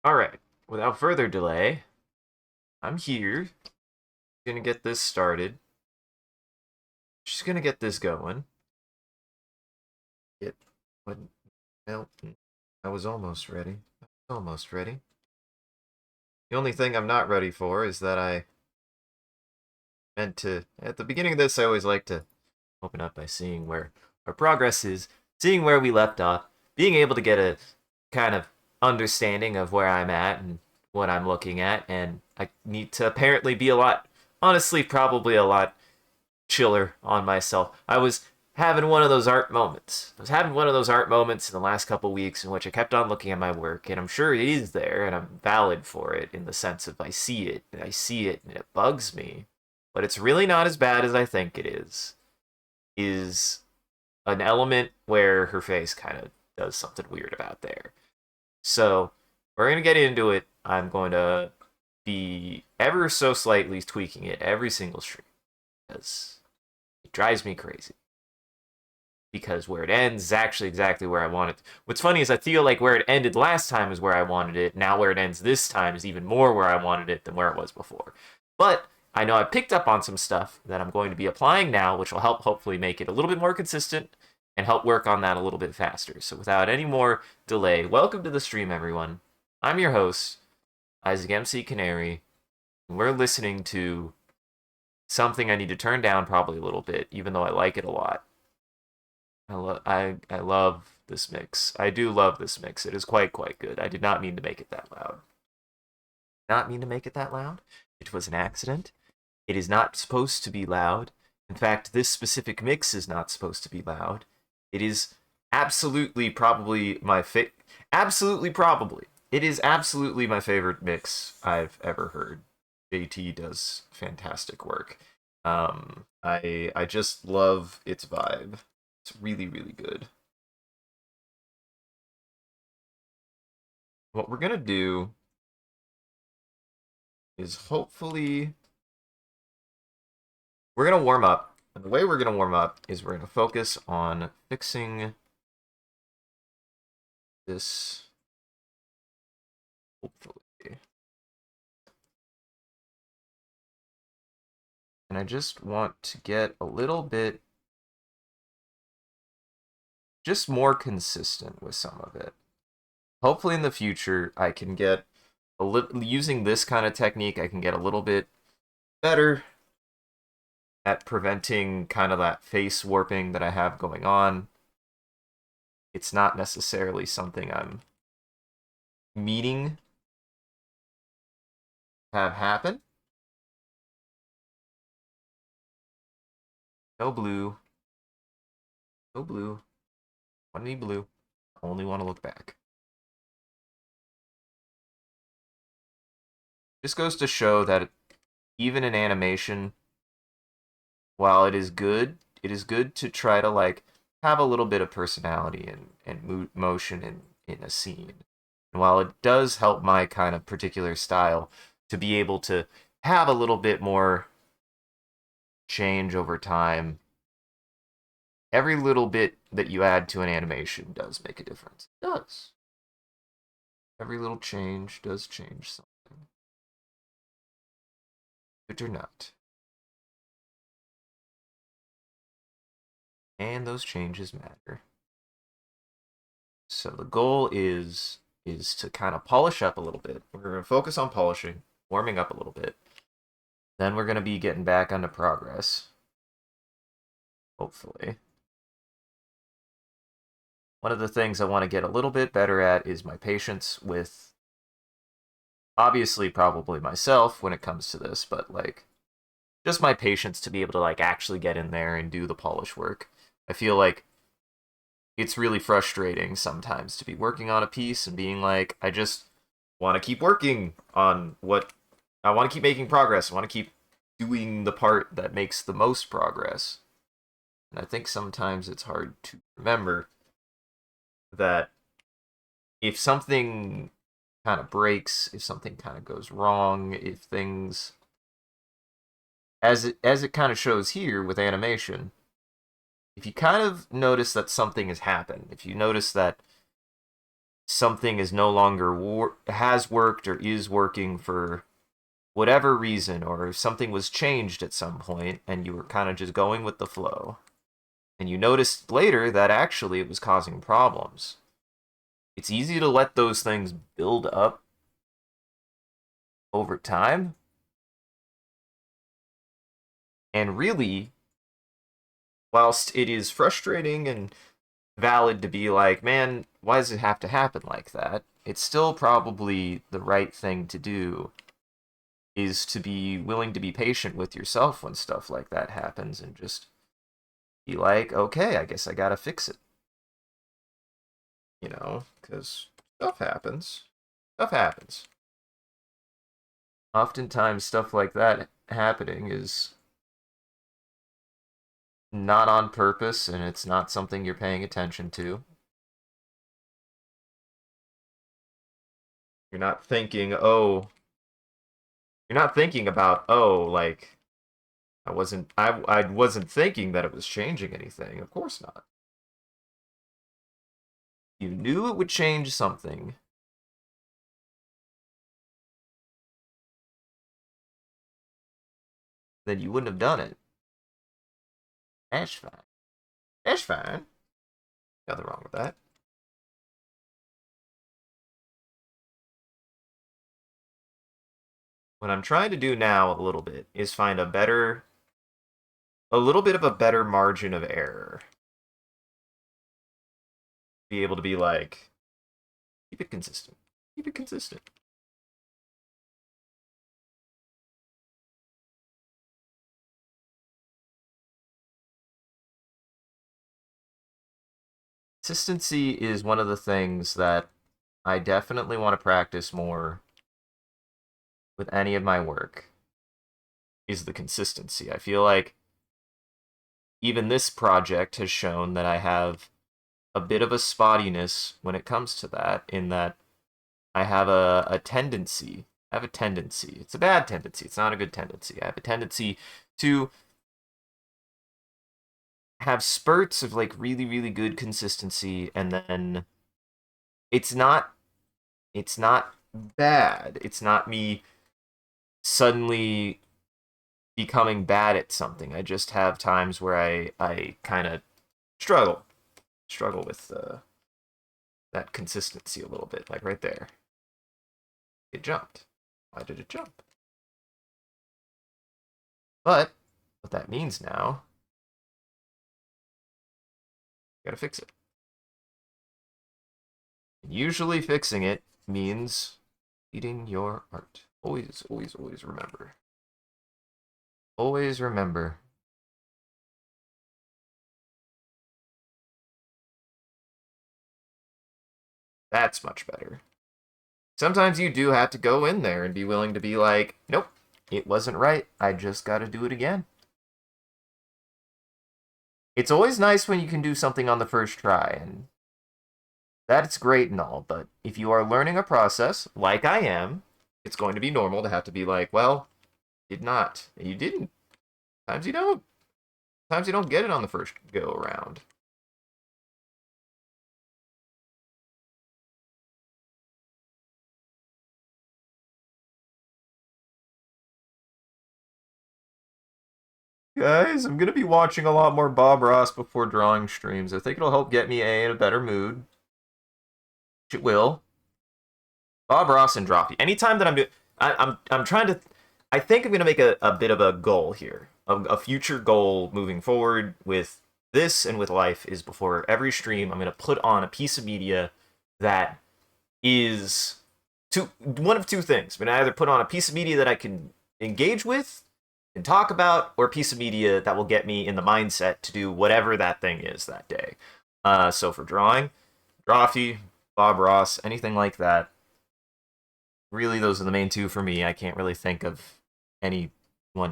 Alright, without further delay, I'm here. Gonna get this started. Just gonna get this going. Get what? Well, I was almost ready. Almost ready. The only thing I'm not ready for is that I meant to. At the beginning of this, I always like to open up by seeing where our progress is, seeing where we left off, being able to get a kind of understanding of where I'm at and what I'm looking at, and I need to apparently be a lot, honestly, probably a lot chiller on myself. I was having one of those art moments. I was having one of those art moments in the last couple weeks in which I kept on looking at my work, and I'm sure it is there, and I'm valid for it in the sense of I see it, and I see it, and it bugs me. But it's really not as bad as I think it is. Is an element where her face kind of does something weird about there. So we're going to get into it. I'm going to be ever so slightly tweaking it every single stream because it drives me crazy. Because where it ends is actually exactly where I want it. What's funny is I feel like where it ended last time is where I wanted it. Now where it ends this time is even more where I wanted it than where it was before. But I know I picked up on some stuff that I'm going to be applying now, which will help hopefully make it a little bit more consistent and help work on that a little bit faster. So without any more delay, welcome to the stream, everyone. I'm your host, Isaac MCCanary, and we're listening to something I need to turn down probably a little bit, even though I like it a lot. I love this mix. I do love this mix. It is quite good. I did not mean to make it that loud. Not mean to make it that loud. It was an accident. It is not supposed to be loud. In fact, this specific mix is not supposed to be loud. It is absolutely probably absolutely probably. It is absolutely my favorite mix I've ever heard. JT does fantastic work. I just love its vibe. It's really good. What we're gonna do is hopefully we're gonna warm up. And the way we're gonna warm up is we're gonna focus on fixing this, hopefully. And I just want to get a little bit just more consistent with some of it. Hopefully in the future I can get using this kind of technique, I can get a little bit better at preventing kind of that face warping that I have going on. It's not necessarily something I'm meaning to have happen. No blue. No blue. Want any blue. Only want to look back. This goes to show that even in animation, while it is good to try to like have a little bit of personality and motion in a scene. And while it does help my kind of particular style to be able to have a little bit more change over time, every little bit that you add to an animation does make a difference. It does. Every little change does change something. Good or not. And those changes matter. So the goal is to kind of polish up a little bit. We're going to focus on polishing, warming up a little bit. Then we're going to be getting back onto progress. Hopefully. One of the things I want to get a little bit better at is my patience with, obviously, probably myself when it comes to this, but like just my patience to be able to like actually get in there and do the polish work. I feel like it's really frustrating sometimes to be working on a piece and being like, I just want to keep working on what I want to keep making progress. I want to keep doing the part that makes the most progress. And I think sometimes it's hard to remember that if something kind of breaks, if something kind of goes wrong, if things as it kind of shows here with animation, if you kind of notice that something has happened, if you notice that something is no longer has worked or is working for whatever reason, or if something was changed at some point and you were kind of just going with the flow, and you noticed later that actually it was causing problems. It's easy to let those things build up over time. And really, whilst it is frustrating and valid to be like, man, why does it have to happen like that? It's still probably the right thing to do, is to be willing to be patient with yourself when stuff like that happens and just be like, okay, I guess I gotta fix it. You know, because stuff happens. Stuff happens. Oftentimes, stuff like that happening is not on purpose and it's not something you're paying attention to. You're not thinking, oh, you're not thinking about, oh, like I wasn't thinking that it was changing anything. Of course not. You knew it would change something. Then you wouldn't have done it. That's fine. That's fine. Nothing wrong with that. What I'm trying to do now a little bit is find a little bit of a better margin of error. Be able to be like, keep it consistent. Keep it consistent. Consistency is one of the things that I definitely want to practice more with any of my work, is the consistency. I feel like even this project has shown that I have a bit of a spottiness when it comes to that, in that I have a tendency. I have a tendency. It's a bad tendency. It's not a good tendency. I have a tendency to have spurts of like really, really good consistency, and then it's not it's not bad. It's not me suddenly becoming bad at something. I just have times where I kind of struggle with that consistency a little bit. Like right there, it jumped. Why did it jump? But what that means now, you gotta fix it. And usually fixing it means eating your art. Always, always, always remember. Always remember. That's much better. Sometimes you do have to go in there and be willing to be like, nope, it wasn't right. I just got to do it again. It's always nice when you can do something on the first try, and that's great and all, but if you are learning a process, like I am, it's going to be normal to have to be like, well, did not. You didn't. Sometimes you don't. Sometimes you don't get it on the first go around. Guys, I'm gonna be watching a lot more Bob Ross before drawing streams. I think it'll help get me in a better mood. It will. Bob Ross and Droppy. Anytime that I'm doing, I'm trying to. I think I'm gonna make a bit of a goal here. A future goal moving forward with this and with life is, before every stream, I'm gonna put on a piece of media that is one of two things. I'm gonna either put on a piece of media that I can engage with and talk about, or a piece of media that will get me in the mindset to do whatever that thing is that day. So for drawing, Drawfee, Bob Ross, anything like that. Really, those are the main two for me. I can't really think of anyone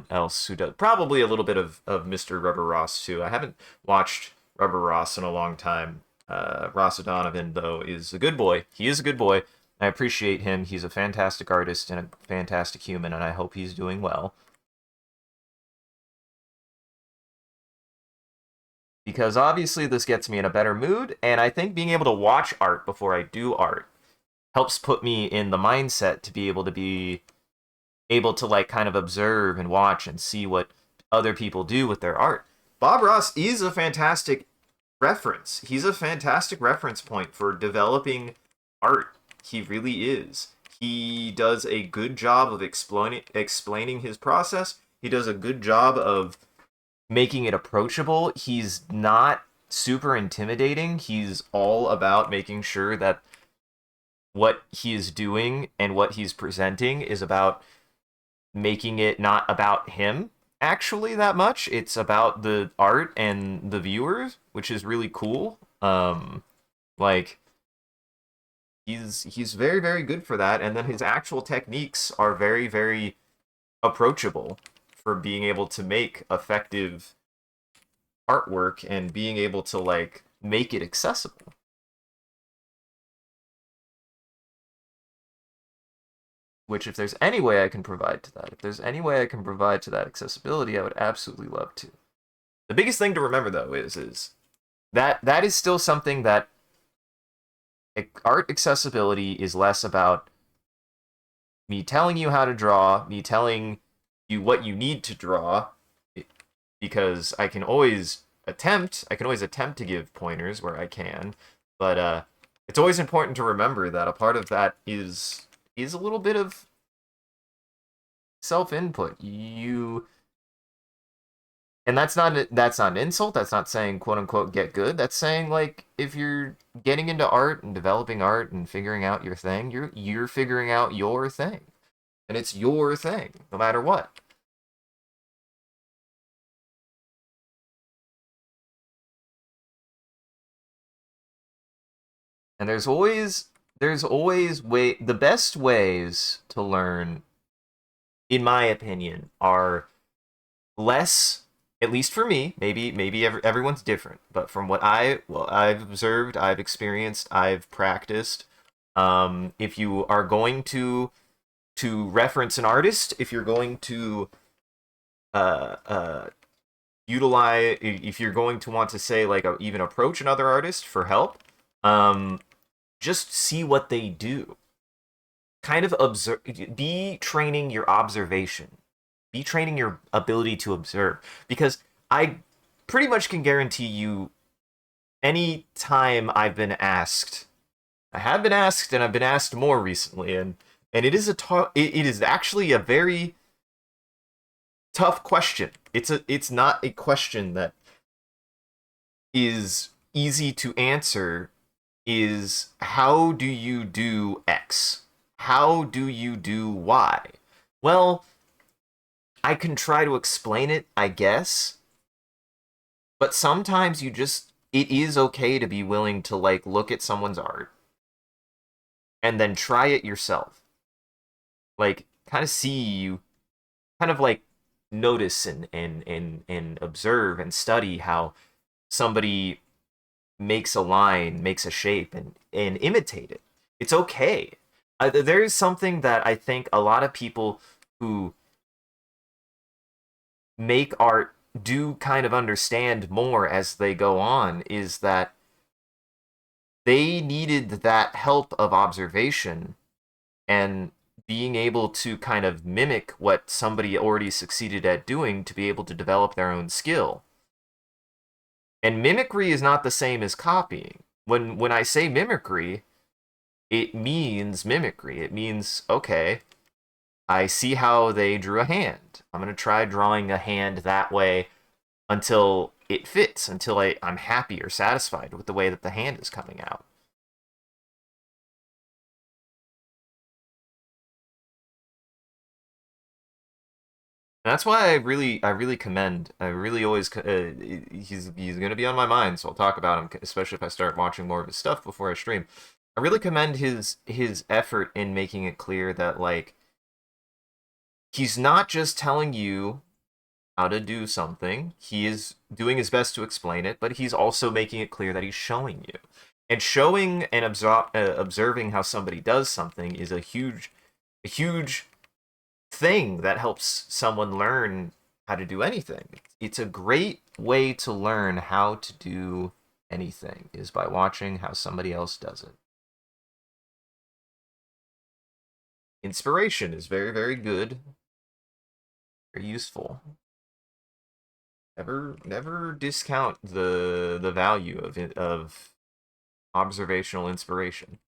else who does. Probably a little bit of Mr. Rubber Ross, too. I haven't watched Rubber Ross in a long time. Ross O'Donovan, though, is a good boy. He is a good boy. I appreciate him. He's a fantastic artist and a fantastic human, and I hope he's doing well. Because obviously this gets me in a better mood, and I think being able to watch art before I do art helps put me in the mindset to be able to like kind of observe and watch and see what other people do with their art. Bob Ross is a fantastic reference. He's a fantastic reference point for developing art. He really is. He does a good job of explaining his process. He does a good job of making it approachable. He's not super intimidating. He's all about making sure that what he is doing and what he's presenting is about making it not about him actually that much. It's about the art and the viewers, which is really cool. Like he's very very good for that, and then his actual techniques are very very approachable for being able to make effective artwork and being able to like make it accessible. Which, if there's any way I can provide to that, if there's any way I can provide to that accessibility, I would absolutely love to. The biggest thing to remember though is that that is still something that art accessibility is less about me telling you how to draw, me telling you what you need to draw, because I can always attempt to give pointers where I can, but it's always important to remember that a part of that is a little bit of self-input. You And that's not an insult. That's not saying quote unquote get good. That's saying like if you're getting into art and developing art and figuring out your thing, you're figuring out your thing. And it's your thing, no matter what. And there's always the best ways to learn, in my opinion, are less, at least for me, maybe everyone's different, but from what I've observed, I've experienced, I've practiced, if you are going to reference an artist, if you're going to uh, uh, utilize, if you're going to want to say like even approach another artist for help, um, just see what they do. Kind of observe, be training your observation, be training your ability to observe, because I pretty much can guarantee you, any time I have been asked, and I've been asked more recently, and it is actually a very tough question. It's not a question that is easy to answer. Is how do you do X? How do you do Y? Well, I can try to explain it, I guess, but sometimes it is okay to be willing to like look at someone's art and then try it yourself. Like kind of see, kind of like notice and observe and study how somebody makes a line, makes a shape, and imitate it. It's okay. There is something that I think a lot of people who make art do kind of understand more as they go on, is that they needed that help of observation and being able to kind of mimic what somebody already succeeded at doing to be able to develop their own skill. And mimicry is not the same as copying. When I say mimicry, it means mimicry. It means, okay, I see how they drew a hand. I'm going to try drawing a hand that way until it fits, until I'm happy or satisfied with the way that the hand is coming out. And that's why I really commend. I really always he's gonna be on my mind, so I'll talk about him, especially if I start watching more of his stuff before I stream. I really commend his effort in making it clear that like he's not just telling you how to do something. He is doing his best to explain it, but he's also making it clear that he's showing you. And showing and observing how somebody does something is a huge thing that helps someone learn how to do anything. It's a great way to learn how to do anything, is by watching how somebody else does it. Inspiration is very, very good, very useful. Never discount the value of observational inspiration.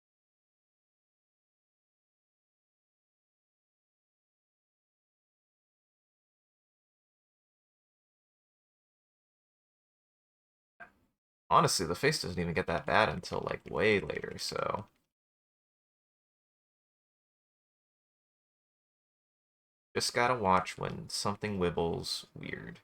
Honestly, the face doesn't even get that bad until like way later, so just gotta watch when something wibbles weird.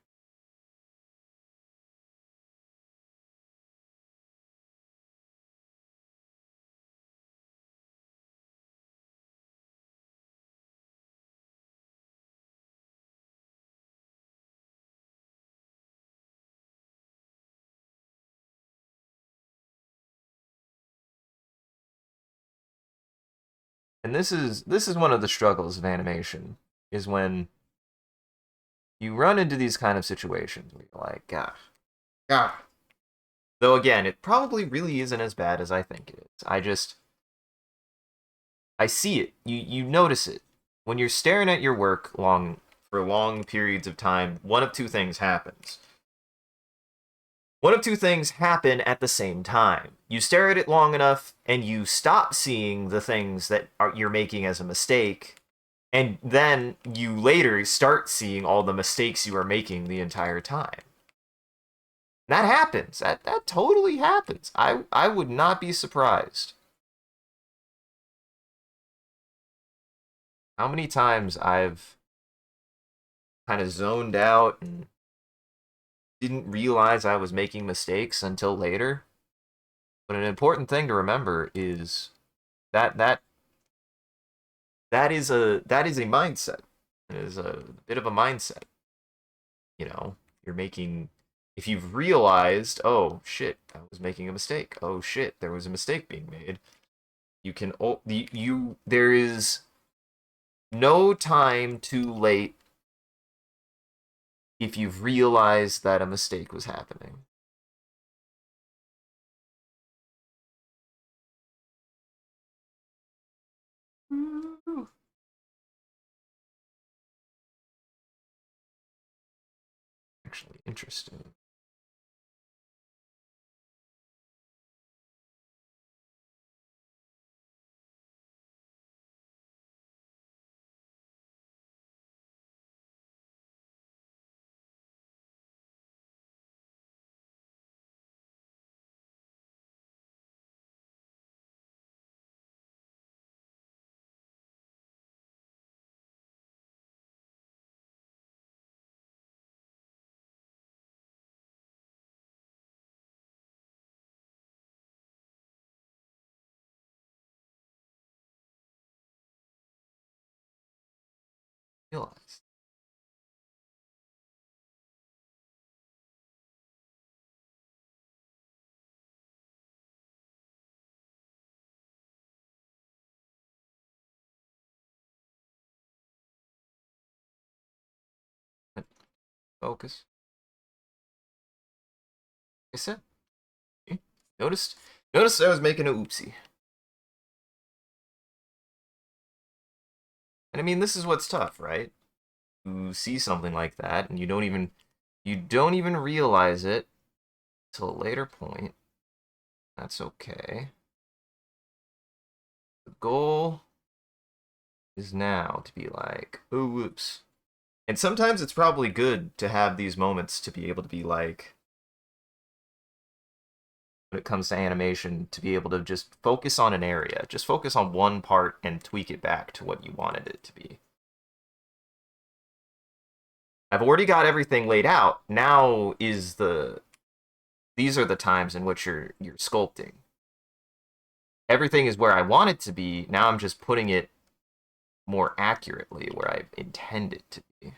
And this is one of the struggles of animation, is when you run into these kind of situations where you're like, God. Though again, it probably really isn't as bad as I think it is. I see it. You notice it. When you're staring at your work for long periods of time, one of two things happens. One of two things happen at the same time. You stare at it long enough and you stop seeing the things you're making as a mistake, and then you later start seeing all the mistakes you are making the entire time. That happens. That totally happens. I would not be surprised. How many times I've kind of zoned out and didn't realize I was making mistakes until later. But an important thing to remember is that that is a mindset. It is a bit of a mindset. You know, you're making if you've realized, oh shit, I was making a mistake. Oh shit, there was a mistake being made. You can you there is no time too late if you've realized that a mistake was happening. Actually, interesting. Realize. Focus. I said. Noticed. Noticed I was making a oopsie. And I mean, this is what's tough, right? You see something like that, and you don't even realize it till a later point. That's okay. The goal is now to be like, oh, whoops. And sometimes it's probably good to have these moments to be able to be like, when it comes to animation, to be able to just focus on an area, just focus on one part and tweak it back to what you wanted it to be. I've already got everything laid out. Now is these are the times in which you're sculpting. Everything is where I want it to be. Now I'm just putting it more accurately where I intend it to be.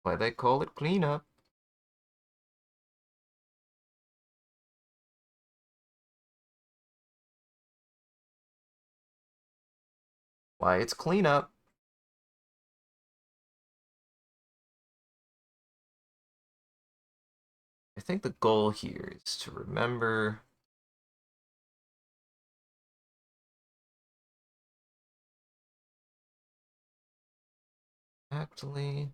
Why they call it cleanup. Why it's cleanup. I think the goal here is to remember Exactly.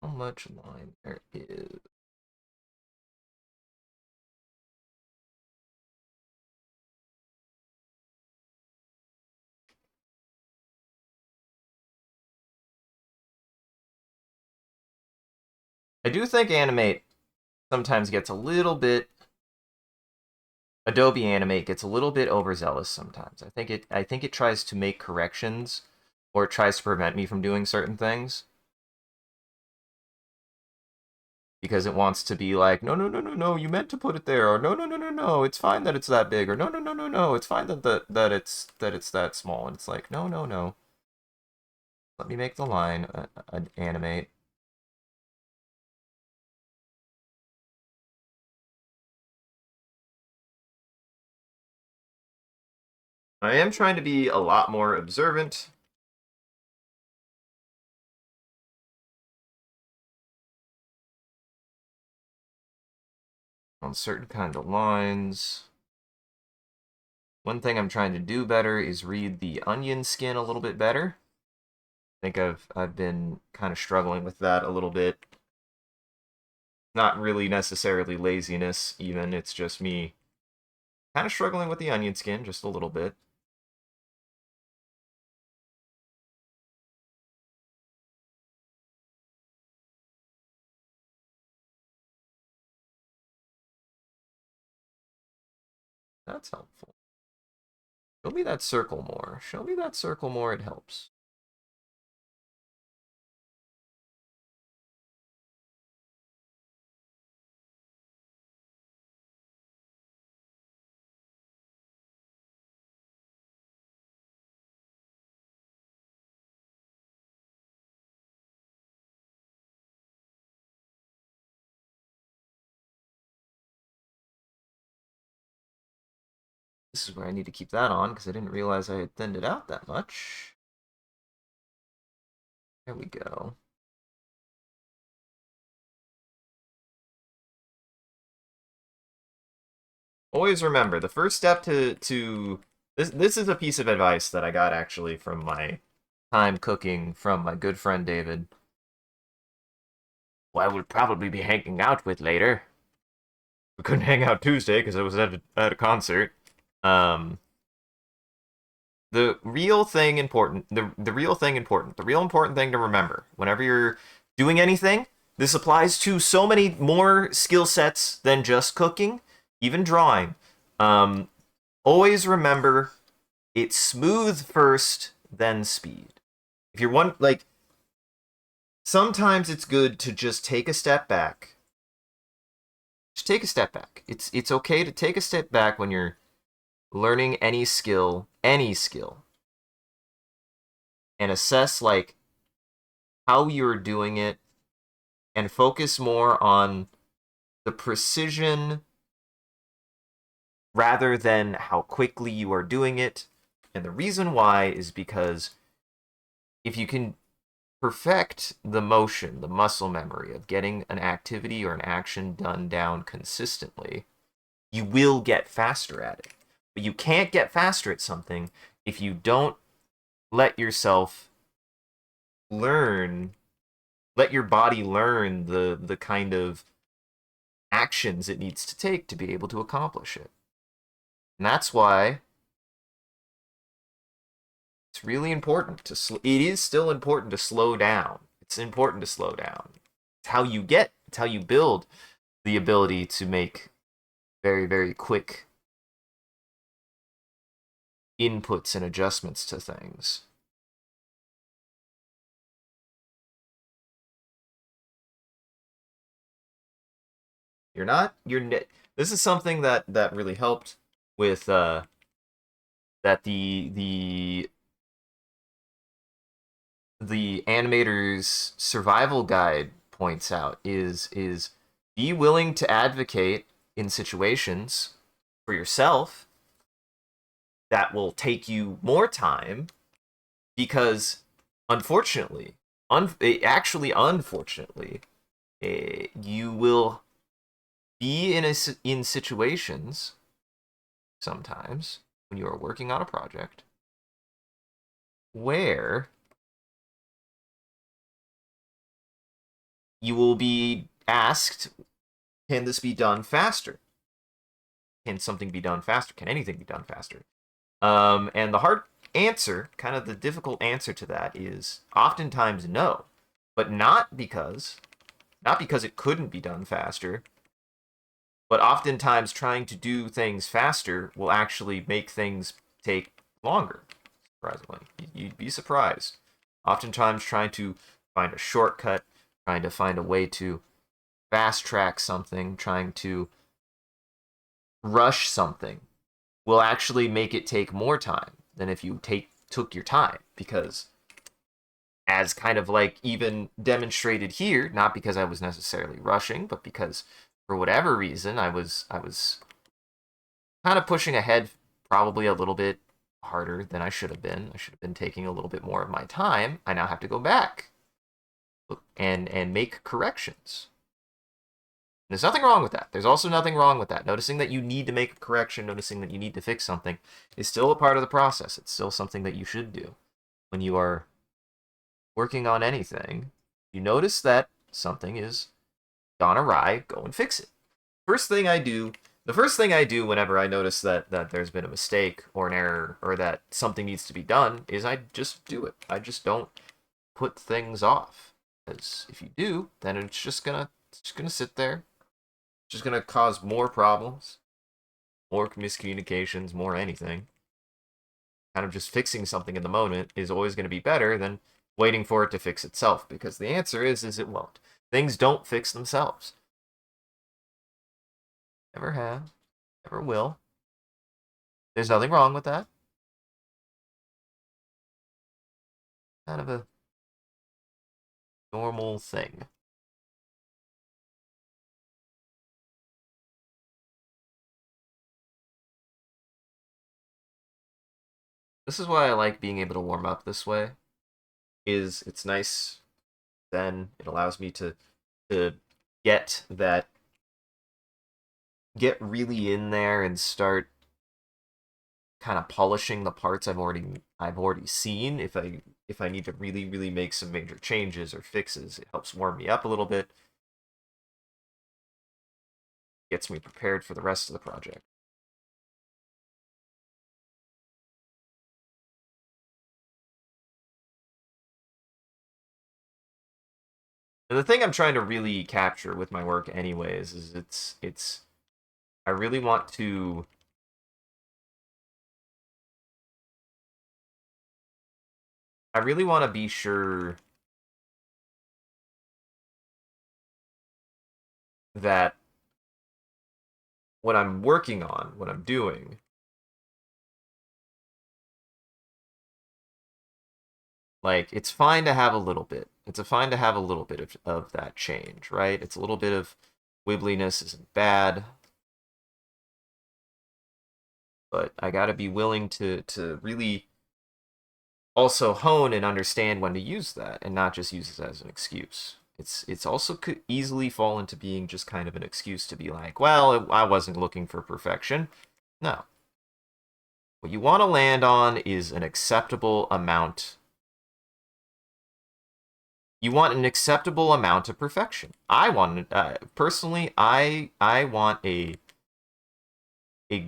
How much line there is? I do think Animate sometimes gets a little bit Adobe Animate gets a little bit overzealous sometimes. I think it tries to make corrections or it tries to prevent me from doing certain things because it wants to be like, no, no, no, no, no, you meant to put it there, or no, no, no, no, no, it's fine that it's that big, or no, no, no, no, no, it's fine that it's that small, and it's like, no, no, no, let me make the line animate. I am trying to be a lot more observant. On certain kind of lines. One thing I'm trying to do better is read the onion skin a little bit better. I think I've been kind of struggling with that a little bit. Not really necessarily laziness, even. It's just me kind of struggling with the onion skin just a little bit. That's helpful. Show me that circle more. Show me that circle more. It helps. This is where I need to keep that on because I didn't realize I had thinned it out that much. There we go. Always remember, the first step to this is a piece of advice that I got actually from my time cooking from my good friend David, who I will probably be hanging out with later. We couldn't hang out Tuesday because I was at a concert. Um, the real thing important, the real thing important, the real important thing to remember whenever you're doing anything, this applies to so many more skill sets than just cooking, even drawing. Um, Always remember it's smooth first, then speed. If you're one like sometimes it's good to just take a step back. Just take a step back. It's okay to take a step back when you're learning any skill, and assess like how you're doing it and focus more on the precision rather than how quickly you are doing it. And the reason why is because if you can perfect the motion, the muscle memory of getting an activity or an action done down consistently, you will get faster at it. But you can't get faster at something if you don't let yourself learn, let your body learn the kind of actions it needs to take to be able to accomplish it. And that's why it's really important it is still important to slow down. It's important to slow down. It's how you build the ability to make very, very quick inputs and adjustments to things. You're not, you're, this is something that really helped with, that the animator's survival guide points out is be willing to advocate in situations for yourself that will take you more time because unfortunately actually unfortunately you will be in situations sometimes when you are working on a project where you will be asked, can this be done faster? Can something be done faster? Can anything be done faster? And the hard answer, kind of the difficult answer to that, is oftentimes no, but not because it couldn't be done faster, but oftentimes trying to do things faster will actually make things take longer. Surprisingly, you'd be surprised. Oftentimes, trying to find a shortcut, trying to find a way to fast track something, trying to rush something will actually make it take more time than if you took your time, because as kind of like even demonstrated here, not because I was necessarily rushing, but because for whatever reason I was kind of pushing ahead probably a little bit harder than I should have been. I should have been taking a little bit more of my time. I now have to go back and make corrections. There's nothing wrong with that. There's also nothing wrong with that. Noticing that you need to make a correction, noticing that you need to fix something is still a part of the process. It's still something that you should do when you are working on anything. You notice that something is gone awry, go and fix it. The first thing I do whenever I notice that there's been a mistake or an error or that something needs to be done is I just do it. I just don't put things off. Because if you do, then it's just gonna sit there. It's just gonna cause more problems, more miscommunications, more anything. Kind of just fixing something in the moment is always going to be better than waiting for it to fix itself, because the answer is it won't. Things don't fix themselves. Never have, never will. There's nothing wrong with that. Kind of a normal thing. This is why I like being able to warm up this way. It's nice. Then it allows me to get that get really in there and start kind of polishing the parts I've already seen. If I need to really make some major changes or fixes, it helps warm me up a little bit, gets me prepared for the rest of the project. And the thing I'm trying to really capture with my work anyways is it's I really want to be sure that what I'm working on, what I'm doing, like it's fine to have a little bit. It's a fine to have a little bit of that change, right? It's a little bit of wibbliness isn't bad, but I got to be willing to really also hone and understand when to use that and not just use it as an excuse. It's also could easily fall into being just kind of an excuse to be like, well, I wasn't looking for perfection. No. What you want to land on is an acceptable amount. You want an acceptable amount of perfection. I want personally, I want a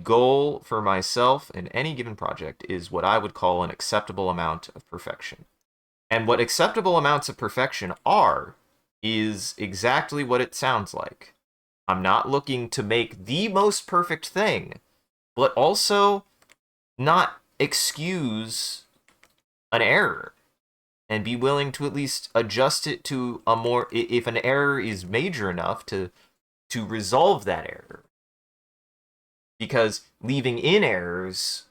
goal for myself in any given project is what I would call an acceptable amount of perfection. And what acceptable amounts of perfection are is exactly what it sounds like. I'm not looking to make the most perfect thing, but also not excuse an error and be willing to at least adjust it to a more, if an error is major enough to resolve that error. Because leaving in errors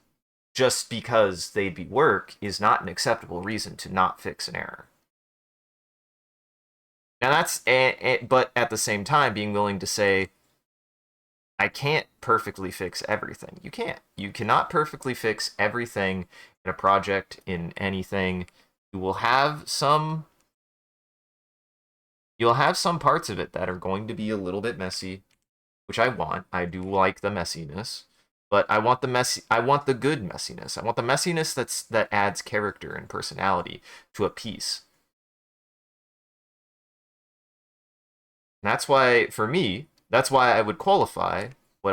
just because they'd be work is not an acceptable reason to not fix an error. Now that's, but at the same time, being willing to say, I can't perfectly fix everything. You can't. You cannot perfectly fix everything in a project, in anything. You will have some. You'll have some parts of it that are going to be a little bit messy. which I want. I do like the messiness, but I want I want the good messiness. I want the messiness that adds character and personality to a piece. And that's why, for me, that's why I would qualify what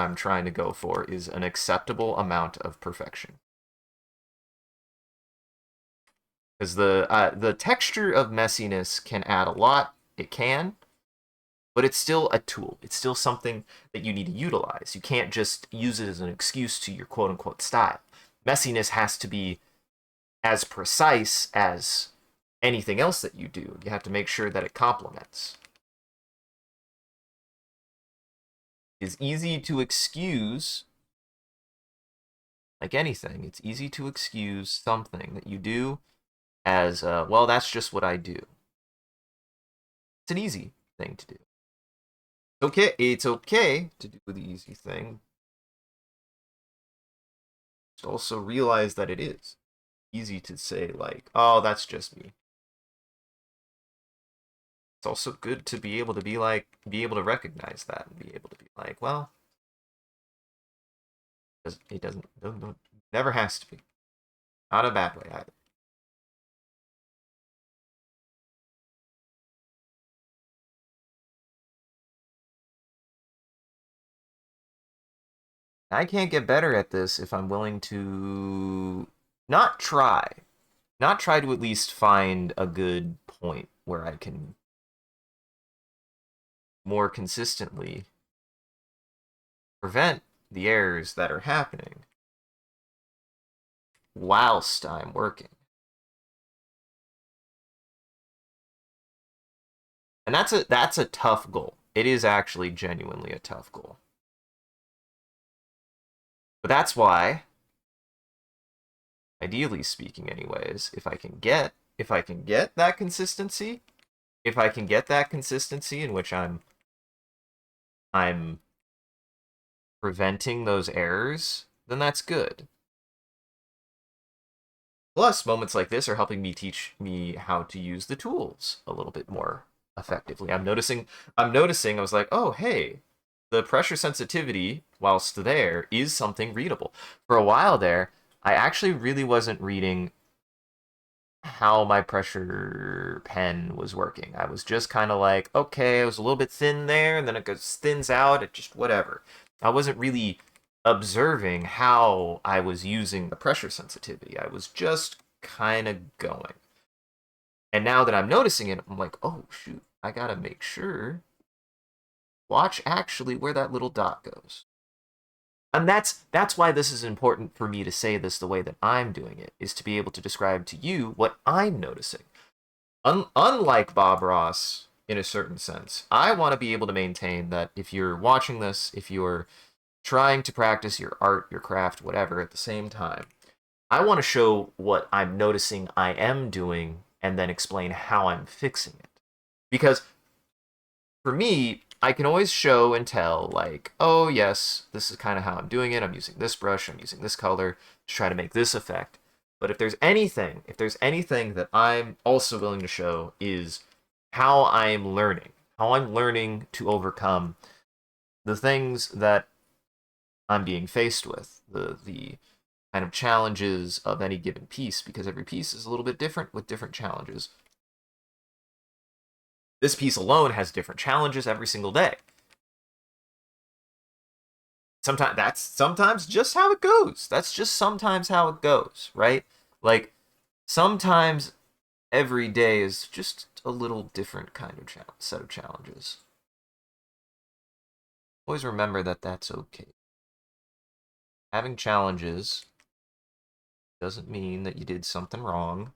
I'm trying to go for is an acceptable amount of perfection. Because the texture of messiness can add a lot. It can, but it's still a tool. It's still something that you need to utilize. You can't just use it as an excuse to your quote unquote style. Messiness has to be as precise as anything else that you do. You have to make sure that it complements. It's easy to excuse, like anything, it's easy to excuse something that you do as, well, that's just what I do. It's an easy thing to do. It's okay to do the easy thing. Just also realize that it is easy to say, like, oh, that's just me. It's also good to be able to be able to recognize that and be able to be like, well, it doesn't, never has to be. Not a bad way either. I can't get better at this if I'm willing to not try, not try to at least find a good point where I can more consistently prevent the errors that are happening whilst I'm working. And that's a tough goal. It is actually genuinely a tough goal. But that's why, ideally speaking anyways, if I can get that consistency, if I can get that consistency in which I'm preventing those errors, then that's good. Plus, moments like this are helping me teach me how to use the tools a little bit more effectively. I'm noticing I was like, "Oh, hey, the pressure sensitivity whilst there is something readable." For a while there, I actually really wasn't reading how my pressure pen was working. I was just kind of like, okay, it was a little bit thin there, and then it goes thins out. It just whatever. I wasn't really observing how I was using the pressure sensitivity. I was just kind of going. And now that I'm noticing it, I'm like, oh shoot, I gotta make sure. Watch actually where that little dot goes. And that's why this is important for me to say this the way that I'm doing it, is to be able to describe to you what I'm noticing. Unlike Bob Ross, in a certain sense, I want to be able to maintain that if you're watching this, if you're trying to practice your art, your craft, whatever, at the same time, I want to show what I'm noticing I am doing and then explain how I'm fixing it. Because for me, I can always show and tell, like, oh, yes, this is kind of how I'm doing it. I'm using this brush, I'm using this color to try to make this effect. But if there's anything that I'm also willing to show is how I'm learning to overcome the things that I'm being faced with, the kind of challenges of any given piece, because every piece is a little bit different with different challenges. This piece alone has different challenges every single day. Sometimes just how it goes. That's just sometimes how it goes, right? Like sometimes every day is just a little different kind of set of challenges. Always remember that that's okay. Having challenges doesn't mean that you did something wrong.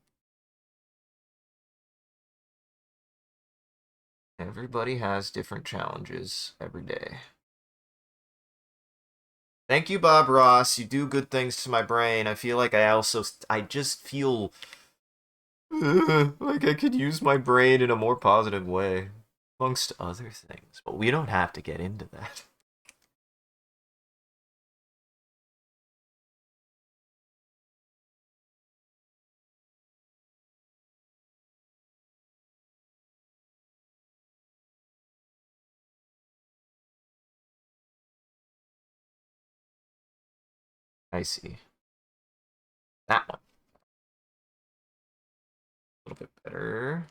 Everybody has different challenges every day. Thank you, Bob Ross. You do good things to my brain. I feel like I just feel like I could use my brain in a more positive way, amongst other things. But we don't have to get into that. I see. That one. A little bit better.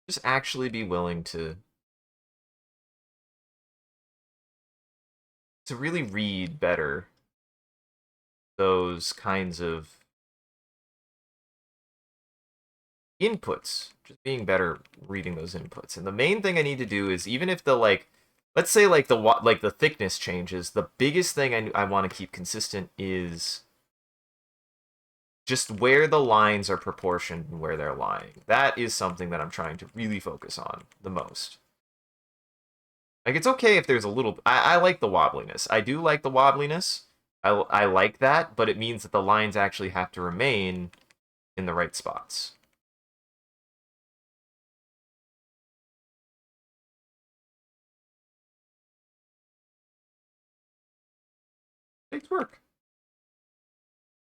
Just actually be willing to really read better those kinds of inputs. Just being better reading those inputs. And the main thing I need to do is, even if the let's say the thickness changes, the biggest thing I want to keep consistent is just where the lines are proportioned and where they're lying. That is something that I'm trying to really focus on the most. Like, it's okay if there's a little... I like the wobbliness. I do like the wobbliness. I like that, but it means that the lines actually have to remain in the right spots. It takes work.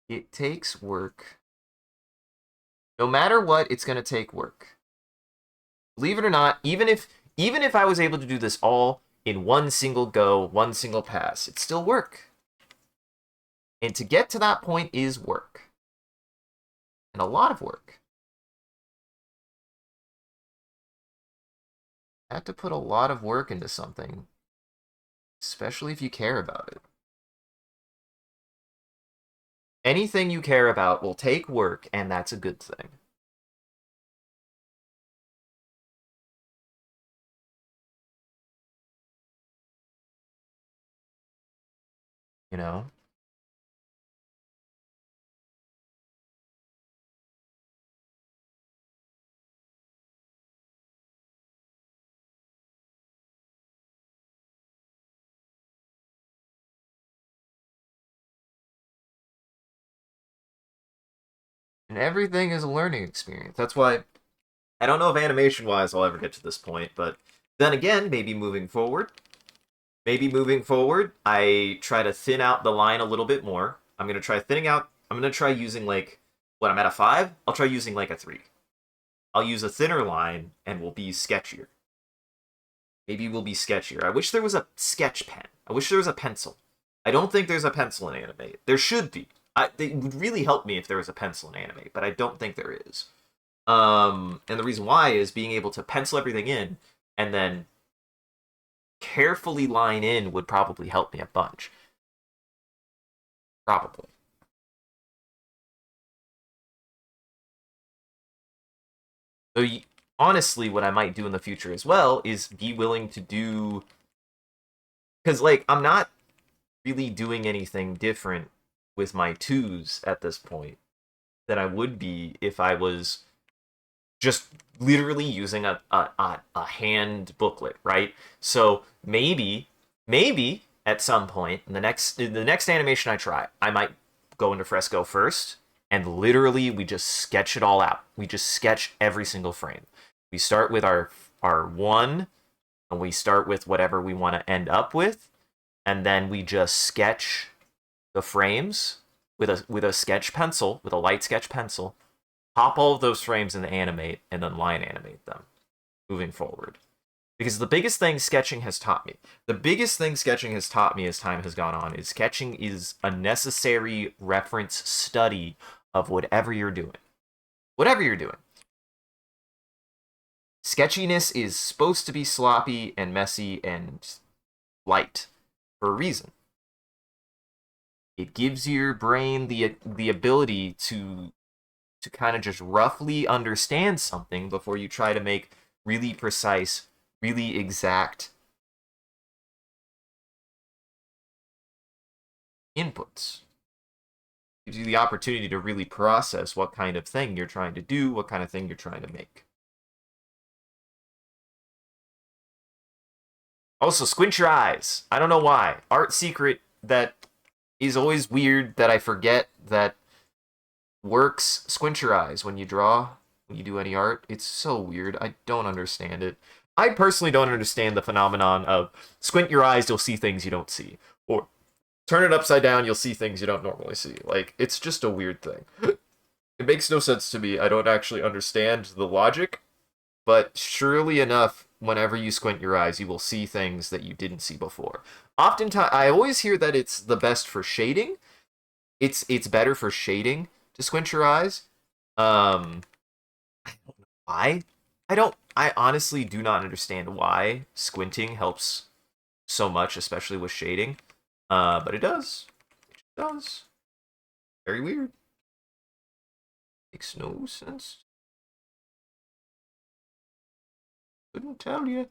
It takes work. No matter what, it's going to take work. Believe it or not, even if I was able to do this all in one single go, one single pass, it's still work. And to get to that point is work. And a lot of work. I have to put a lot of work into something, especially if you care about it. Anything you care about will take work, and that's a good thing. You know? And everything is a learning experience. That's why I don't know if animation-wise I'll ever get to this point, but then again, maybe moving forward, I try to thin out the line a little bit more. I'm going to try thinning out, I'm going to try using when I'm at a 5, I'll try using a 3. I'll use a thinner line and we'll be sketchier. Maybe we'll be sketchier. I wish there was a sketch pen. I wish there was a pencil. I don't think there's a pencil in Animate. There should be. It would really help me if there was a pencil in Animate, but I don't think there is. And the reason why is being able to pencil everything in and then carefully line in would probably help me a bunch. Probably. So honestly, what I might do in the future as well is be willing to do... Because, I'm not really doing anything different with my 2s at this point than I would be if I was just literally using a hand booklet, right? So maybe at some point in the next animation I try, I might go into Fresco first, and literally we just sketch it all out. We just sketch every single frame. We start with our 1, and we start with whatever we want to end up with, and then we just sketch the frames with a sketch pencil, with a light sketch pencil, pop all of those frames in the animate, and then line animate them moving forward. Because the biggest thing sketching has taught me as time has gone on is sketching is a necessary reference study of whatever you're doing. Whatever you're doing. Sketchiness is supposed to be sloppy and messy and light for a reason. It gives your brain the ability to kind of just roughly understand something before you try to make really precise, really exact inputs. Gives you the opportunity to really process what kind of thing you're trying to do, what kind of thing you're trying to make. Also, squint your eyes. I don't know why. Art secret that is always weird that I forget that works. Squint your eyes when you draw, when you do any art. It's so weird. I don't understand it. I personally don't understand the phenomenon of squint your eyes, you'll see things you don't see. Or turn it upside down, you'll see things you don't normally see. It's just a weird thing. It makes no sense to me. I don't actually understand the logic but surely enough, whenever you squint your eyes, you will see things that you didn't see before. Oftentimes, I always hear that it's the best for shading. It's better for shading to squint your eyes. Um, why? I honestly do not understand why squinting helps so much, especially with shading. But it does. It does. Very weird. Makes no sense. Couldn't tell you.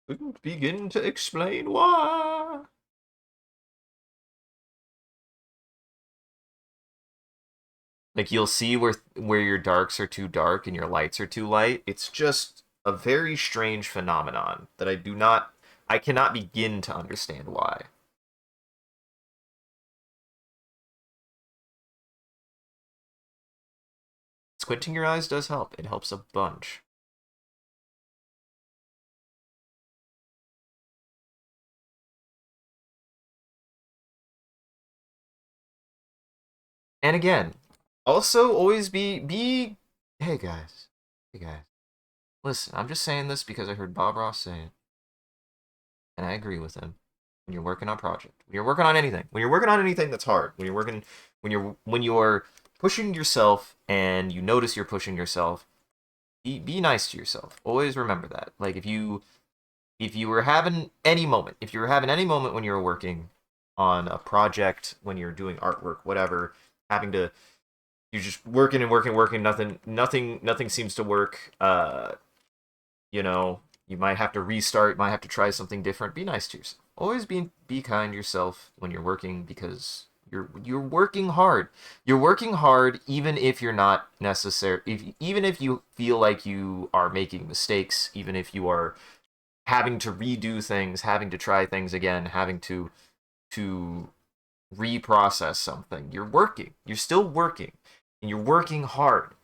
Couldn't begin to explain why. Like you'll see where your darks are too dark and your lights are too light. It's just a very strange phenomenon that I cannot begin to understand why. Squinting your eyes does help. It helps a bunch. And again, also always be hey guys. Hey guys. Listen, I'm just saying this because I heard Bob Ross say it. And I agree with him. When you're working on project, when you're working on anything, when you're working on anything that's hard, when you're pushing yourself and you notice you're pushing yourself, be nice to yourself. Always remember that. Like if you were having any moment, if you were having any moment when you were working on a project, when you're doing artwork, whatever, having to you're just working and working, working, nothing seems to work. You know, you might have to restart, might have to try something different. Be nice to yourself. Always be kind to yourself when you're working because you're working hard. You're working hard even if you're not necessary even if you feel like you are making mistakes, even if you are having to redo things, having to try things again, having to reprocess something. You're working. You're still working and you're working hard.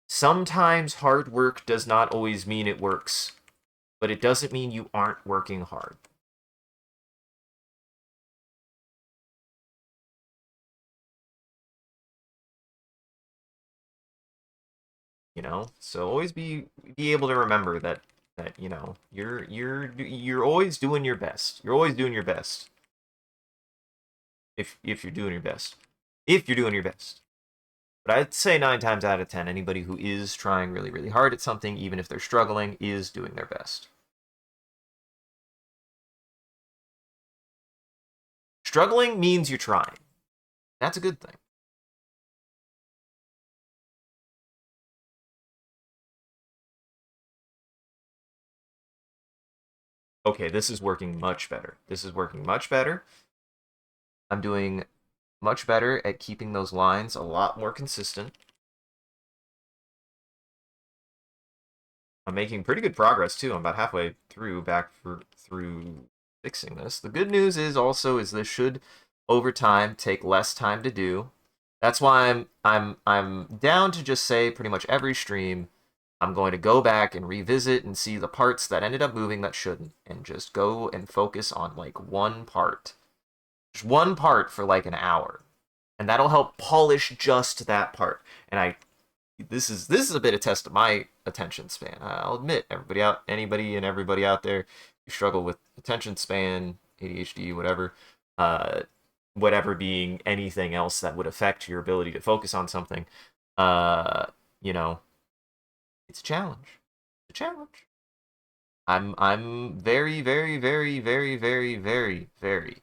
Sometimes hard work does not always mean it works, but it doesn't mean you aren't working hard. You know, so always be able to remember that you know you're always doing your best. You're always doing your best if you're doing your best. If you're doing your best. But I'd say 9 times out of 10, anybody who is trying really, really hard at something, even if they're struggling, is doing their best. Struggling means you're trying. That's a good thing. Okay, this is working much better. This is working much better. I'm doing much better at keeping those lines a lot more consistent. I'm making pretty good progress too. I'm about halfway through through fixing this. The good news is also is this should over time take less time to do. That's why I'm down to just say pretty much every stream I'm going to go back and revisit and see the parts that ended up moving that shouldn't and just go and focus on like one part. Just one part for like an hour. And that'll help polish just that part. And I this is a bit of test of my attention span. I'll admit, anybody and everybody out there who struggle with attention span, ADHD, whatever, uh, whatever being anything else that would affect your ability to focus on something, uh, you know, it's a challenge. It's a challenge. I'm very, very, very, very, very, very, very,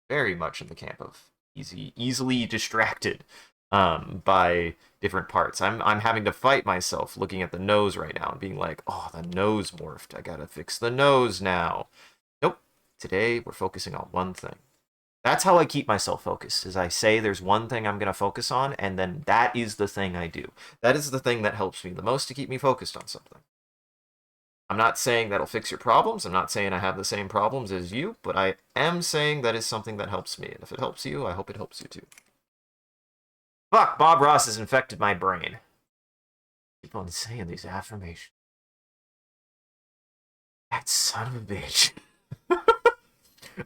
very much in the camp of easily distracted by different parts. I'm having to fight myself looking at the nose right now and being like, oh, the nose morphed. I gotta fix the nose now. Nope. Today we're focusing on one thing. That's how I keep myself focused. Is I say there's one thing I'm gonna focus on, and then that is the thing I do. That is the thing that helps me the most to keep me focused on something. I'm not saying that'll fix your problems. I'm not saying I have the same problems as you, but I am saying that is something that helps me. And if it helps you, I hope it helps you too. Fuck, Bob Ross has infected my brain. Keep on saying these affirmations. That son of a bitch.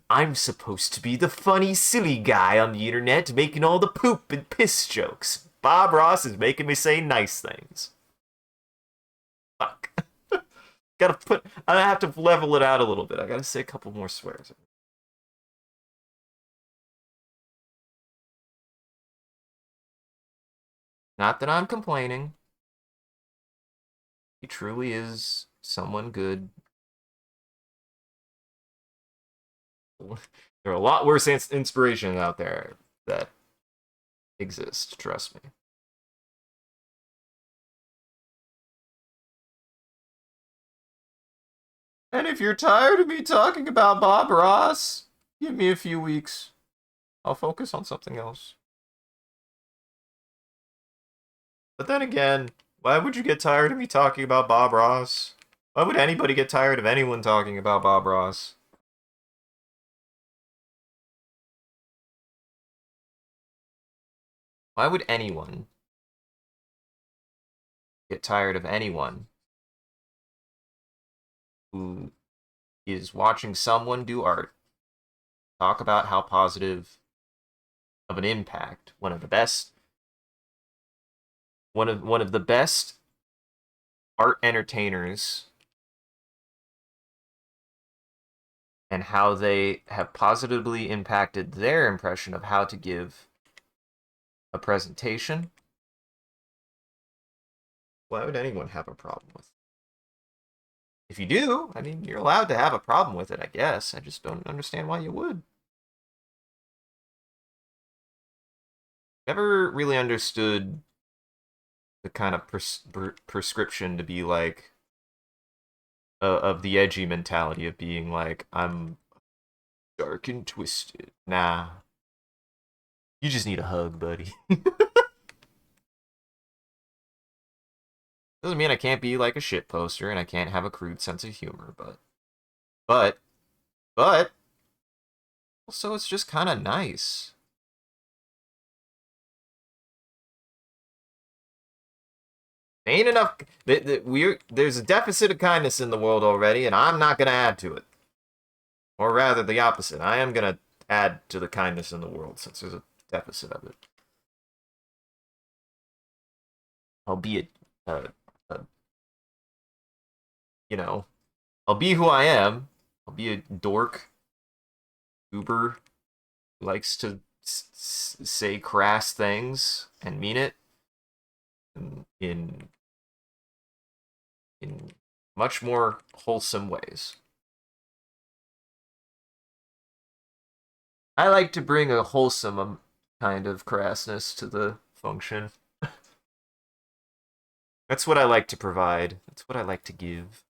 I'm supposed to be the funny, silly guy on the internet making all the poop and piss jokes. Bob Ross is making me say nice things. Fuck. I have to level it out a little bit. I gotta say a couple more swears. Not that I'm complaining. He truly is someone good. There are a lot worse inspirations out there that exist, trust me. And if you're tired of me talking about Bob Ross, give me a few weeks. I'll focus on something else. But then again, why would you get tired of me talking about Bob Ross? Why would anybody get tired of anyone talking about Bob Ross? Why would anyone get tired of anyone who is watching someone do art talk about how positive of an impact one of the best art entertainers and how they have positively impacted their impression of how to give a presentation? Why would anyone have a problem with it? If you do, I mean, you're allowed to have a problem with it, I guess. I just don't understand why you would. Never really understood the kind of prescription to be like of the edgy mentality of being like, I'm dark and twisted. Nah. You just need a hug, buddy. Doesn't mean I can't be like a shit poster and I can't have a crude sense of humor, but but also it's just kind of nice. Ain't enough. There's a deficit of kindness in the world already, and I'm not gonna add to it. Or rather, the opposite. I am gonna add to the kindness in the world since there's a deficit of it. Albeit, uh, uh, you know, I'll be who I am. I'll be a dork, goober, who likes to say crass things and mean it in in much more wholesome ways. I like to bring a wholesome kind of crassness to the function. That's what I like to provide. That's what I like to give.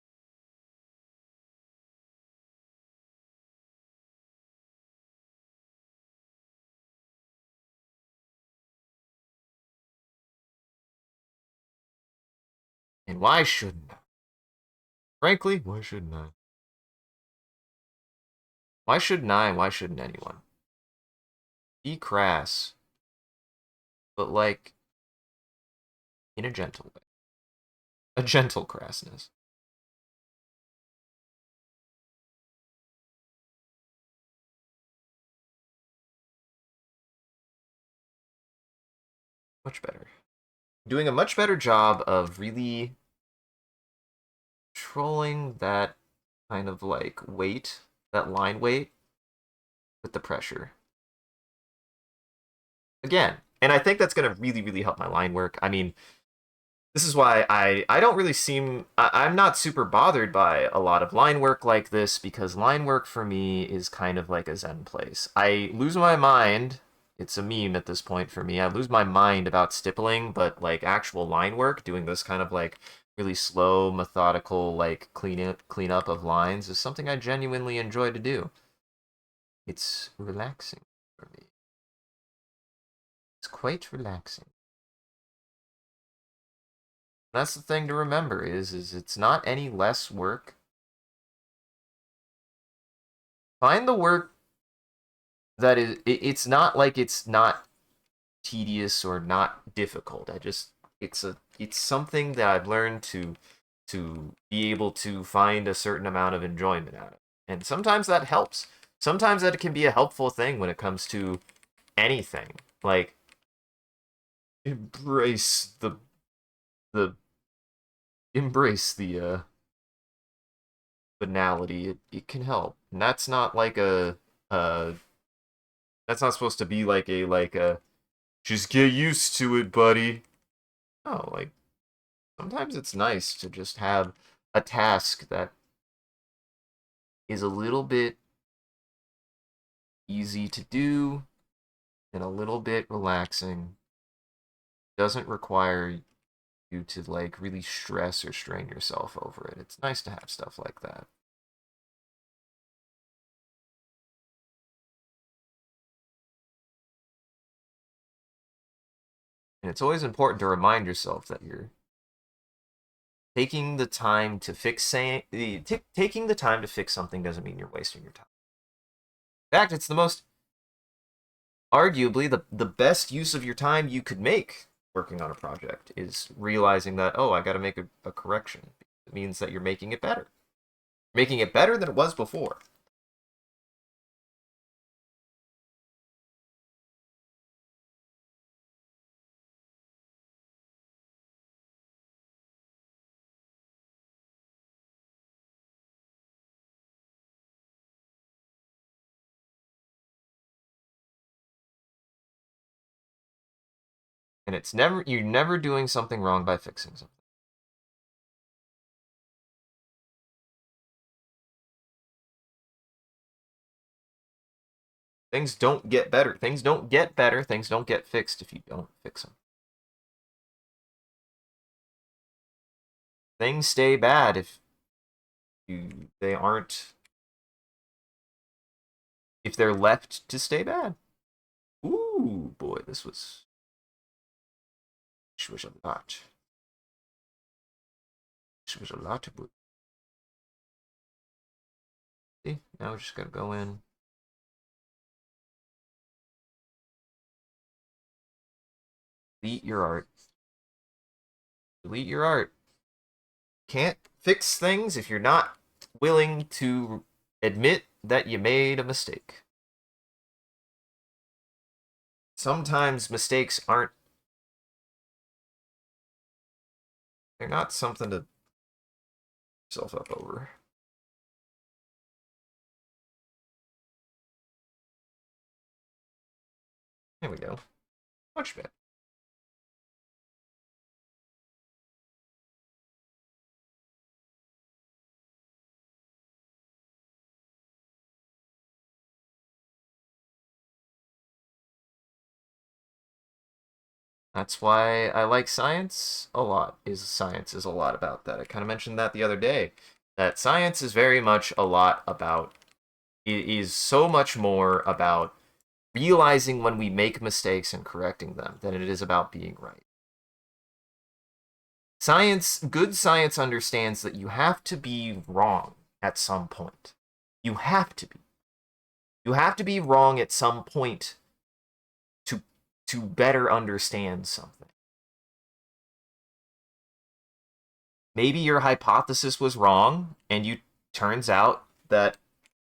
And why shouldn't I? Frankly, why shouldn't I? Why shouldn't I? Why shouldn't anyone? Be crass, but like in a gentle way. A gentle crassness. Much better. Doing a much better job of really controlling that kind of like weight, that line weight with the pressure. Again, and I think that's going to really, really help my line work. I mean, this is why I don't really I'm not super bothered by a lot of line work like this because line work for me is kind of like a zen place. I lose my mind. It's a meme at this point for me. I lose my mind about stippling, but like actual line work, doing this kind of like really slow, methodical, like clean up of lines is something I genuinely enjoy to do. It's relaxing for me. It's quite relaxing. That's the thing to remember is it's not any less work. Find the work that is it's not like it's not tedious or not difficult. It's something that I've learned to be able to find a certain amount of enjoyment out of. And sometimes that helps. sometimes that can be a helpful thing when it comes to anything. Like, embrace the embrace the banality. It can help. And that's not like uh that's not supposed to be like a just get used to it, buddy. No, like sometimes it's nice to just have a task that is a little bit easy to do and a little bit relaxing. Doesn't require you to like really stress or strain yourself over it. It's nice to have stuff like that. And it's always important to remind yourself that you're taking the time to taking the time to fix something doesn't mean you're wasting your time. In fact, it's the most arguably the best use of your time you could make working on a project is realizing that, oh, I got to make a correction. It means that you're making it better. Making it better than it was before. And it's never you're never doing something wrong by fixing something. Things don't get better. Things don't get better. Things don't get fixed if you don't fix them. Things stay bad if they aren't if they're left to stay bad. Ooh, boy, this was a lot. This was a lot of. See, now we just gotta go in. Delete your art. Delete your art. Can't fix things if you're not willing to admit that you made a mistake. Sometimes mistakes aren't, they're not something to yourself up over. There we go. Much better. That's why I like science a lot. Is science is a lot about that. I kind of mentioned that the other day. That science is very much a lot about it is so much more about realizing when we make mistakes and correcting them than it is about being right. Good science understands that you have to be wrong at some point. You have to be. You have to be wrong at some point to to better understand something. Maybe your hypothesis was wrong and you turns out that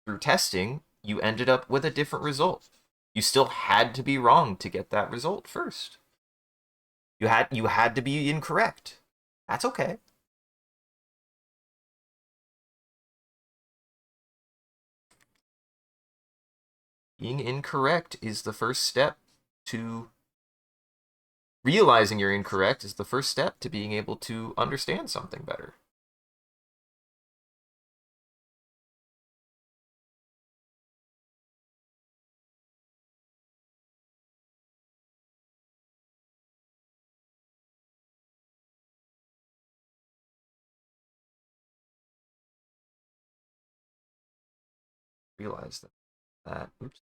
through testing you ended up with a different result. You still had to be wrong to get that result first. You had to be incorrect. That's okay. Being incorrect is the first step to realizing you're incorrect is the first step to being able to understand something better. Realize that oops.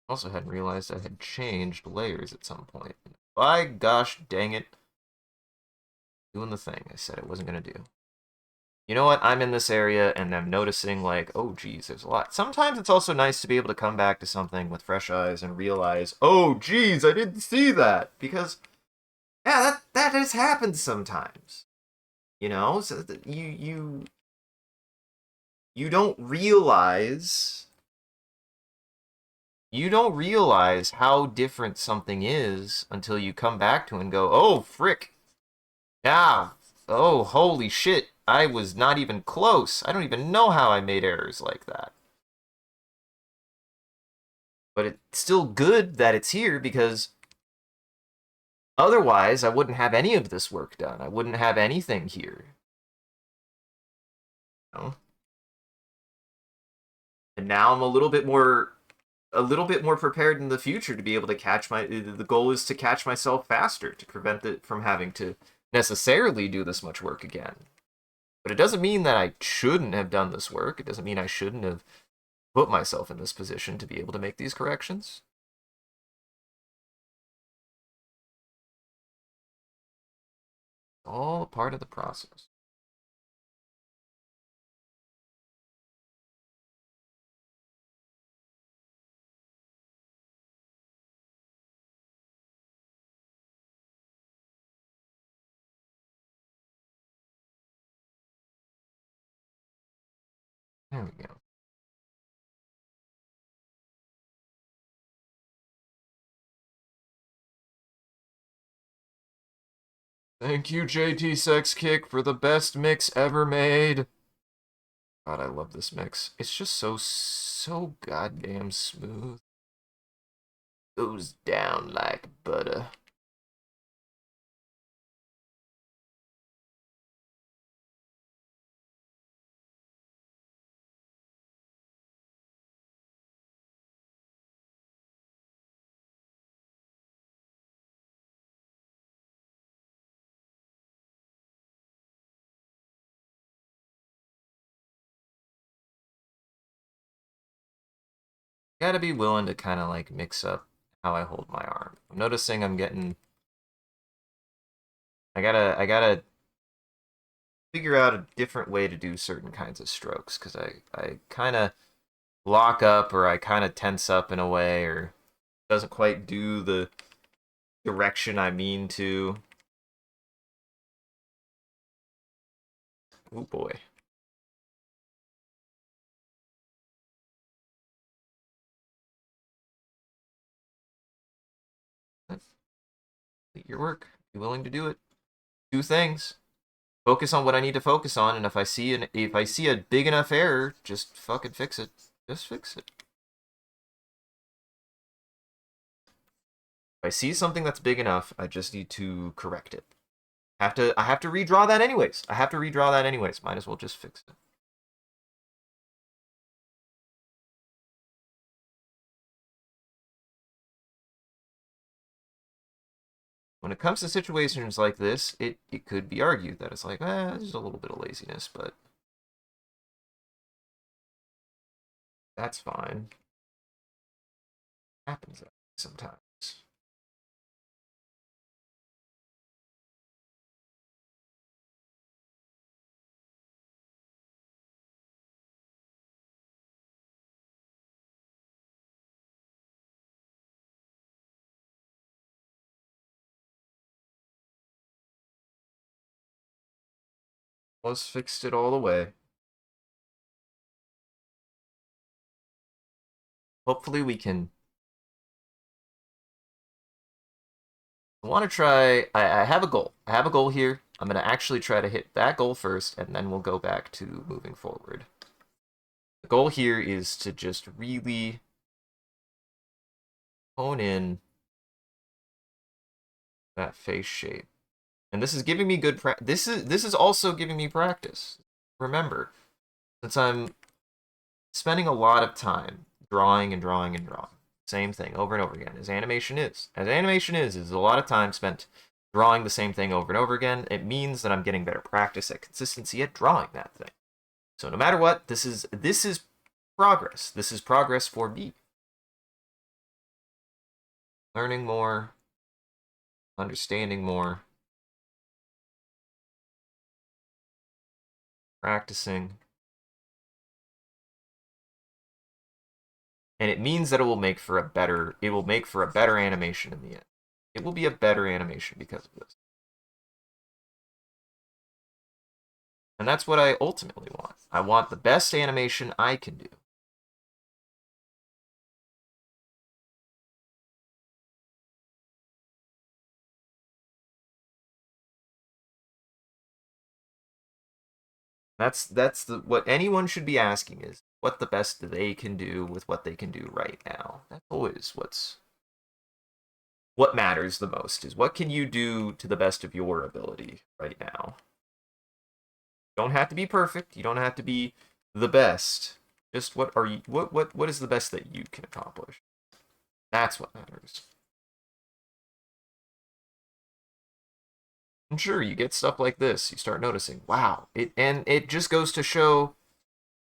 Also hadn't realized I had changed layers at some point. By gosh dang it. Doing the thing I said it wasn't going to do. you know what, I'm in this area and I'm noticing like, oh geez, there's a lot. Sometimes it's also nice to be able to come back to something with fresh eyes and realize, oh geez, I didn't see that. Because yeah, that has happened sometimes. You know, so that you don't realize how different something is until you come back to it and go, oh frick, yeah, oh holy shit, I was not even close. I don't even know how I made errors like that. But it's still good that it's here because otherwise I wouldn't have any of this work done. I wouldn't have anything here. You know? And now I'm a little bit more prepared in the future to be able to catch the goal is to catch myself faster to prevent it from having to necessarily do this much work again. But it doesn't mean that I shouldn't have done this work. It doesn't mean I shouldn't have put myself in this position to be able to make these corrections. All a part of the process. There we go. Thank you, JT Sex Kick, for the best mix ever made. God, I love this mix. It's just so goddamn smooth. Goes down like butter. Gotta be willing to kind of like mix up how I hold my arm. I'm noticing I'm getting. I gotta figure out a different way to do certain kinds of strokes because I kind of lock up or I kind of tense up in a way or doesn't quite do the direction I mean to. Oh boy. Complete your work. Be willing to do it. Do things. Focus on what I need to focus on, and if I see a big enough error, just fucking fix it. Just fix it. If I see something that's big enough, I just need to correct it. I have to redraw that anyways. I have to redraw that anyways. Might as well just fix it. When it comes to situations like this, it could be argued that it's like, there's a little bit of laziness, but that's fine. Happens sometimes. Almost fixed it all the way. Hopefully we can. I want to try. I have a goal. I have a goal here. I'm going to actually try to hit that goal first, and then we'll go back to moving forward. The goal here is to just really hone in that face shape. And this is giving me good this is also giving me practice. Remember, since I'm spending a lot of time drawing and drawing and drawing, same thing over and over again, as animation is. As animation is a lot of time spent drawing the same thing over and over again. It means that I'm getting better practice at consistency at drawing that thing. So no matter what, this is progress. This is progress for me. Learning more, understanding more. practicing. And it means that it will make for a better animation in the end. It will be a better animation because of this. And that's what I ultimately want. I want the best animation I can do. That's what anyone should be asking is what the best they can do with what they can do right now. That's always what matters the most is what can you do to the best of your ability right now. You don't have to be perfect. You don't have to be the best. Just what is the best that you can accomplish? That's what matters. And sure, you get stuff like this. You start noticing, wow, it just goes to show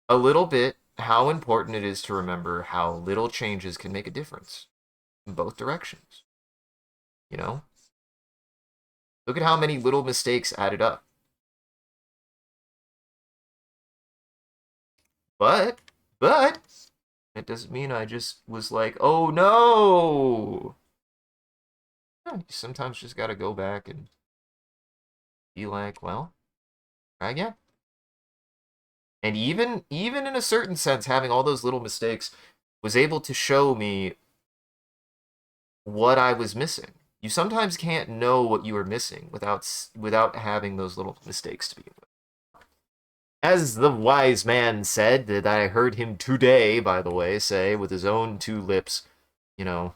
a little bit how important it is to remember how little changes can make a difference in both directions. You know? Look at how many little mistakes added up. But, but, it doesn't mean I just was like, oh no! You sometimes just gotta go back and be like, well, try again. And even in a certain sense, having all those little mistakes was able to show me what I was missing. You sometimes can't know what you are missing without having those little mistakes to begin with. As the wise man said, that I heard him today, by the way, say with his own two lips, you know,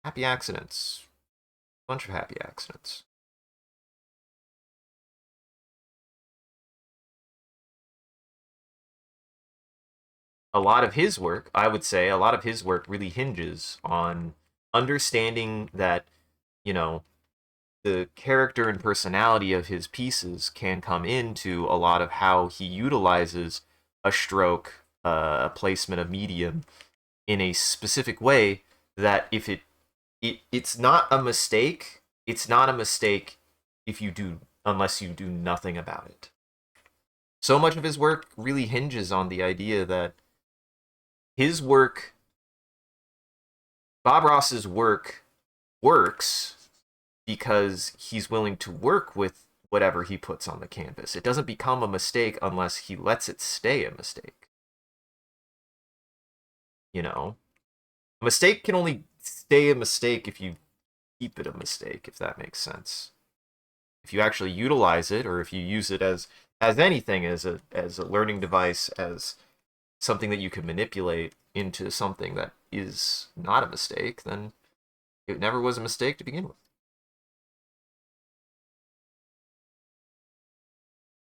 happy accidents. Bunch of happy accidents. A lot of his work, I would say, a lot of his work really hinges on understanding that, you know, the character and personality of his pieces can come into a lot of how he utilizes a stroke, a placement of medium in a specific way that if it's not a mistake, it's not a mistake if you do unless you do nothing about it. So much of his work really hinges on the idea that his work, Bob Ross's work, works because he's willing to work with whatever he puts on the canvas. It doesn't become a mistake unless he lets it stay a mistake. You know? A mistake can only stay a mistake if you keep it a mistake, if that makes sense. If you actually utilize it, or if you use it as anything, as a learning device, as something that you can manipulate into something that is not a mistake, then it never was a mistake to begin with.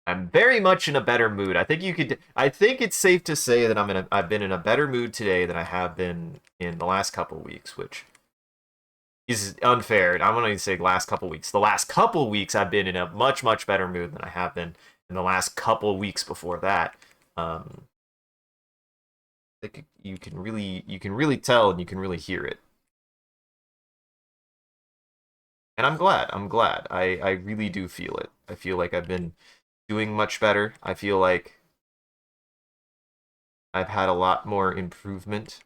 I'm very much in a better mood. I think it's safe to say that I've been in a better mood today than I have been in the last couple weeks, which is unfair. I want to say last couple weeks. The last couple weeks I've been in a much much better mood than I have been in the last couple weeks before that. You can really tell and you can really hear it. And I'm glad. I'm glad. I really do feel it. I feel like I've been doing much better. I feel like I've had a lot more improvement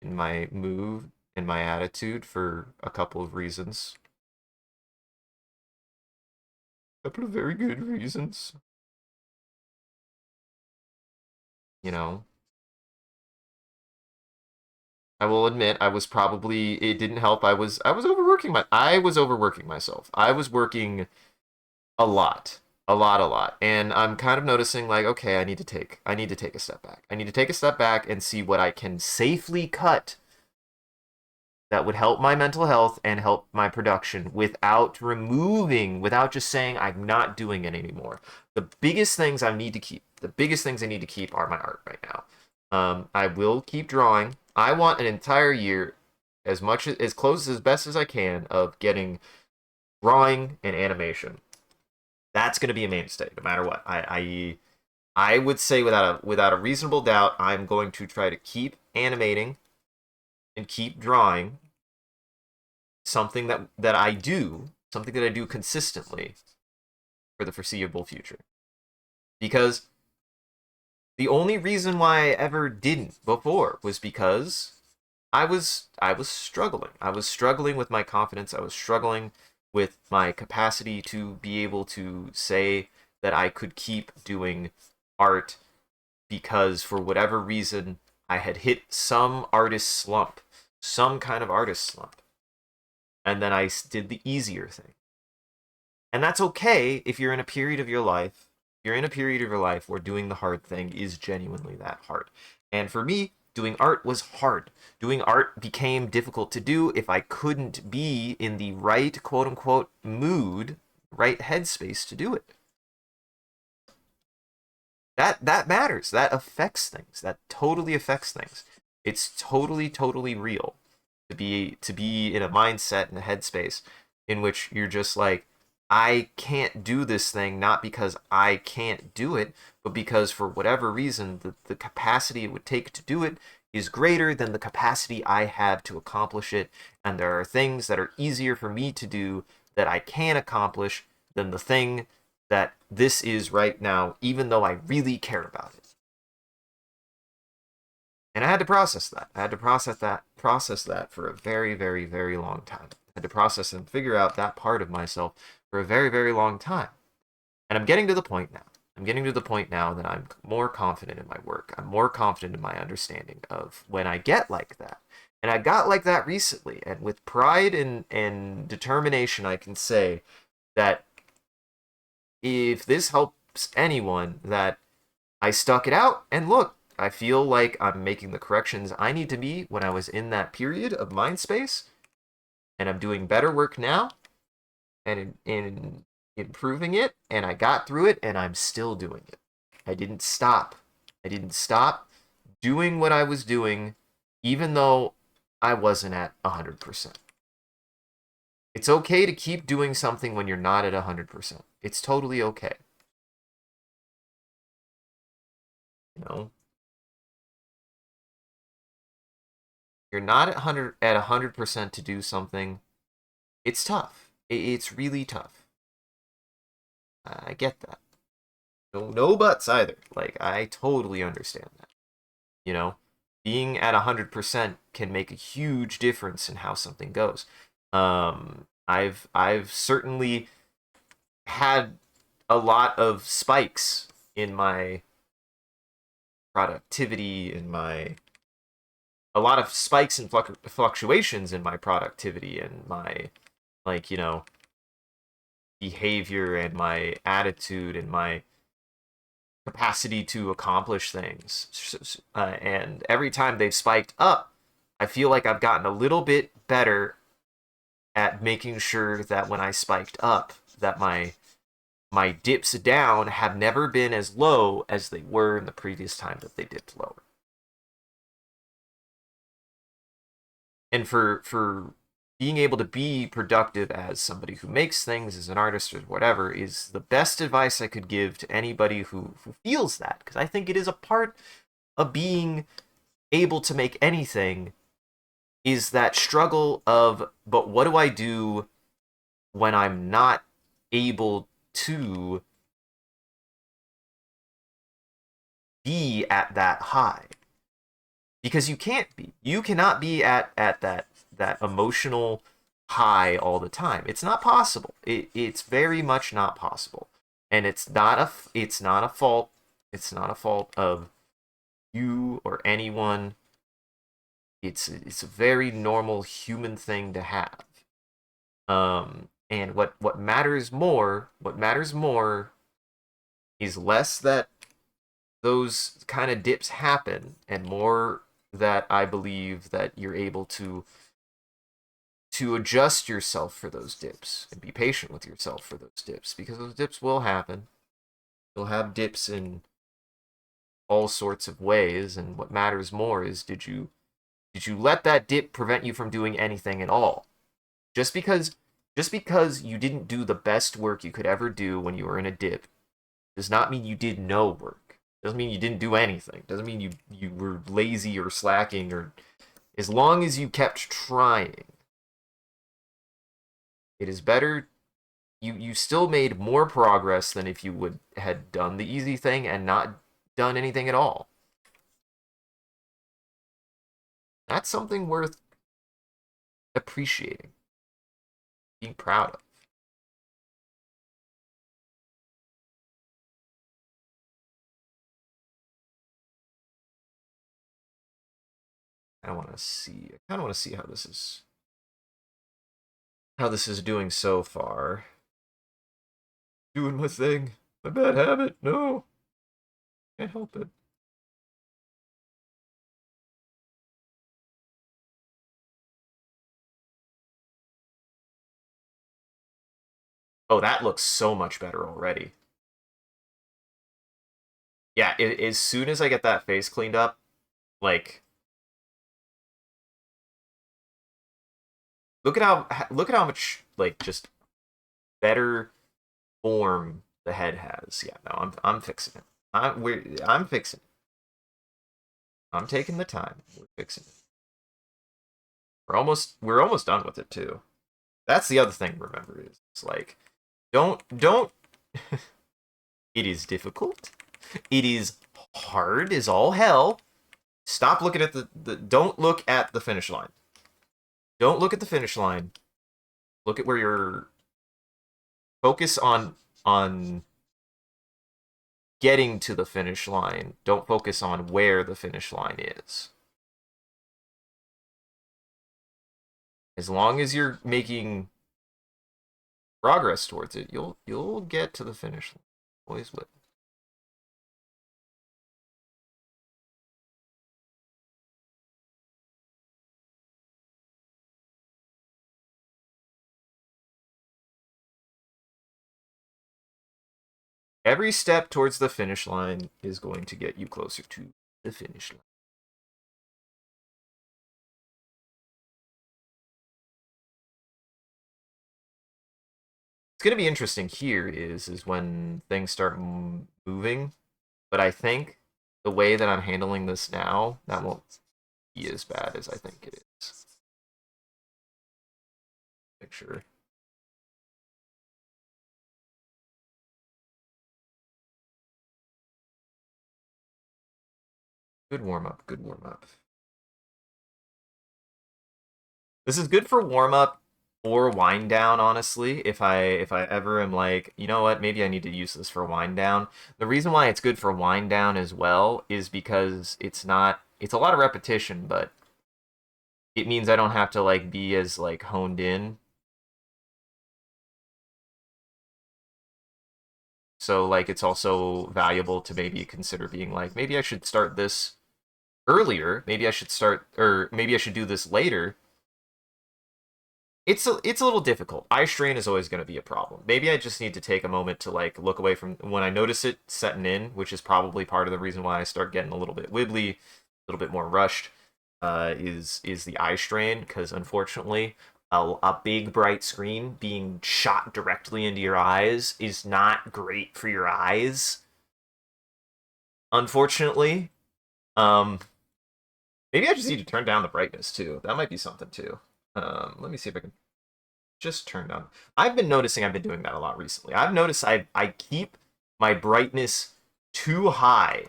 in my mood and my attitude for a couple of reasons. A couple of very good reasons. You know, I will admit it didn't help. I was overworking myself. I was working a lot. A lot. And I'm kind of noticing like, okay, I need to take a step back. I need to take a step back and see what I can safely cut that would help my mental health and help my production without just saying I'm not doing it anymore. The biggest things I need to keep are my art right now. I will keep drawing. I want an entire year, as close as best as I can, of getting drawing and animation. That's going to be a mainstay, no matter what. I would say without a reasonable doubt, I'm going to try to keep animating and keep drawing something that I do consistently for the foreseeable future. Because the only reason why I ever didn't before was because I was struggling. I was struggling with my confidence. I was struggling with my capacity to be able to say that I could keep doing art because for whatever reason I had hit some artist slump, some kind of artist slump. And then I did the easier thing. And that's okay if you're in a period of your life, you're in a period of your life where doing the hard thing is genuinely that hard. And for me, doing art was hard. Doing art became difficult to do if I couldn't be in the right quote unquote mood, right headspace to do it. That matters. That affects things. That totally affects things. It's totally real to be in a mindset and a headspace in which you're just like, I can't do this thing not because I can't do it, but because for whatever reason the capacity it would take to do it is greater than the capacity I have to accomplish it, and there are things that are easier for me to do that I can accomplish than the thing that this is right now, even though I really care about it. And I had to process that. I had to process that for a very long time. I had to process and figure out that part of myself for a very long time. And I'm getting to the point now. I'm getting to the point now that I'm more confident in my work. I'm more confident in my understanding of when I get like that. And I got like that recently. And with pride and determination, I can say that if this helps anyone, that I stuck it out, and look, I feel like I'm making the corrections I need to be when I was in that period of mind space, and I'm doing better work now, and in improving it, and I got through it, and I'm still doing it. I didn't stop. I didn't stop doing what I was doing, even though I wasn't at 100%. It's okay to keep doing something when you're not at 100%. It's totally okay. You know, you're not at 100% to do something. It's tough. It's really tough. I get that. No buts either. Like, I totally understand that. You know, being at 100% can make a huge difference in how something goes. I've certainly had a lot of spikes in my productivity, in my a lot of spikes and fluctuations in my productivity and my, like, you know, behavior and my attitude and my capacity to accomplish things. And every time they've spiked up, I feel like I've gotten a little bit better at making sure that when I spiked up, that my dips down have never been as low as they were in the previous time that they dipped lower. And for being able to be productive as somebody who makes things, as an artist or whatever, is the best advice I could give to anybody who feels that, because I think it is a part of being able to make anything, is that struggle of, but what do I do when I'm not able to be at that high? Because you can't be. You cannot be at that emotional high all the time. It's not possible. It's very much not possible. And it's not a fault. It's not a fault of you or anyone. It's a very normal human thing to have. And what matters more, is less that those kind of dips happen, and more that I believe that you're able to adjust yourself for those dips and be patient with yourself for those dips, because those dips will happen. You'll have dips in all sorts of ways, and what matters more is, did you let that dip prevent you from doing anything at all? Just because you didn't do the best work you could ever do when you were in a dip does not mean you did no work. Doesn't mean you didn't do anything. Doesn't mean you were lazy or slacking, or as long as you kept trying. It is better you still made more progress than if you would had done the easy thing and not done anything at all. That's something worth appreciating, being proud of. I want to see. I kind of want to see how this is doing so far. Doing my thing. My bad habit. No, can't help it. Oh, that looks so much better already. Yeah, as soon as I get that face cleaned up, like, look at how much like just better form the head has. Yeah, no, I'm fixing it. I'm fixing it. I'm taking the time. We're fixing it. We're almost done with it too. That's the other thing to remember is it's like don't it is difficult. It is hard as all hell. Stop looking at the don't look at the finish line. Don't look at the finish line. Look at where you're focus on getting to the finish line. Don't focus on where the finish line is. As long as you're making progress towards it, you'll get to the finish line. Always will. Every step towards the finish line is going to get you closer to the finish line. It's going to be interesting here is when things start moving, but I think the way that I'm handling this now, that won't be as bad as I think it is. Make sure. Good warm up. Good warm up. This is good for warm up or wind down, honestly. If I ever am like, you know what, maybe I need to use this for wind down. The reason why it's good for wind down as well is because it's a lot of repetition, but it means I don't have to like be as like honed in. So like it's also valuable to maybe consider being like, maybe I should start this earlier. Maybe I should start or maybe I should do this later. It's a little difficult. Eye strain is always going to be a problem. Maybe I just need to take a moment to like look away from when I notice it setting in, which is probably part of the reason why I start getting a little bit wibbly, a little bit more rushed. Is the eye strain because unfortunately a big bright screen being shot directly into your eyes is not great for your eyes. Unfortunately, um, maybe I just need to turn down the brightness too. That might be something too. Let me see if I can just turn down. I've been noticing I've been doing that a lot recently. I've noticed I keep my brightness too high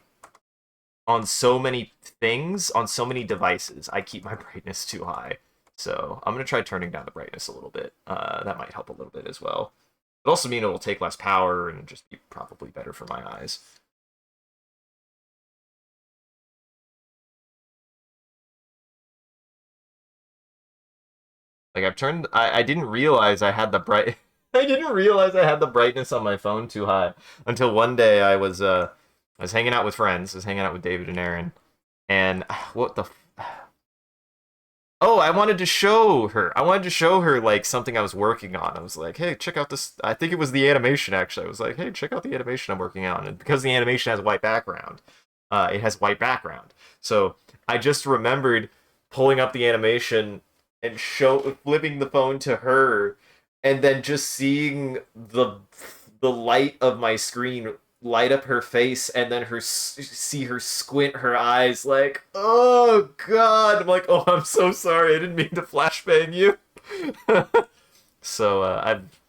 on so many things, on so many devices. I keep my brightness too high. So I'm going to try turning down the brightness a little bit. That might help a little bit as well. It also mean it will take less power and just be probably better for my eyes. Like I didn't realize I had the bright I didn't realize I had the brightness on my phone too high until one day I was hanging out with friends. I was hanging out with David and Aaron, and what the oh, I wanted to show her. I wanted to show her like something I was working on. I was like, "Hey, check out this." I think it was the animation actually. I was like, "Hey, check out the animation I'm working on." And because the animation has white background, it has white background. So I just remembered pulling up the animation and flipping the phone to her, and then just seeing the light of my screen light up her face and then see her squint her eyes like, oh god. I'm like, oh, I'm so sorry, I didn't mean to flashbang you. So I've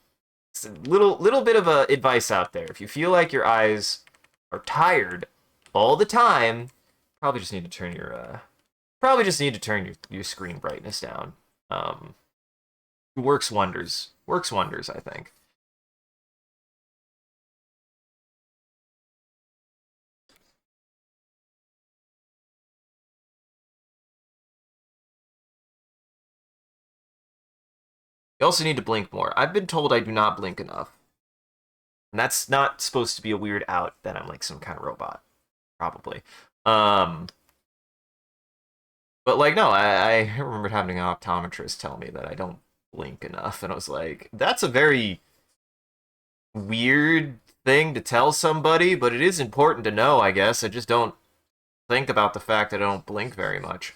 little bit of a advice out there. If you feel like your eyes are tired all the time, probably just need to turn your screen brightness down. Works wonders. Works wonders, I think. You also need to blink more. I've been told I do not blink enough. And that's not supposed to be a weird out that I'm like some kind of robot. Probably. Um, but like, no, I remember having an optometrist tell me that I don't blink enough. And I was like, that's a very weird thing to tell somebody, but it is important to know, I guess. I just don't think about the fact that I don't blink very much.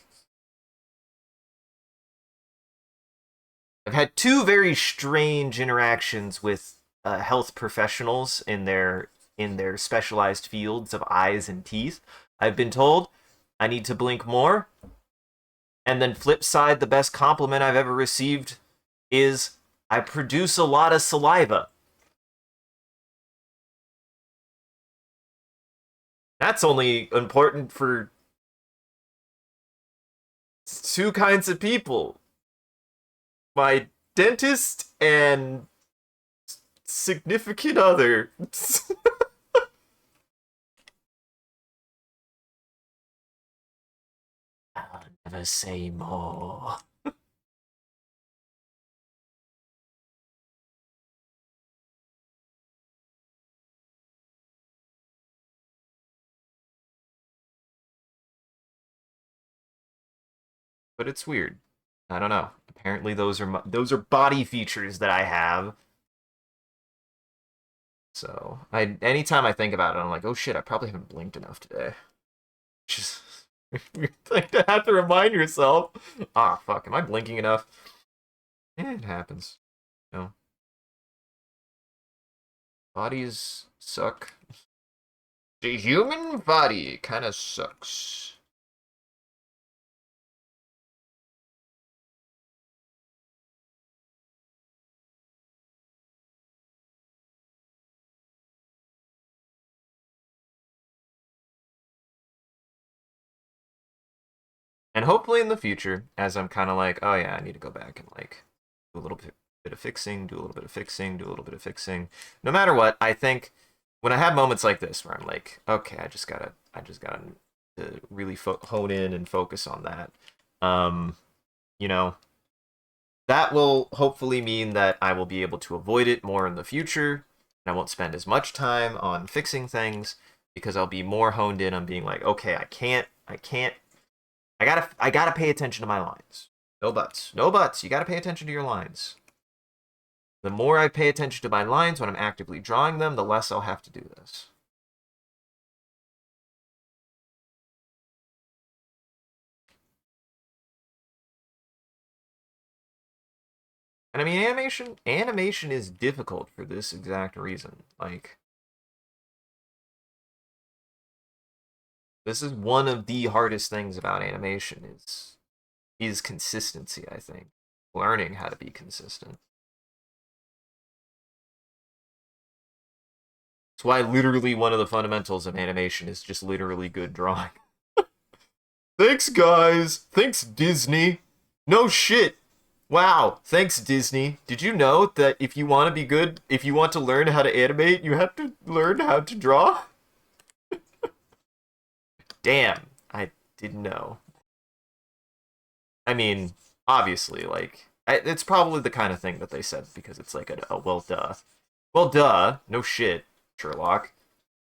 I've had two very strange interactions with health professionals in their specialized fields of eyes and teeth. I've been told I need to blink more, and then flip side, the best compliment I've ever received is I produce a lot of saliva. That's only important for two kinds of people: my dentist and significant other. I'll never say more. But it's weird. I don't know. Apparently, those are body features that I have. So anytime I think about it, I'm like, oh shit, I probably haven't blinked enough today. Just weird thing to have to remind yourself. Ah, fuck, am I blinking enough? It happens. You know, bodies suck. The human body kind of sucks. And hopefully in the future, as I'm kind of like, oh yeah, I need to go back and like do a little bit of fixing, do a little bit of fixing, do a little bit of fixing. No matter what, I think when I have moments like this where I'm like, okay, I just gotta to really hone in and focus on that. Um, you know, that will hopefully mean that I will be able to avoid it more in the future. And I won't spend as much time on fixing things because I'll be more honed in on being like, okay, I can't I gotta pay attention to my lines. No buts. No buts. You gotta pay attention to your lines. The more I pay attention to my lines when I'm actively drawing them, the less I'll have to do this. And I mean, animation is difficult for this exact reason. Like, this is one of the hardest things about animation is consistency, I think. Learning how to be consistent. That's why literally one of the fundamentals of animation is just literally good drawing. Thanks, guys. Thanks, Disney. No shit. Wow. Thanks, Disney. Did you know that if you want to be good, if you want to learn how to animate, you have to learn how to draw? Damn. I didn't know. I mean, obviously, like, it's probably the kind of thing that they said because it's like a well, duh. Well, duh. No shit, Sherlock.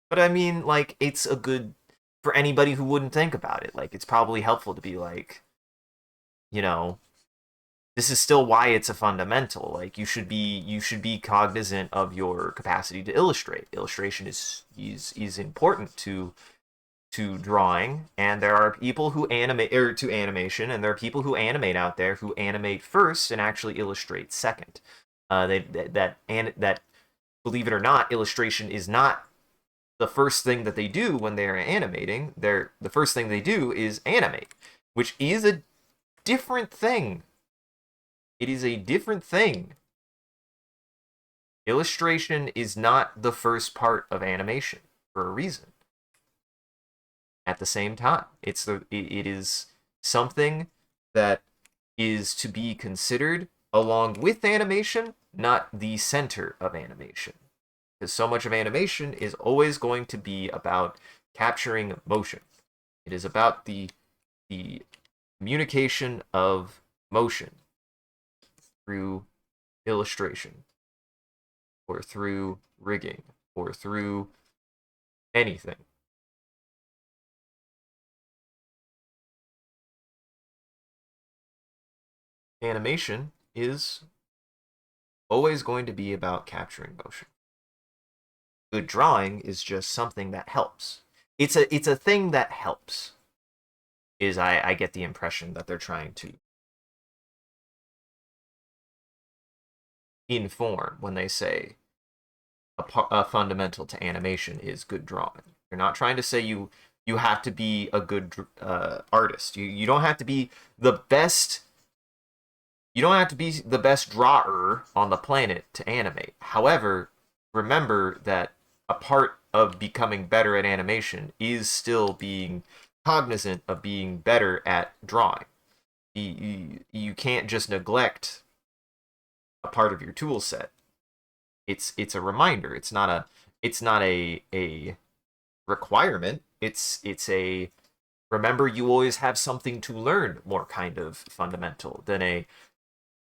But I mean, like, it's a good for anybody who wouldn't think about it. Like, it's probably helpful to be like, you know, this is still why it's a fundamental. Like, you should be cognizant of your capacity to illustrate. Illustration is important to drawing, and there are people who animate or to animation, and there are people who animate out there who animate first and actually illustrate second. That believe it or not, illustration is not the first thing that they do when they are animating. The first thing they do is animate, which is a different thing. It is a different thing. Illustration is not the first part of animation for a reason. At the same time, it is something that is to be considered along with animation, not the center of animation. Because so much of animation is always going to be about capturing motion. It is about the communication of motion through illustration or through rigging or through anything. Animation is always going to be about capturing motion. Good drawing is just something that helps. It's a thing that helps. I get the impression that they're trying to inform when they say a fundamental to animation is good drawing. They're not trying to say you have to be a good artist. You don't have to be the best. You don't have to be the best drawer on the planet to animate. However, remember that a part of becoming better at animation is still being cognizant of being better at drawing. You can't just neglect a part of your tool set. It's a reminder. It's not a requirement. It's a remember you always have something to learn more kind of fundamental than a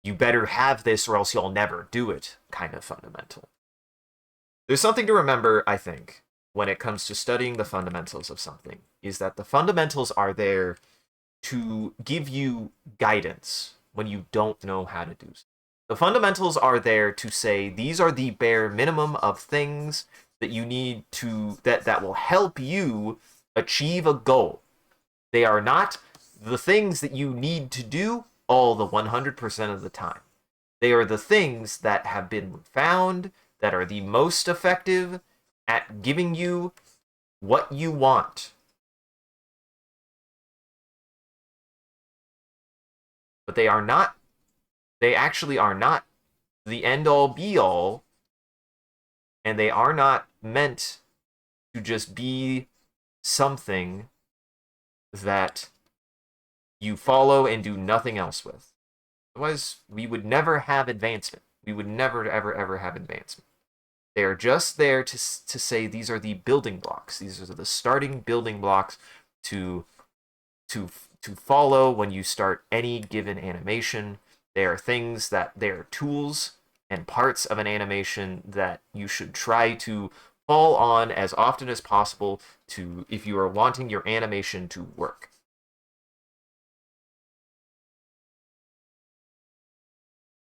you better have this or else you'll never do it kind of fundamental. There's something to remember, I think, when it comes to studying the fundamentals of something, is that the fundamentals are there to give you guidance when you don't know how to do so. The fundamentals are there to say these are the bare minimum of things that you need to that will help you achieve a goal. They are not the things that you need to do all the 100% of the time. They are the things that have been found that are the most effective at giving you what you want. But they actually are not the end all be all, and they are not meant to just be something that you follow and do nothing else with. Otherwise, we would never have advancement. We would never, ever have advancement. They are just there to say these are the building blocks. These are the starting building blocks to follow when you start any given animation. They are things that they are tools and parts of an animation that you should try to fall on as often as possible to if you are wanting your animation to work.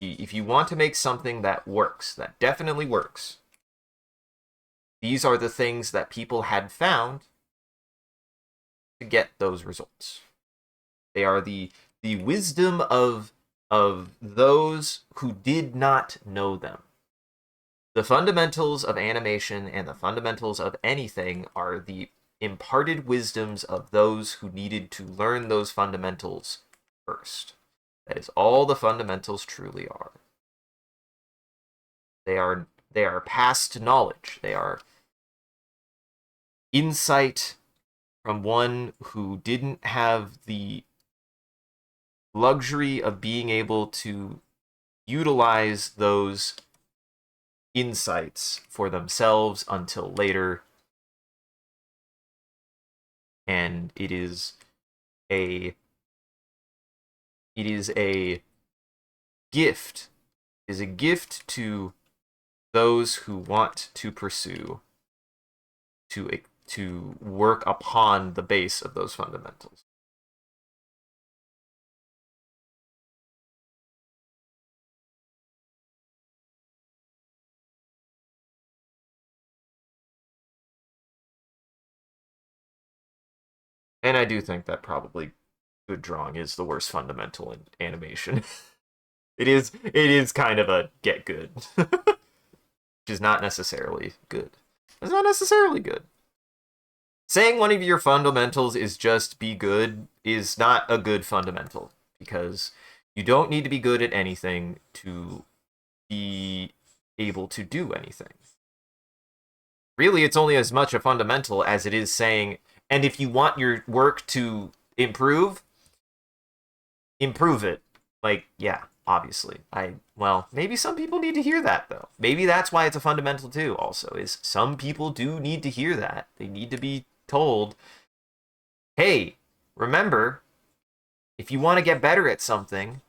If you want to make something that works, that definitely works, these are the things that people had found to get those results. They are the wisdom of those who did not know them. The fundamentals of animation and the fundamentals of anything are the imparted wisdoms of those who needed to learn those fundamentals first. That is all the fundamentals truly are. They are past knowledge. They are insight from one who didn't have the luxury of being able to utilize those insights for themselves until later. And it is a gift. It is a gift to those who want to pursue to work upon the base of those fundamentals. And I do think that probably good drawing is the worst fundamental in animation. It is kind of a get good. Which is not necessarily good. It's not necessarily good. Saying one of your fundamentals is just be good is not a good fundamental, because you don't need to be good at anything to be able to do anything. Really, it's only as much a fundamental as it is saying, and if you want your work to improve, improve it. Like, yeah, obviously. Well, maybe some people need to hear that though. Maybe that's why it's a fundamental too, also, is some people do need to hear that. They need to be told, hey, remember, if you want to get better at something,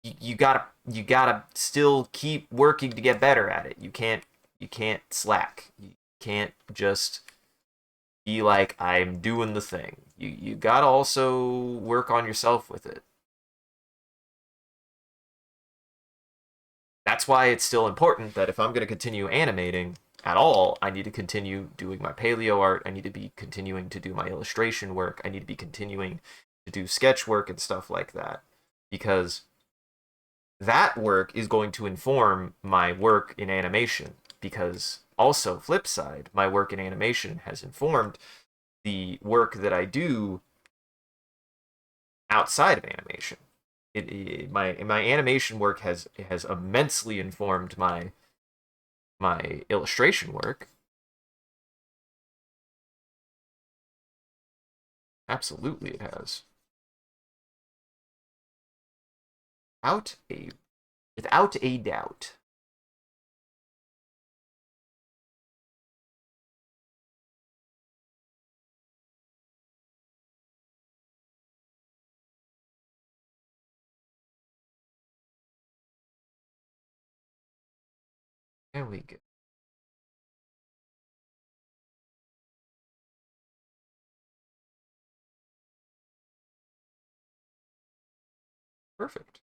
you gotta still keep working to get better at it. You can't slack. You can't just be like, I'm doing the thing. You gotta also work on yourself with it. That's why it's still important that if I'm going to continue animating at all, I need to continue doing my paleo art. I need to be continuing to do my illustration work. I need to be continuing to do sketch work and stuff like that. Because that work is going to inform my work in animation. Because also, flip side, my work in animation has informed the work that I do outside of animation. My animation work has immensely informed my illustration work. Absolutely, it has. Without a without a doubt. There we go. Perfect.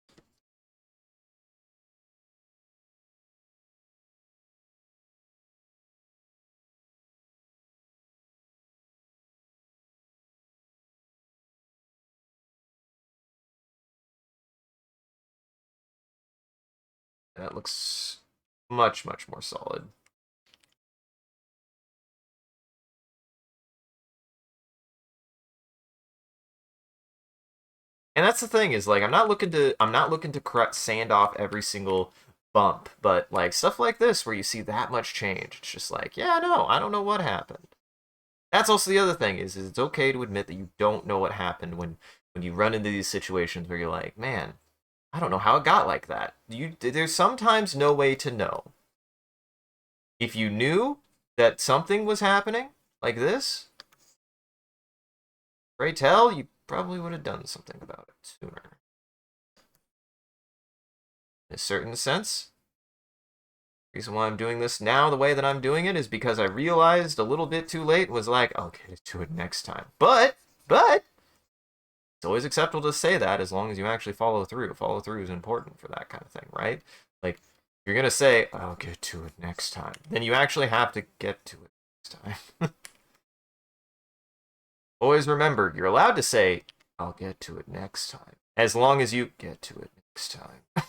That looks much, much more solid. And that's the thing is like I'm not looking to sand off every single bump, but like stuff like this where you see that much change, it's just like, yeah, no, I don't know what happened. That's also the other thing is it's okay to admit that you don't know what happened when you run into these situations where you're like, man, I don't know how it got like that. There's sometimes no way to know. If you knew that something was happening like this, pray tell, you probably would have done something about it sooner. In a certain sense, the reason why I'm doing this now the way that I'm doing it is because I realized a little bit too late and was like, I'll get to it next time. But it's always acceptable to say that as long as you actually follow through. Follow through is important for that kind of thing, right? Like, if you're gonna say, I'll get to it next time, then you actually have to get to it next time. Always remember, you're allowed to say, I'll get to it next time, as long as you get to it next time. If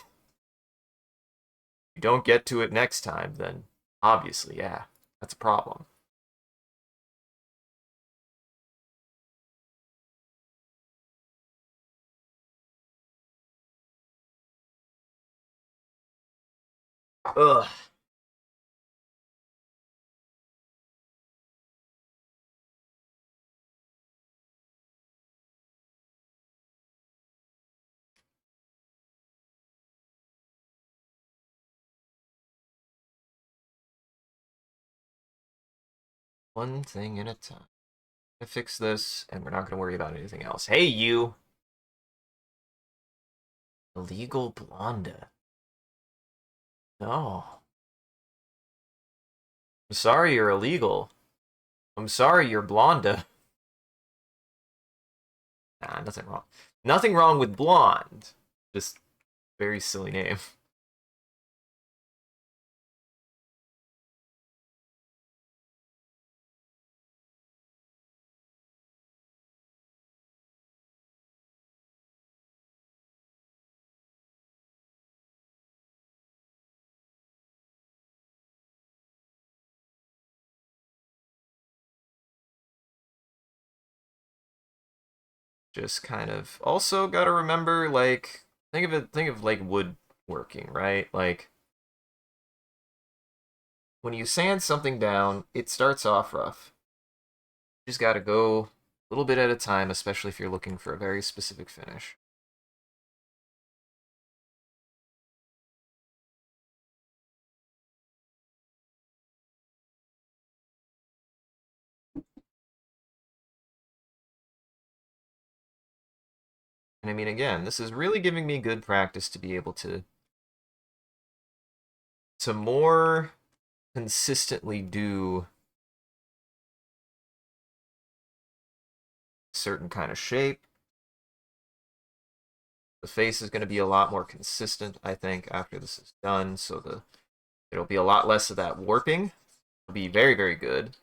you don't get to it next time, then obviously, yeah, that's a problem. Ugh. One thing at a time. To fix this, and we're not going to worry about anything else. Hey, you! Illegal Blonda. No. I'm sorry you're illegal. I'm sorry you're Blonda. Nah, nothing wrong. Nothing wrong with blonde. Just very silly name. Just kind of also gotta remember like think of like woodworking, right? Like when you sand something down, it starts off rough. You just got to go a little bit at a time, especially if you're looking for a very specific finish. And I mean, again, this is really giving me good practice to be able to more consistently do a certain kind of shape. The face is going to be a lot more consistent, I think, after this is done. So it'll be a lot less of that warping. It'll be very, very good.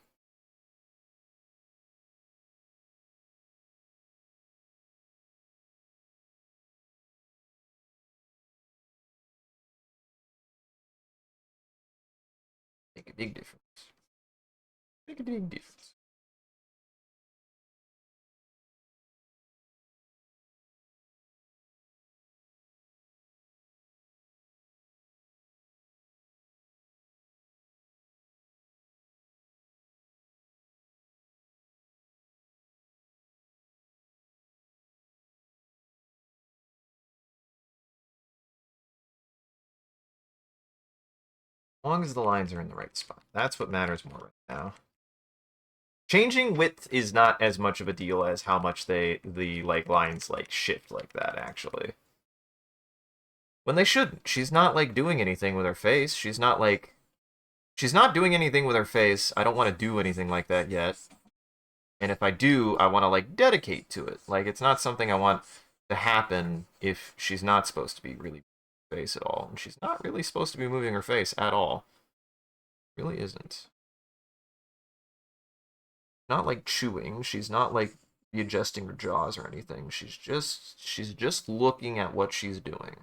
Make a big difference. Make a big difference. As long as the lines are in the right spot. That's what matters more right now. Changing width is not as much of a deal as how much the like lines like shift like that actually. When they shouldn't. She's not like doing anything with her face. She's not doing anything with her face. I don't want to do anything like that yet. And if I do, I want to like dedicate to it. Like it's not something I want to happen if she's not supposed to be really face at all. And she's not really supposed to be moving her face at all. Really isn't. Not like chewing. She's not like readjusting her jaws or anything. She's just looking at what she's doing.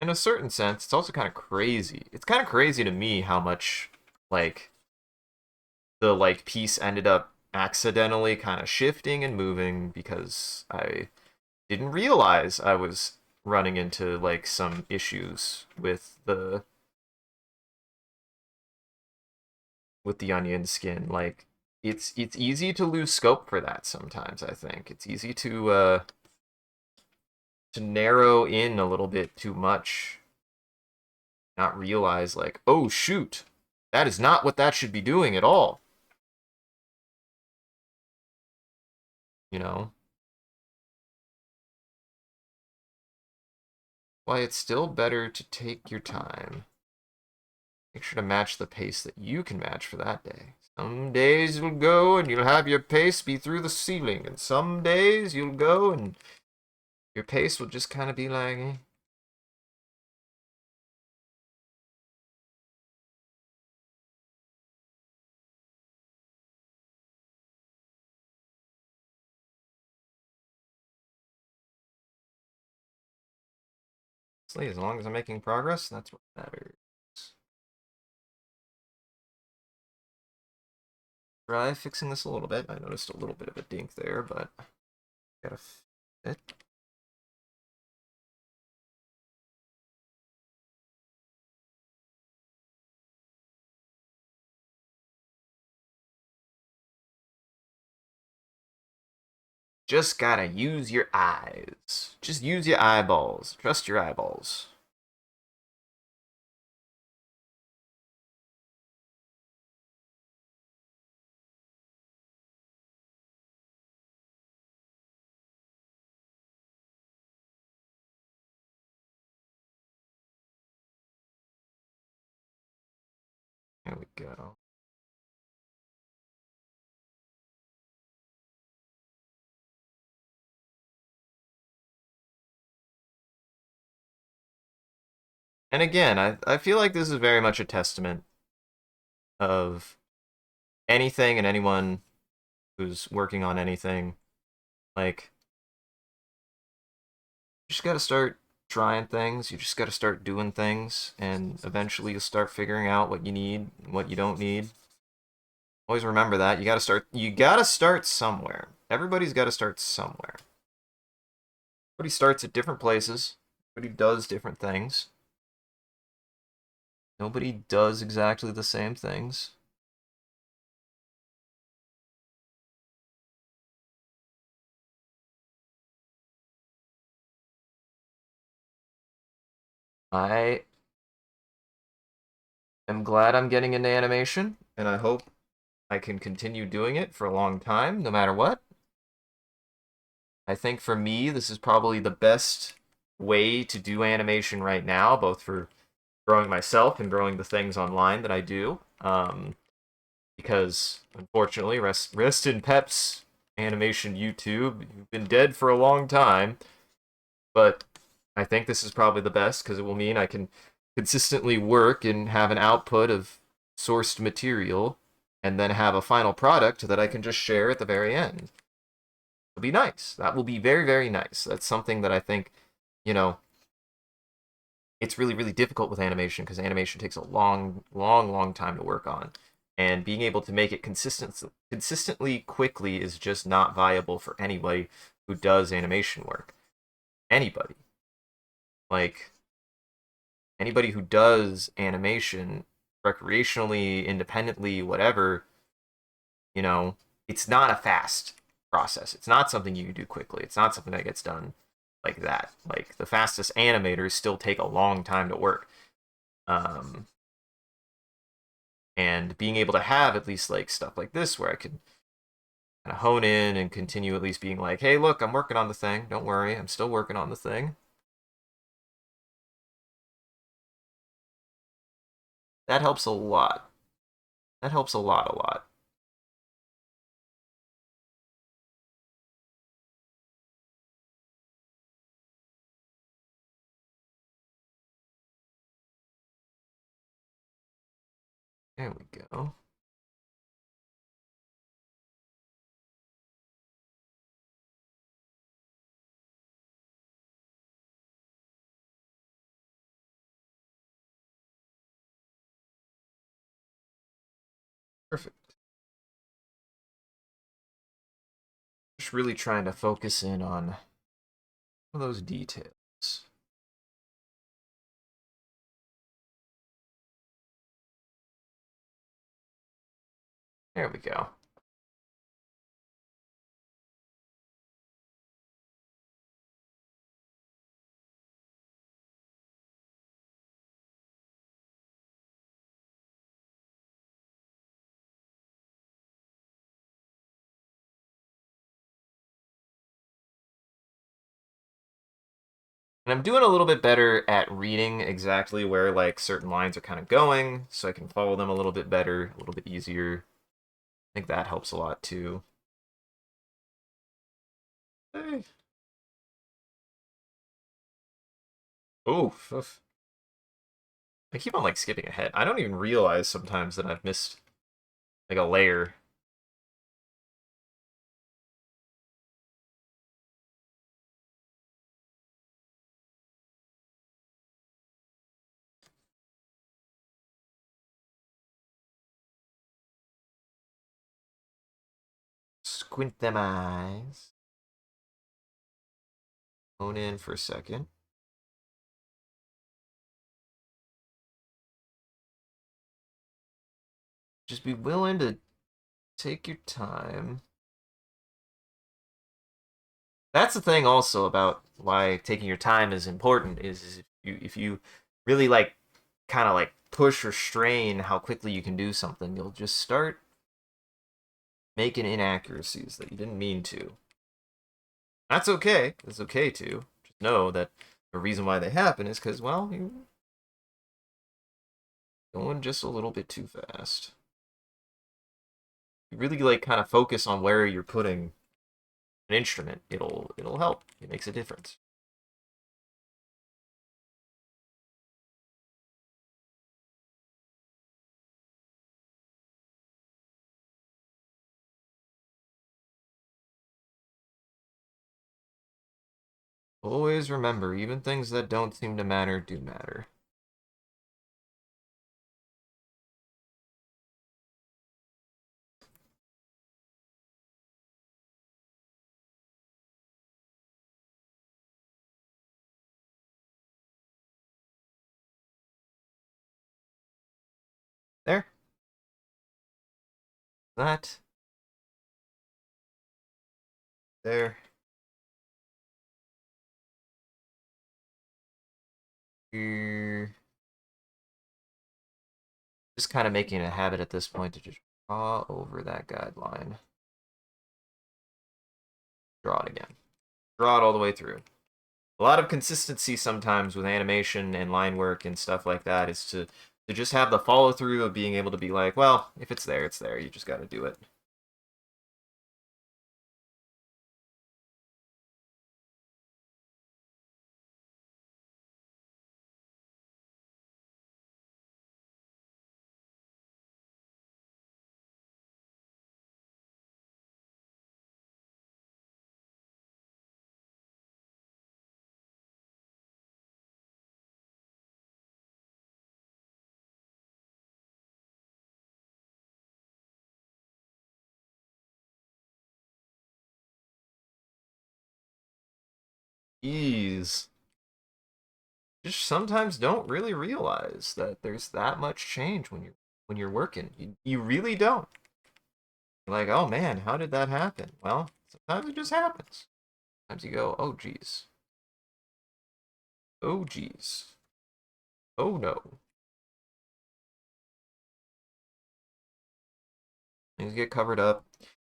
In a certain sense, it's also kind of crazy. It's kind of crazy to me how much like the like piece ended up accidentally kind of shifting and moving because I didn't realize I was running into like some issues with the onion skin. Like it's easy to lose scope for that sometimes, I think. It's easy to narrow in a little bit too much, not realize like, "Oh shoot. That is not what that should be doing at all." You know? Why it's still better to take your time. Make sure to match the pace that you can match for that day. Some days you'll go and you'll have your pace be through the ceiling, and some days you'll go and your pace will just kind of be like, eh. As long as I'm making progress, that's what matters. Try fixing this a little bit. I noticed a little bit of a dink there, but gotta fit. Just gotta use your eyes. Just use your eyeballs. Trust your eyeballs. There we go. And again, I feel like this is very much a testament of anything and anyone who's working on anything, like, you just gotta start trying things. You just gotta start doing things, and eventually you'll start figuring out what you need, and what you don't need. Always remember that. You gotta start somewhere. Everybody's gotta start somewhere. Everybody starts at different places. Everybody does different things. Nobody does exactly the same things. I am glad I'm getting into animation, and I hope I can continue doing it for a long time, no matter what. I think for me, this is probably the best way to do animation right now, both for growing myself and growing the things online that I do. Because unfortunately, rest in Pep's animation YouTube. You've been dead for a long time, but I think this is probably the best because it will mean I can consistently work and have an output of sourced material and then have a final product that I can just share at the very end. It'll be nice. That will be very, very nice. That's something that I think, you know, it's really, really difficult with animation because animation takes a long, long, long time to work on. And being able to make it consistently quickly is just not viable for anybody who does animation work. Anybody. Like, anybody who does animation recreationally, independently, whatever, you know, it's not a fast process. It's not something you can do quickly. It's not something that gets done like that. Like the fastest animators still take a long time to work. Um, and being able to have at least like stuff like this where I can kind of hone in and continue at least being like, hey, look, I'm working on the thing. Don't worry, I'm still working on the thing. That helps a lot. That helps a lot. There we go. Perfect. Just really trying to focus in on those details. There we go. And I'm doing a little bit better at reading exactly where like certain lines are kind of going, so I can follow them a little bit better, a little bit easier. I think that helps a lot too. Hey. Oof, oof. I keep on like skipping ahead. I don't even realize sometimes that I've missed like a layer. Squint them eyes. Hone in for a second. Just be willing to take your time. That's the thing also about why taking your time is important is if you really like kind of like push or strain how quickly you can do something, you'll just start making inaccuracies that you didn't mean to. That's okay. It's okay to just know that the reason why they happen is because, well, you're going just a little bit too fast. You really like kind of focus on where you're putting an instrument. It'll help. It makes a difference. Always remember, even things that don't seem to matter do matter. There. That. There. Here. Just kind of making it a habit at this point to just draw over that guideline. Draw it again. Draw it all the way through. A lot of consistency sometimes with animation and line work and stuff like that is to just have the follow through of being able to be like, well, if it's there, it's there. You just got to do it. Ease. Just sometimes don't really realize that there's that much change when you're working. You really don't. You're like, oh man, how did that happen? Well, sometimes it just happens. Sometimes you go, oh geez. Oh geez. Oh no. Things get covered up.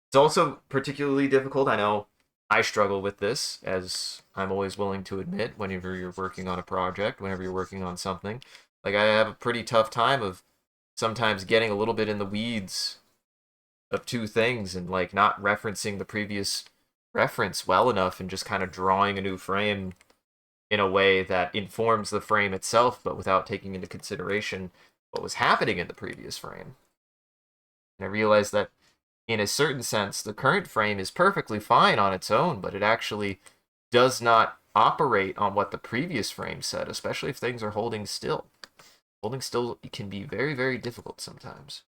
It's also particularly difficult. I know I struggle with this, as I'm always willing to admit, whenever you're working on a project, whenever you're working on something. Like, I have a pretty tough time of sometimes getting a little bit in the weeds of two things and, like, not referencing the previous reference well enough and just kind of drawing a new frame in a way that informs the frame itself, but without taking into consideration what was happening in the previous frame. And I realized that in a certain sense, the current frame is perfectly fine on its own, but it actually does not operate on what the previous frame said, especially if things are holding still. Holding still can be very, very difficult sometimes.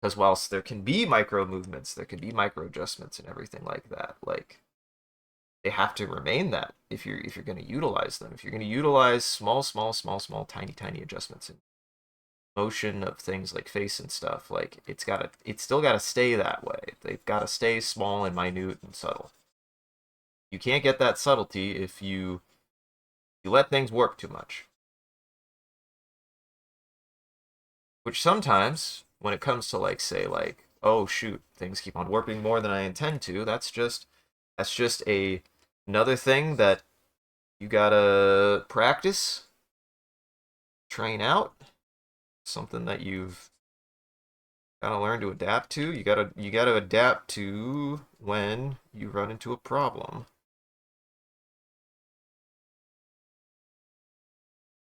Because whilst there can be micro movements, there can be micro adjustments and everything like that. Like, they have to remain that if you're going to utilize them. If you're going to utilize small, tiny, tiny adjustments in motion of things like face and stuff, like it's still gotta stay that way. They've gotta stay small and minute and subtle. You can't get that subtlety if you let things warp too much. Which sometimes, when it comes to like say like, oh shoot, things keep on warping more than I intend to, that's just a another thing that you gotta practice, train out, something that you've gotta learn to adapt to. You gotta adapt to when you run into a problem.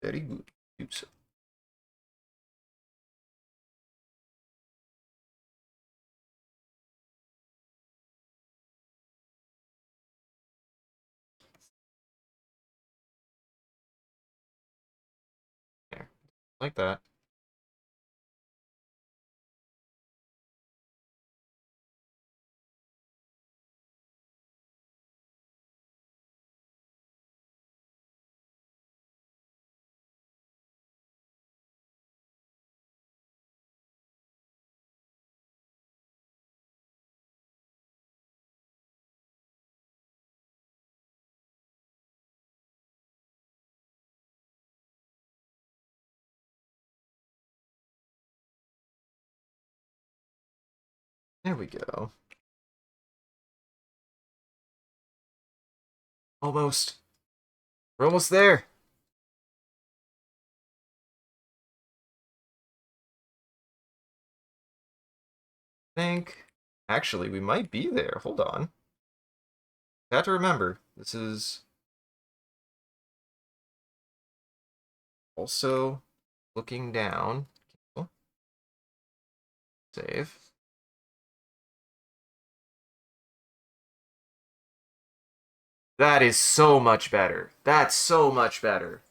Very good. Oops. There. Like that. There we go. Almost. We're almost there. I think. Actually, we might be there. Hold on. You have to remember, this is also looking down. Save. That is so much better. That's so much better.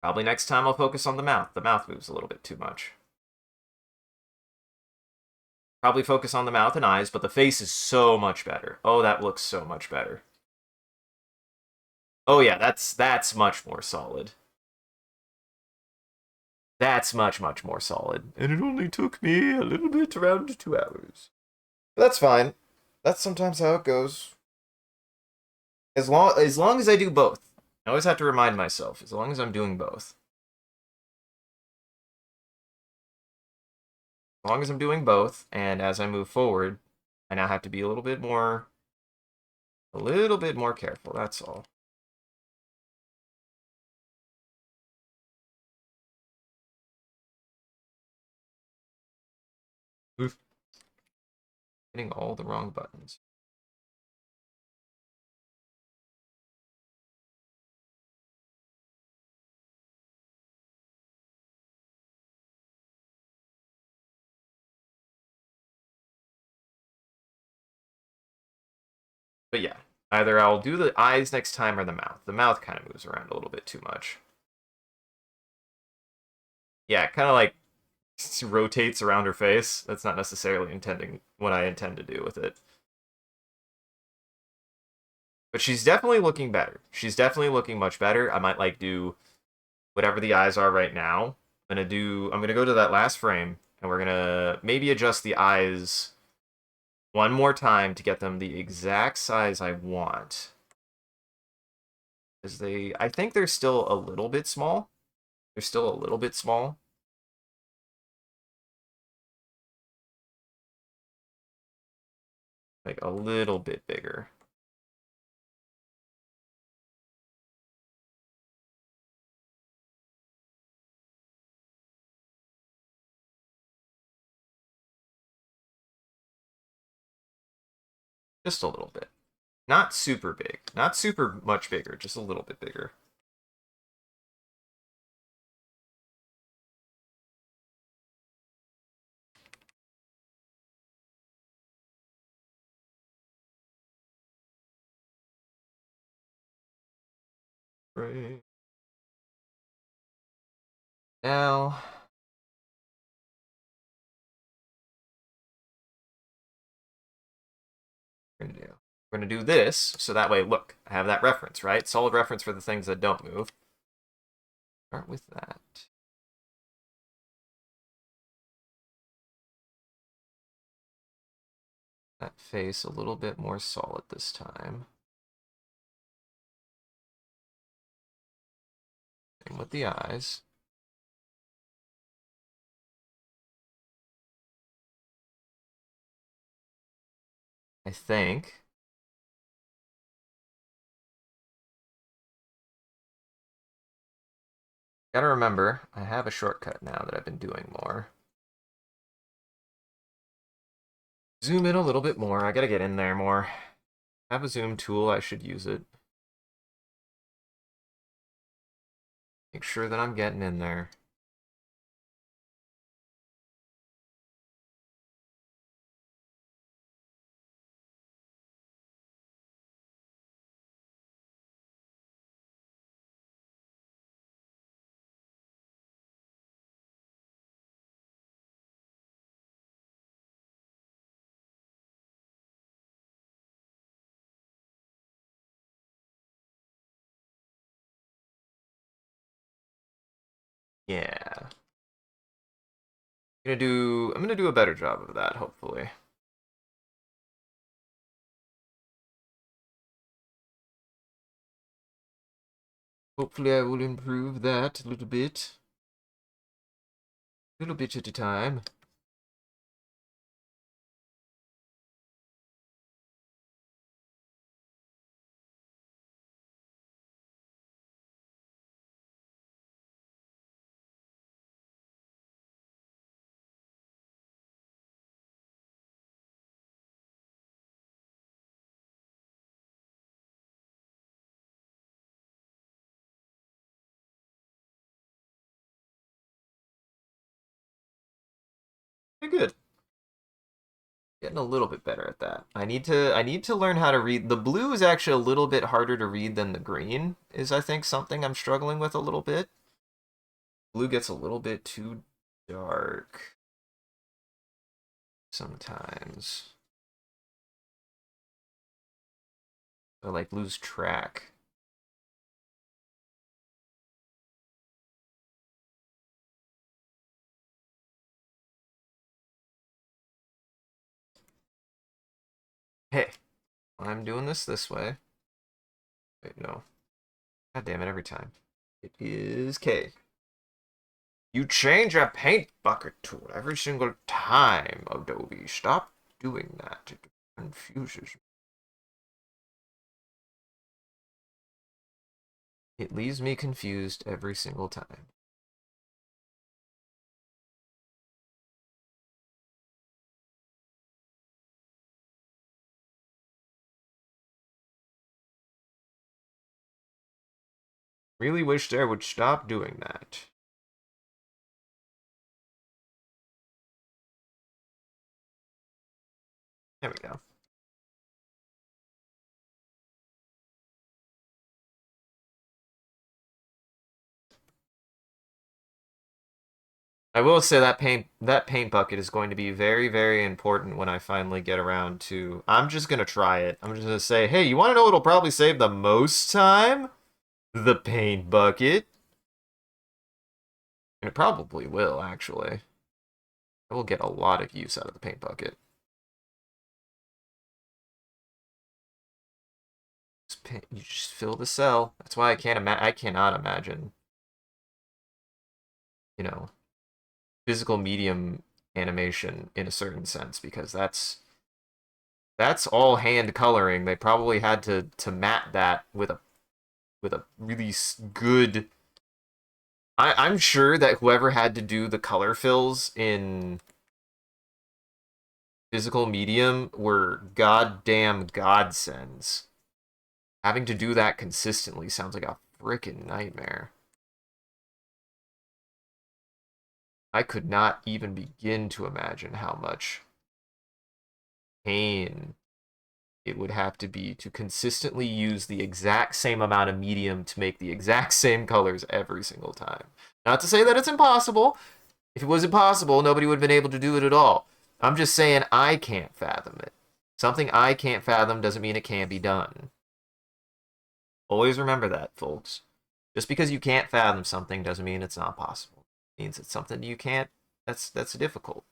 Probably next time I'll focus on the mouth. The mouth moves a little bit too much. Probably focus on the mouth and eyes, but the face is so much better. Oh, that looks so much better. Oh yeah, that's much more solid. That's much more solid. And it only took me a little bit around 2 hours. But that's fine. That's sometimes how it goes. As long as I do both. I always have to remind myself, as long as I'm doing both. As long as I'm doing both, and as I move forward, I now have to be a little bit more careful, that's all. Oof. Hitting all the wrong buttons. But yeah, either I'll do the eyes next time or the mouth. The mouth kind of moves around a little bit too much. Yeah, kind of like rotates around her face. That's not necessarily intending what I intend to do with it. But she's definitely looking better. She's definitely looking much better. I might like do whatever the eyes are right now. I'm gonna go to that last frame and we're gonna maybe adjust the eyes one more time to get them the exact size I want. Because I think they're still a little bit small. They're still a little bit small. Like a little bit bigger. Just a little bit. Not super big. Not super much bigger, just a little bit bigger. Right. Now, we're gonna do this, so that way, look, I have that reference, right? Solid reference for the things that don't move. Start with that. That face a little bit more solid this time. Same with the eyes. I think. Gotta remember, I have a shortcut now that I've been doing more. Zoom in a little bit more. I gotta get in there more. I have a zoom tool, I should use it. Make sure that I'm getting in there. Yeah. I'm gonna do a better job of that, hopefully. Hopefully I will improve that a little bit. A little bit at a time. Pretty good. Getting a little bit better at that. I need to learn how to read. The blue is actually a little bit harder to read than the green is, I think, something I'm struggling with a little bit. Blue gets a little bit too dark sometimes. I like lose track. Hey, I'm doing this way. Wait, no. God damn it, every time. It is K. You change a paint bucket tool every single time, Adobe. Stop doing that. It confuses me. It leaves me confused every single time. Really wish there would stop doing that. There we go. I will say that paint bucket is going to be very, very important when I finally get around to. I'm just gonna try it. I'm just gonna say, hey, you want to know what'll probably save the most time? The paint bucket. And it probably will, actually. I will get a lot of use out of the paint bucket. You just fill the cell. That's why I cannot imagine, you know, physical medium animation in a certain sense, because that's all hand coloring. They probably had to mat that with a really good. I'm sure that whoever had to do the color fills in physical medium were goddamn godsends. Having to do that consistently sounds like a freaking nightmare. I could not even begin to imagine how much pain it would have to be to consistently use the exact same amount of medium to make the exact same colors every single time. Not to say that it's impossible. If it was impossible, nobody would have been able to do it at all. I'm just saying I can't fathom it. Something I can't fathom doesn't mean it can't be done. Always remember that, folks. Just because you can't fathom something doesn't mean it's not possible. It means it's something you can't. That's difficult.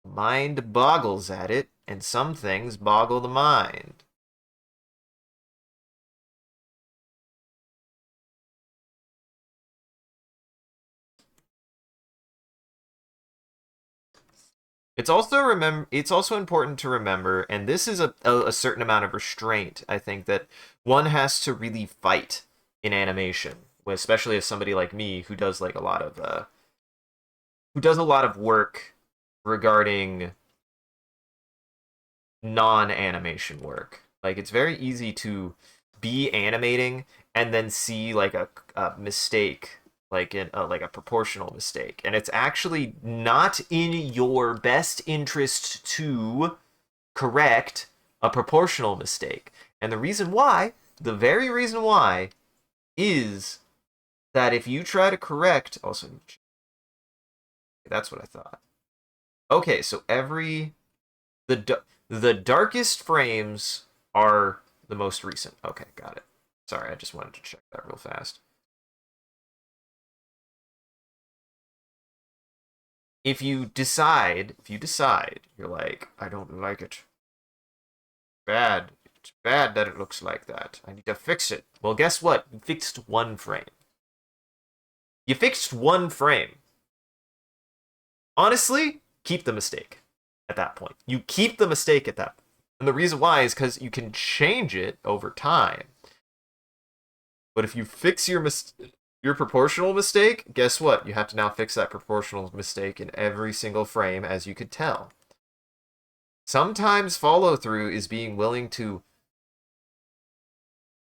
Mind boggles at it, and some things boggle the mind. It's also important to remember, and this is a certain amount of restraint, I think, that one has to really fight in animation, especially as somebody like me who does like a lot of who does a lot of work regarding non-animation work. Like, it's very easy to be animating and then see like a mistake, like a proportional mistake, and it's actually not in your best interest to correct a proportional mistake. And the reason why, the very reason why, is that if you try to correct, also, that's what I thought. Okay, so the darkest frames are the most recent. Okay, got it. Sorry, I just wanted to check that real fast. If you decide, you're like, I don't like it. Bad. It's bad that it looks like that. I need to fix it. Well, guess what? You fixed one frame. You fixed one frame. Honestly, keep the mistake at that point. You keep the mistake at that point. And the reason why is because you can change it over time. But if you fix your proportional mistake, guess what? You have to now fix that proportional mistake in every single frame, as you could tell. Sometimes follow through is being willing to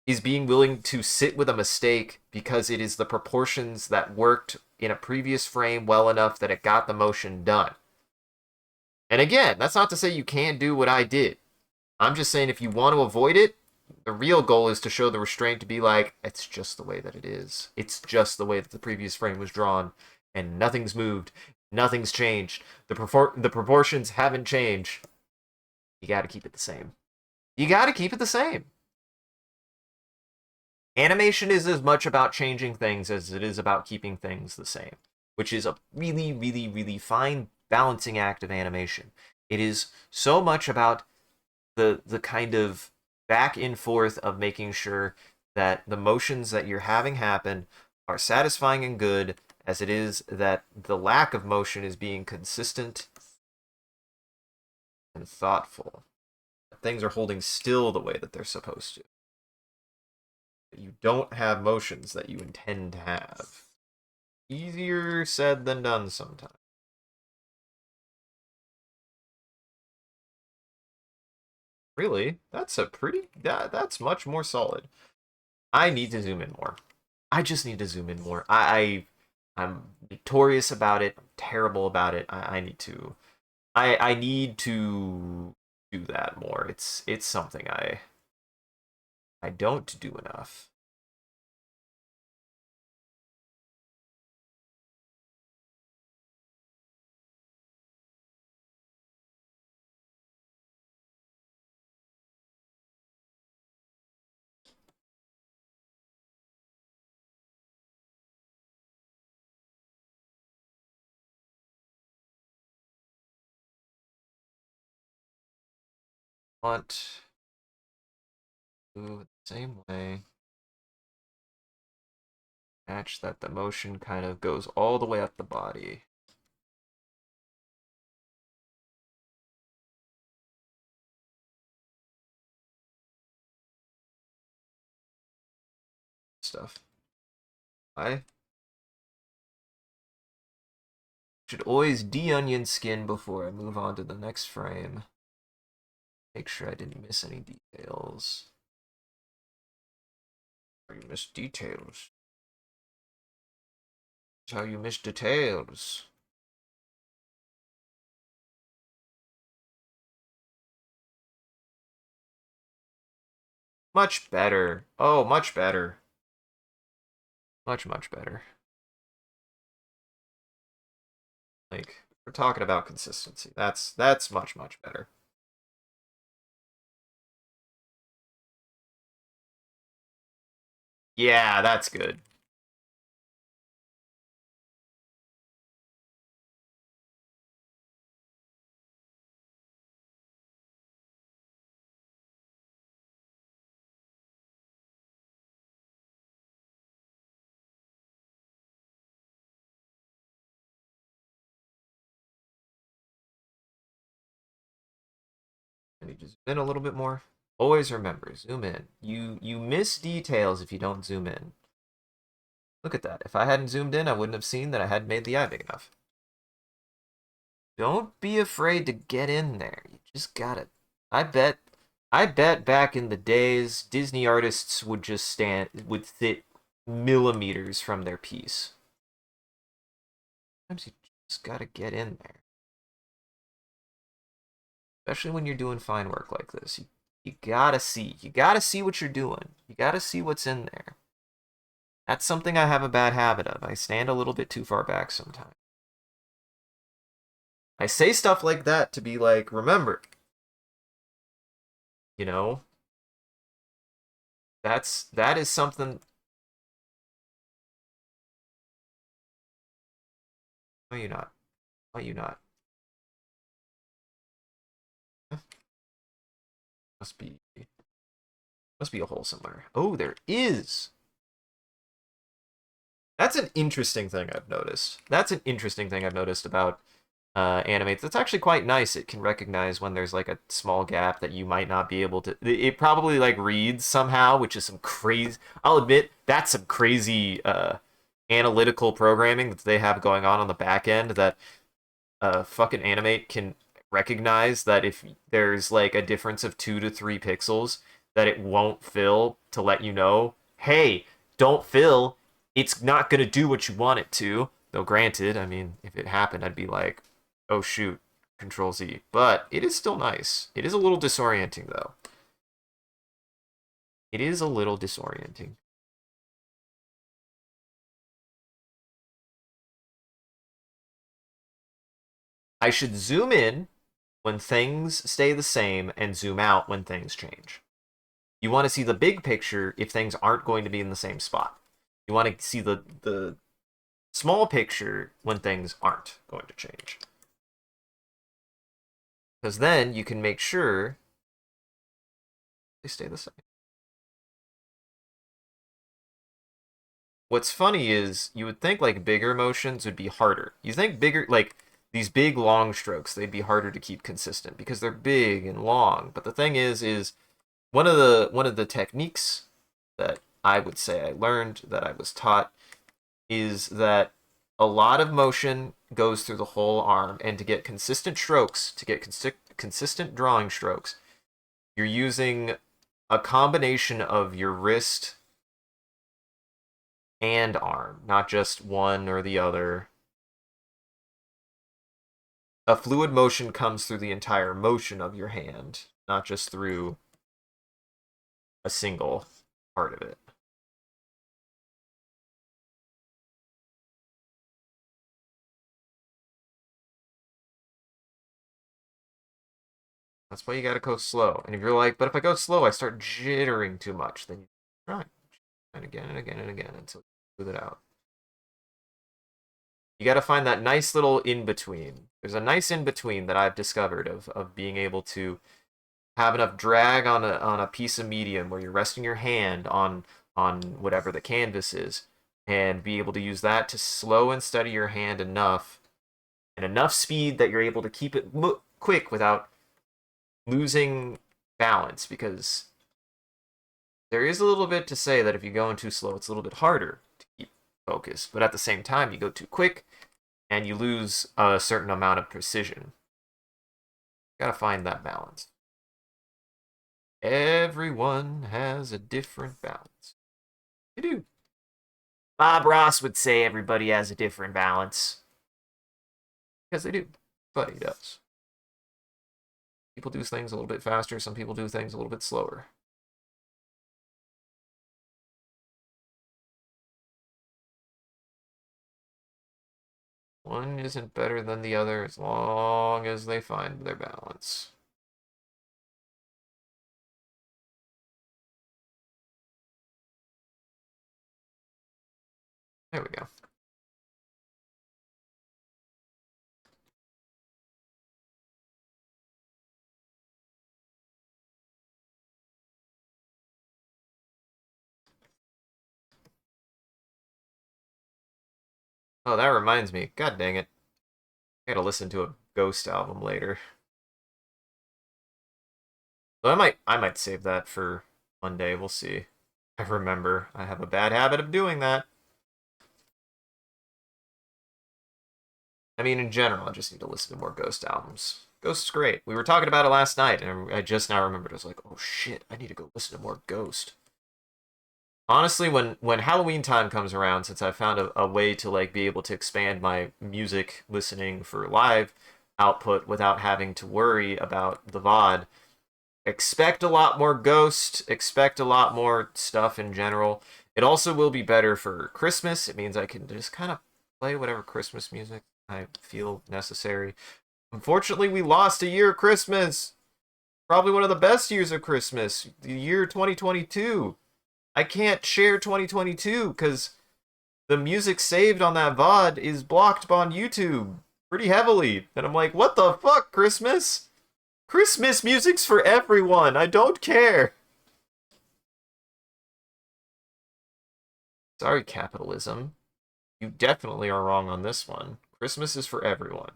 is being willing to sit with a mistake because it is the proportions that worked in a previous frame well enough that it got the motion done. And again, that's not to say you can't do what I did. I'm just saying if you want to avoid it, the real goal is to show the restraint to be like, it's just the way that it is. It's just the way that the previous frame was drawn, and nothing's moved, nothing's changed. The proportions haven't changed. You got to keep it the same. You got to keep it the same. Animation is as much about changing things as it is about keeping things the same, which is a really, really, really fine balancing act of animation. It is so much about the kind of back and forth of making sure that the motions that you're having happen are satisfying and good as it is that the lack of motion is being consistent and thoughtful. Things are holding still the way that they're supposed to. You don't have motions that you intend to have. Easier said than done sometimes. Really? That's a pretty that's much more solid. I need to zoom in more. I just need to zoom in more. I'm notorious about it. I'm terrible about it. I need to I need to do that more. It's something I don't do enough. Want to do it the same way. Match that the motion kind of goes all the way up the body. Stuff. I should always de-onion skin before I move on to the next frame. Make sure I didn't miss any details. Or you missed details. That's how you miss details. Much better. Oh, much better. Much, much better. Like, we're talking about consistency. That's much, much better. Yeah, that's good. I need to zoom in a little bit more. Always remember, zoom in. You miss details if you don't zoom in. Look at that. If I hadn't zoomed in, I wouldn't have seen that I hadn't made the eye big enough. Don't be afraid to get in there. You just gotta. I bet I bet back in the days Disney artists would sit millimeters from their piece. Sometimes you just gotta get in there. Especially when you're doing fine work like this. You gotta see. You gotta see what you're doing. You gotta see what's in there. That's something I have a bad habit of. I stand a little bit too far back sometimes. I say stuff like that to be like, remember, you know, that is something. Why you not? Why you not? Must be must be a hole somewhere. Oh, there is. That's an interesting thing I've noticed. That's an interesting thing I've noticed about animates. That's actually quite nice. It can recognize when there's like a small gap that you might not be able to. It probably like reads somehow, which is some crazy. I'll admit that's some crazy analytical programming that they have going on the back end that fucking animate can recognize that if there's like a difference of 2 to 3 pixels, that it won't fill to let you know, hey, don't fill. It's not going to do what you want it to. Though, granted, I mean, if it happened, I'd be like, oh, shoot, Control Z. But it is still nice. It is a little disorienting, though. It is a little disorienting. I should zoom in when things stay the same and zoom out when things change. You want to see the big picture if things aren't going to be in the same spot. You want to see the small picture when things aren't going to change. Because then you can make sure they stay the same. What's funny is you would think like bigger motions would be harder. You think bigger, like these big long strokes, they'd be harder to keep consistent because they're big and long. But the thing is one of the techniques that I would say I learned, that I was taught, is that a lot of motion goes through the whole arm, and to get consistent strokes, to get consistent drawing strokes, you're using a combination of your wrist and arm, not just one or the other. A fluid motion comes through the entire motion of your hand, not just through a single part of it. That's why you gotta go slow. And if you're like, but if I go slow, I start jittering too much, then you try and again and again and again until you smooth it out. You gotta find that nice little in between. There's a nice in between that I've discovered of being able to have enough drag on a piece of medium where you're resting your hand on whatever the canvas is, and be able to use that to slow and steady your hand enough, and enough speed that you're able to keep it quick without losing balance, because there is a little bit to say that if you're going too slow, it's a little bit harder to keep focus, but at the same time, you go too quick and you lose a certain amount of precision. You gotta find that balance. Everyone has a different balance. You do. Bob Ross would say everybody has a different balance. Because they do. But he does. People do things a little bit faster, some people do things a little bit slower. One isn't better than the other as long as they find their balance. There we go. Oh, that reminds me. God dang it. I gotta listen to a Ghost album later. So I might save that for Monday. We'll see. I remember. I have a bad habit of doing that. I mean, in general, I just need to listen to more Ghost albums. Ghost's great. We were talking about it last night, and I just now remembered. I was like, oh shit, I need to go listen to more Ghost. Honestly, when Halloween time comes around, since I found a way to like be able to expand my music listening for live output without having to worry about the VOD, expect a lot more Ghost, expect a lot more stuff in general. It also will be better for Christmas. It means I can just kind of play whatever Christmas music I feel necessary. Unfortunately, we lost a year of Christmas. Probably one of the best years of Christmas, the year 2022. I can't share 2022 because the music saved on that VOD is blocked on YouTube pretty heavily. And I'm like, what the fuck, Christmas? Christmas music's for everyone. I don't care. Sorry, capitalism. You definitely are wrong on this one. Christmas is for everyone.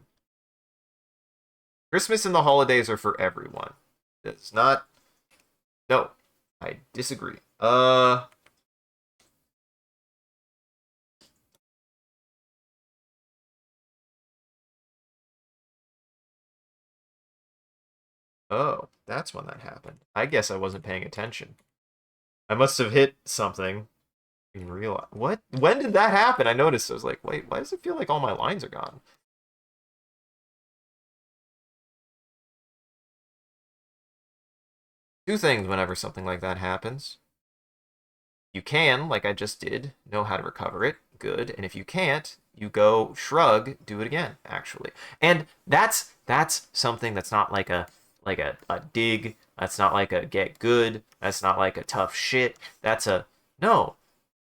Christmas and the holidays are for everyone. It's not. No, I disagree. Oh. That's when that happened. I guess I wasn't paying attention. I must have hit something in real. What? When did that happen? I noticed. I was like, wait, why does it feel like all my lines are gone? Two things whenever something like that happens. You can, like I just did, know how to recover it. Good. And if you can't, you go shrug, do it again, actually. And that's something that's not like a dig. That's not like a get good. That's not like a tough shit. That's a no.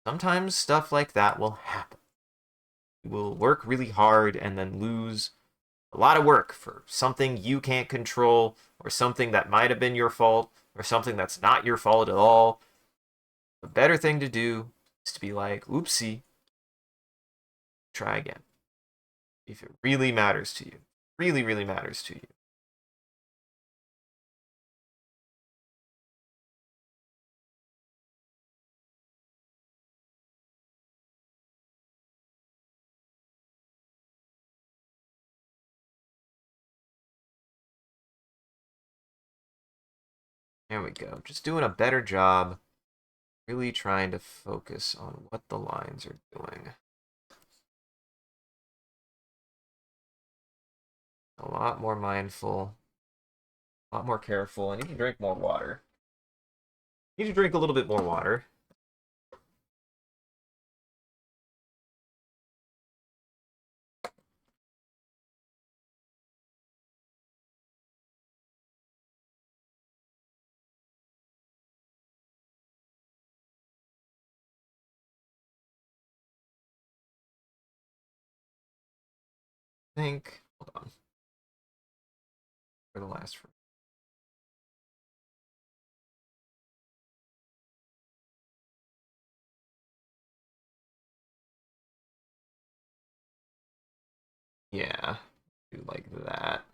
Sometimes stuff like that will happen. You will work really hard and then lose a lot of work for something you can't control or something that might have been your fault or something that's not your fault at all. The better thing to do is to be like, oopsie, try again. If it really matters to you, really, really matters to you. There we go. Just doing a better job, really trying to focus on what the lines are doing. A lot more mindful, a lot more careful. I need to drink more water. I need to drink a little bit more water. I think, hold on, for the last. Yeah, do like that.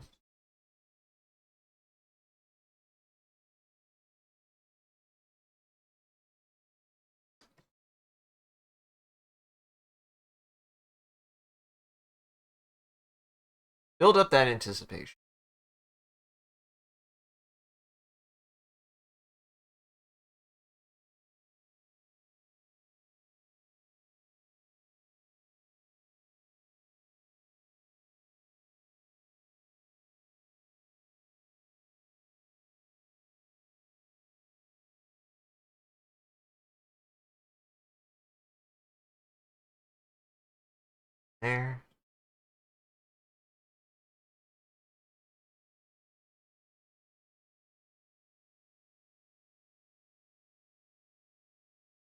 Build up that anticipation. There.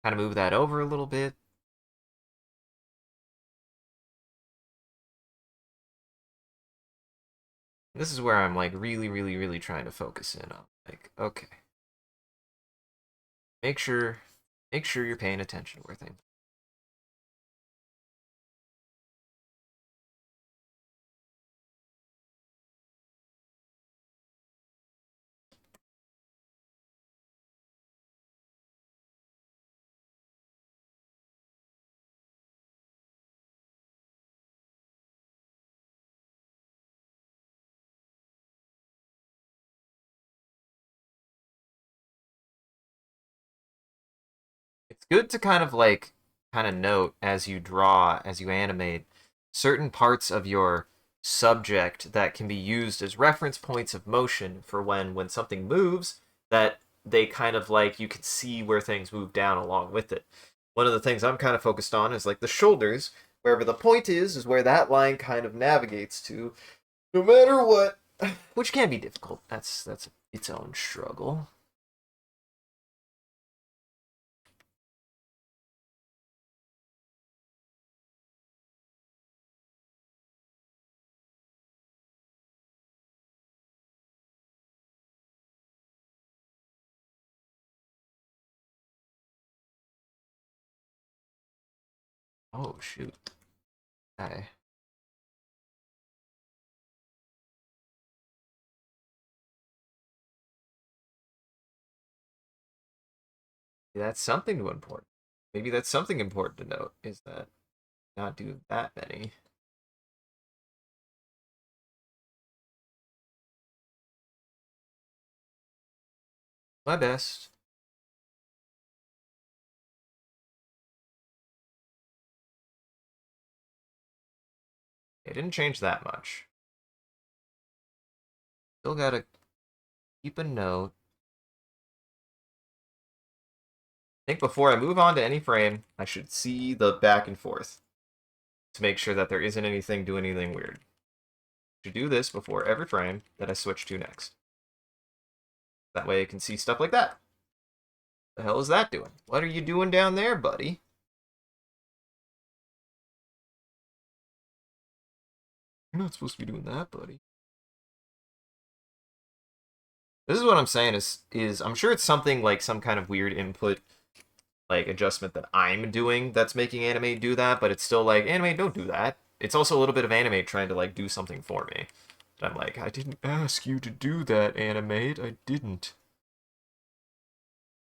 Kind of move that over a little bit. This is where I'm like really, really, really trying to focus in on. Like, okay, make sure, make sure you're paying attention where things. It's good to kind of note as you draw, as you animate, certain parts of your subject that can be used as reference points of motion for when something moves, that they kind of like you can see where things move down along with it. One of the things I'm kind of focused on is like the shoulders. Wherever the point is where that line kind of navigates to, no matter what, which can be difficult. That's its own struggle. Oh shoot. I That's something to important. Maybe that's something important to note is that not do that many. My best. It didn't change that much. Still gotta keep a note. I think before I move on to any frame, I should see the back and forth to make sure that there isn't anything doing anything weird. I should do this before every frame that I switch to next. That way I can see stuff like that. The hell is that doing? What are you doing down there, buddy? You're not supposed to be doing that, buddy. This is what I'm saying is I'm sure it's something like some kind of weird input like adjustment that I'm doing that's making anime do that, but it's still like anime don't do that. It's also a little bit of anime trying to like do something for me. And I'm like, I didn't ask you to do that, animate. I didn't.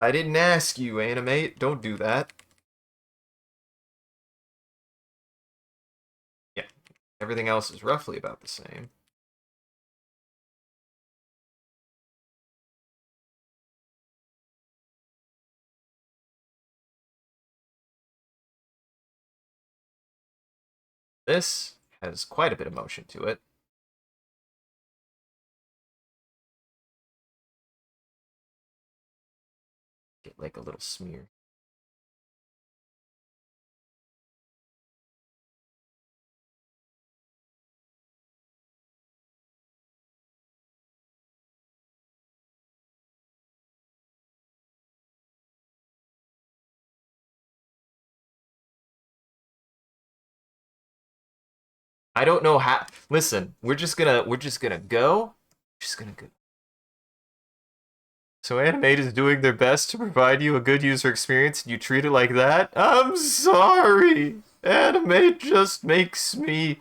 I didn't ask you, animate. Don't do that. Yeah. Everything else is roughly about the same. This has quite a bit of motion to it. Get like a little smear. I don't know how. Listen, we're just gonna go. Just gonna go. So Animate is doing their best to provide you a good user experience, and you treat it like that? I'm sorry. Animate just makes me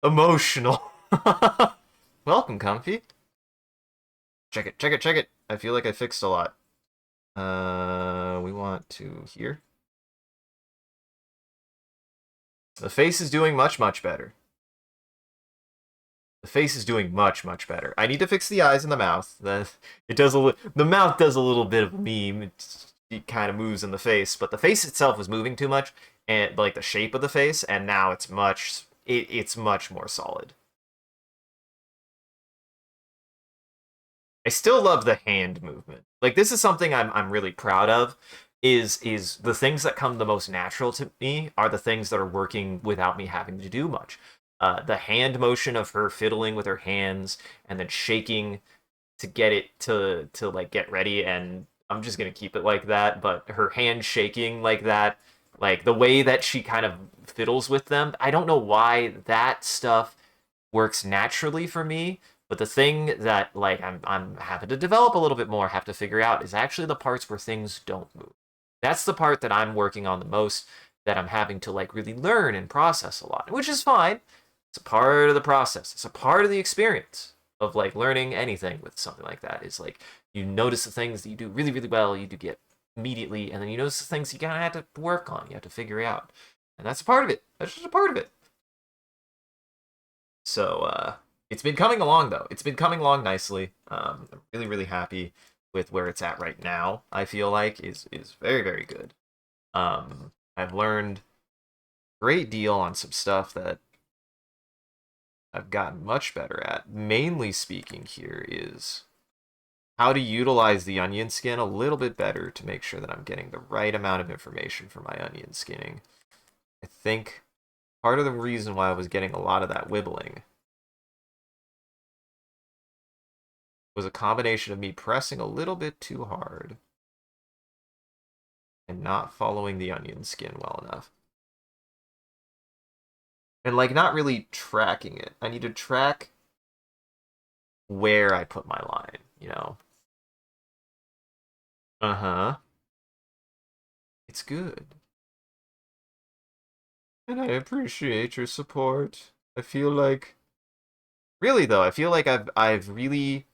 emotional. Welcome, Comfy. Check it, check it, check it. I feel like I fixed a lot. We want to here. The face is doing much, much better. The face is doing much, much better. I need to fix the eyes and the mouth. The mouth does a little bit of a meme. It kind of moves in the face, but the face itself was moving too much, and like the shape of the face, and now it's much more solid. I still love the hand movement. Like this is something I'm really proud of. Is the things that come the most natural to me are the things that are working without me having to do much. The hand motion of her fiddling with her hands and then shaking to get it to like get ready, and I'm just gonna keep it like that. But her hand shaking like that, like the way that she kind of fiddles with them, I don't know why that stuff works naturally for me. But the thing that like I'm having to develop a little bit more, have to figure out is actually the parts where things don't move. That's the part that I'm working on the most, that I'm having to like really learn and process a lot, which is fine. It's a part of the process. It's a part of the experience of like learning anything with something like that. Is like you notice the things that you do really, really well, you do get immediately, and then you notice the things you kind of have to work on, you have to figure out. And that's a part of it. That's just a part of it. So it's been coming along though. It's been coming along nicely. I'm really, really happy with where it's at right now. I feel like is very, very good. I've learned a great deal on some stuff that I've gotten much better at. Mainly speaking here is how to utilize the onion skin a little bit better to make sure that I'm getting the right amount of information for my onion skinning. I think part of the reason why I was getting a lot of that wibbling was a combination of me pressing a little bit too hard and not following the onion skin well enough. And like not really tracking it. I need to track where I put my line, you know? Uh-huh. It's good. And I appreciate your support. I feel like really though, I feel like I've really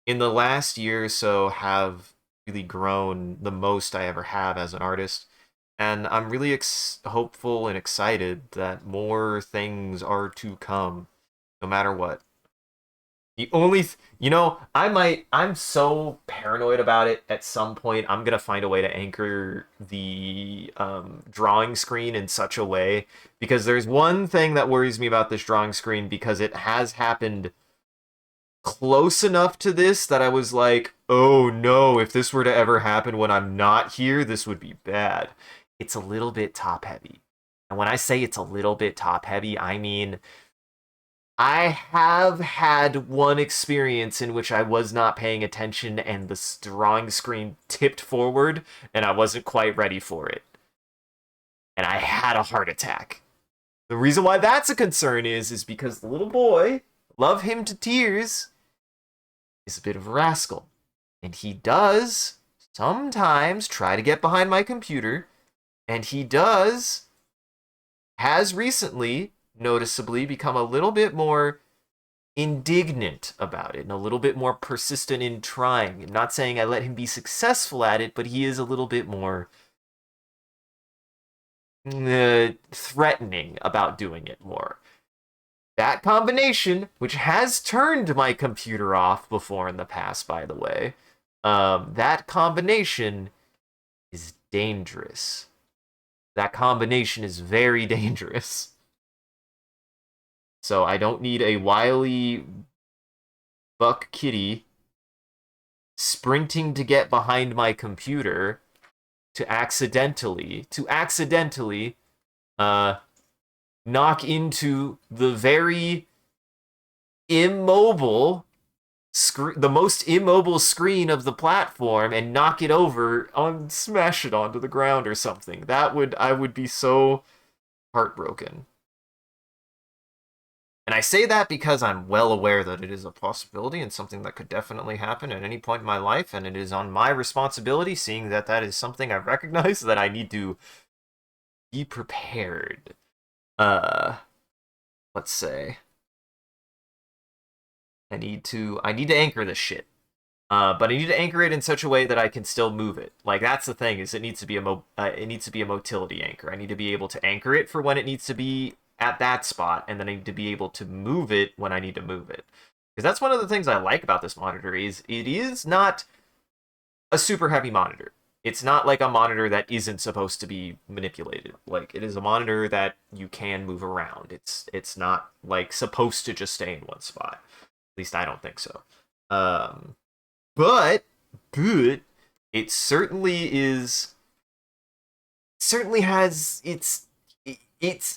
in the last year or so have really grown the most I ever have as an artist. And I'm really hopeful and excited that more things are to come, no matter what. The only, I'm so paranoid about it. At some point, I'm gonna find a way to anchor the drawing screen in such a way because there's one thing that worries me about this drawing screen because it has happened close enough to this that I was like, oh no, if this were to ever happen when I'm not here, this would be bad. It's a little bit top heavy. And when I say it's a little bit top heavy, I mean I have had one experience in which I was not paying attention and the drawing screen tipped forward and I wasn't quite ready for it. And I had a heart attack. The reason why that's a concern is because the little boy, love him to tears, is a bit of a rascal. And he does sometimes try to get behind my computer, and he has recently noticeably become a little bit more indignant about it and a little bit more persistent in trying. I'm not saying I let him be successful at it, but he is a little bit more threatening about doing it more. That combination, which has turned my computer off before in the past, by the way, that combination is dangerous. That combination is very dangerous. So I don't need a wily buck kitty sprinting to get behind my computer to accidentally knock into the very immobile the most immobile screen of the platform and knock it over on smash it onto the ground or something. I would be so heartbroken. And I say that because I'm well aware that it is a possibility and something that could definitely happen at any point in my life, and it is on my responsibility, seeing that that is something I recognize, that I need to be prepared. Uh, let's say I need to anchor this shit. But I need to anchor it in such a way that I can still move it. Like that's the thing is it needs to be it needs to be a motility anchor. I need to be able to anchor it for when it needs to be at that spot, and then I need to be able to move it when I need to move it. Because that's one of the things I like about this monitor is it is not a super heavy monitor. It's not like a monitor that isn't supposed to be manipulated. Like it is a monitor that you can move around. It's not like supposed to just stay in one spot. At least I don't think so. Um, but it certainly is certainly has it's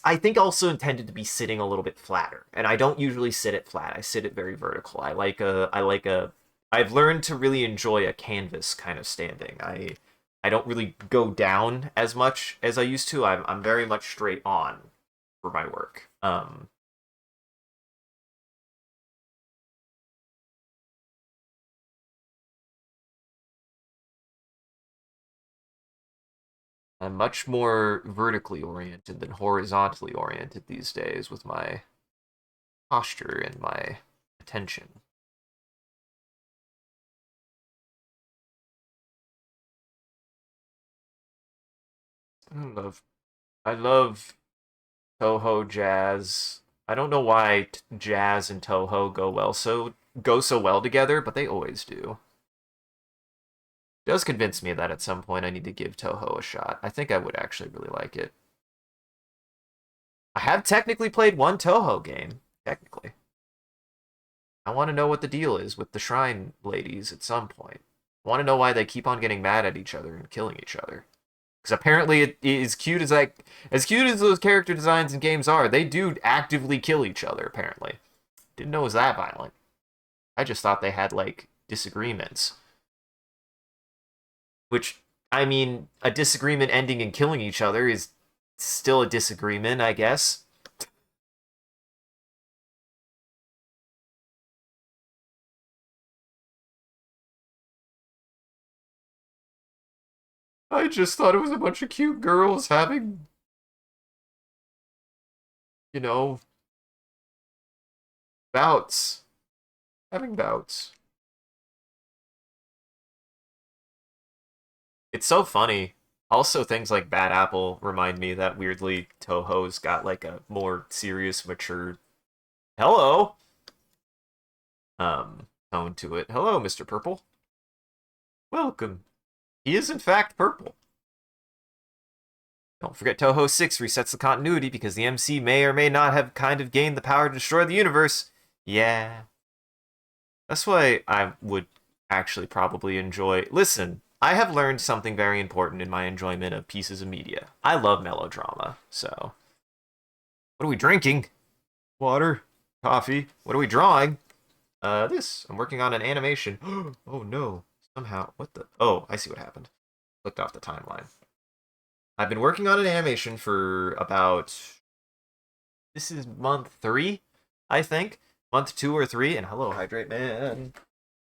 I think also intended to be sitting a little bit flatter. And I don't usually sit it flat. I sit it very vertical. I've learned to really enjoy a canvas kind of standing. I don't really go down as much as I used to. I'm very much straight on for my work. I'm much more vertically oriented than horizontally oriented these days with my posture and my attention. I love Toho jazz. I don't know why jazz and Toho go so well together, but they always do. It does convince me that at some point I need to give Toho a shot. I think I would actually really like it. I have technically played one Toho game, technically. I want to know what the deal is with the shrine ladies at some point. I want to know why they keep on getting mad at each other and killing each other. Because apparently, as cute as those character designs in games are, they do actively kill each other. Apparently, didn't know it was that violent. I just thought they had like disagreements. Which, I mean, a disagreement ending in killing each other is still a disagreement, I guess. I just thought it was a bunch of cute girls having, you know, bouts. Having bouts. It's so funny. Also, things like Bad Apple remind me that weirdly Toho's got like a more serious, mature. Hello. tone to it. Hello, Mr. Purple. Welcome. He is in fact purple. Don't forget Toho 6 resets the continuity because the MC may or may not have kind of gained the power to destroy the universe. Yeah. That's why I would actually probably enjoy... Listen, I have learned something very important in my enjoyment of pieces of media. I love melodrama, so... What are we drinking? Water. Coffee. What are we drawing? This. I'm working on an animation. Oh no. Somehow. What the... Oh, I see what happened. Looked off the timeline. I've been working on an animation for about... This is month 3, I think. Month 2 or 3. And hello, Hydrate Man.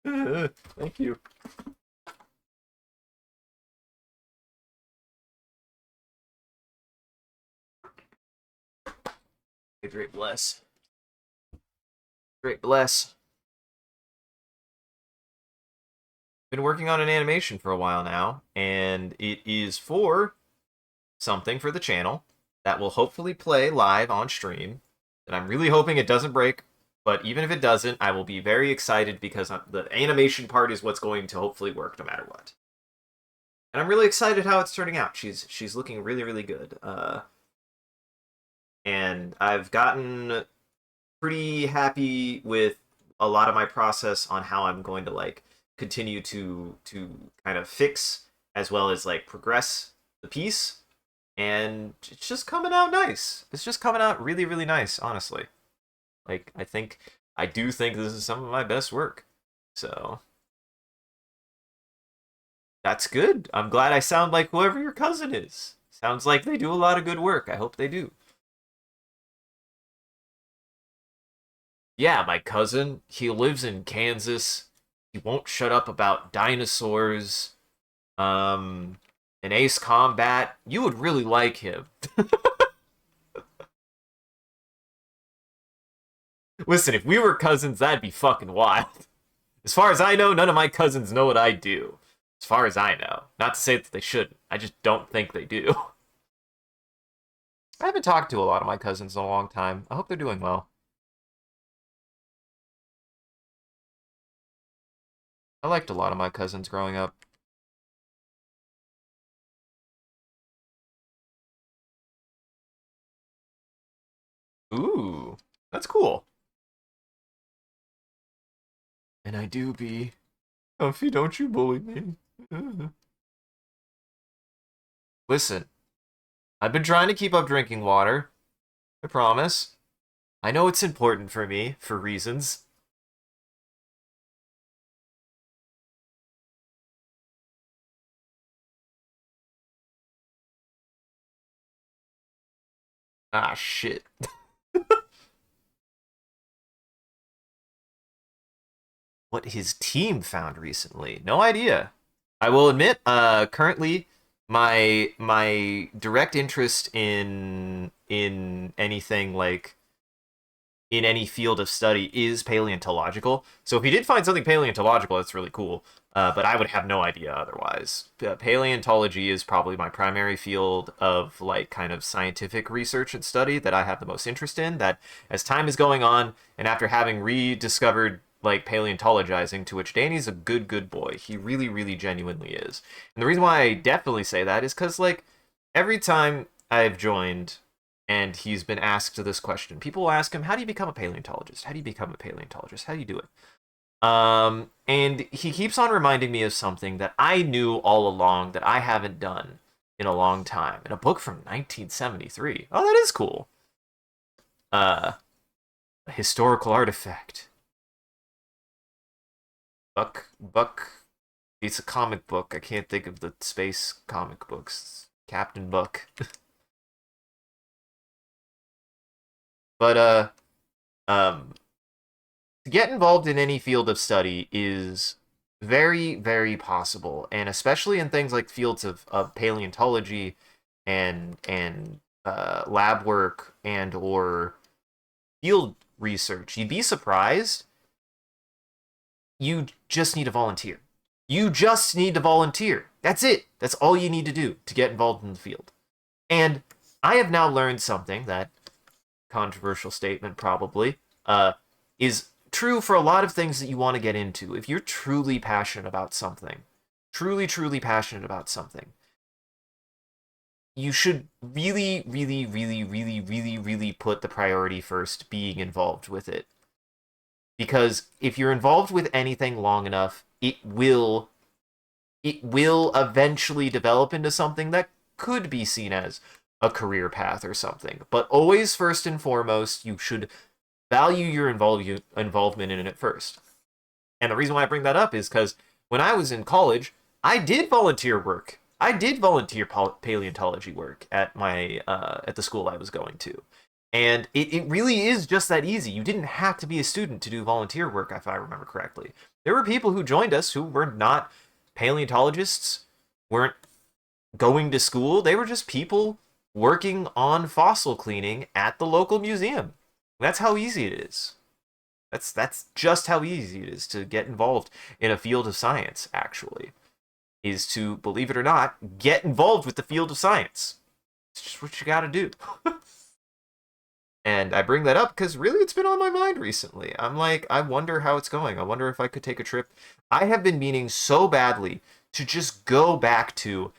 Thank you. Hydrate bless. Hydrate bless. Been working on an animation for a while now, and it is for something for the channel that will hopefully play live on stream. And I'm really hoping it doesn't break, but even if it doesn't, I will be very excited because the animation part is what's going to hopefully work no matter what. And I'm really excited how it's turning out. She's looking really, really good. And I've gotten pretty happy with a lot of my process on how I'm going to like continue to kind of fix as well as like progress the piece. And it's just coming out nice. It's just coming out really, really nice, honestly. Like, I do think this is some of my best work. So, that's good. I'm glad I sound like whoever your cousin is. Sounds like they do a lot of good work. I hope they do. Yeah, my cousin, he lives in Kansas. He won't shut up about dinosaurs. Um, an Ace Combat. You would really like him. Listen, if we were cousins, that'd be fucking wild. As far as I know, none of my cousins know what I do. As far as I know. Not to say that they shouldn't. I just don't think they do. I haven't talked to a lot of my cousins in a long time. I hope they're doing well. I liked a lot of my cousins growing up. Ooh, that's cool. And I do be. Comfy, don't you bully me. Listen, I've been trying to keep up drinking water. I promise. I know it's important for me, for reasons. Ah, shit. What his team found recently. No idea. I will admit, currently my direct interest in anything like in any field of study is paleontological. So if he did find something paleontological, that's really cool. But I would have no idea otherwise. Paleontology is probably my primary field of like kind of scientific research and study that I have the most interest in. That as time is going on, and after having rediscovered like paleontologizing, to which Danny's a good boy. He really, really genuinely is. And the reason why I definitely say that is because like every time I've joined and he's been asked this question, people will ask him, how do you become a paleontologist? How do you become a paleontologist? How do you do it? And he keeps on reminding me of something that I knew all along that I haven't done in a long time. In a book from 1973. Oh, that is cool. A historical artifact. Buck. It's a comic book. I can't think of the space comic books. Captain Buck. But to get involved in any field of study is very, very possible, and especially in things like fields of paleontology and lab work and or field research. You'd be surprised. You just need to volunteer. You just need to volunteer. That's it. That's all you need to do to get involved in the field. And I have now learned something that, controversial statement probably, is true for a lot of things that you want to get into. If you're truly passionate about something, truly passionate about something, you should really put the priority first, being involved with it. Because if you're involved with anything long enough, it will eventually develop into something that could be seen as a career path or something. But always, first and foremost, you should value your involvement in it first. And the reason why I bring that up is because when I was in college, I did volunteer work. I did volunteer paleontology work at my at the school I was going to. And it really is just that easy. You didn't have to be a student to do volunteer work, if I remember correctly. There were people who joined us who were not paleontologists, weren't going to school. They were just people working on fossil cleaning at the local museum. That's how easy it is. That's just how easy it is to get involved in a field of science, actually. Is to, believe it or not, get involved with the field of science. It's just what you gotta do. And I bring that up because really it's been on my mind recently. I'm like, I wonder how it's going. I wonder if I could take a trip. I have been meaning so badly to just go back to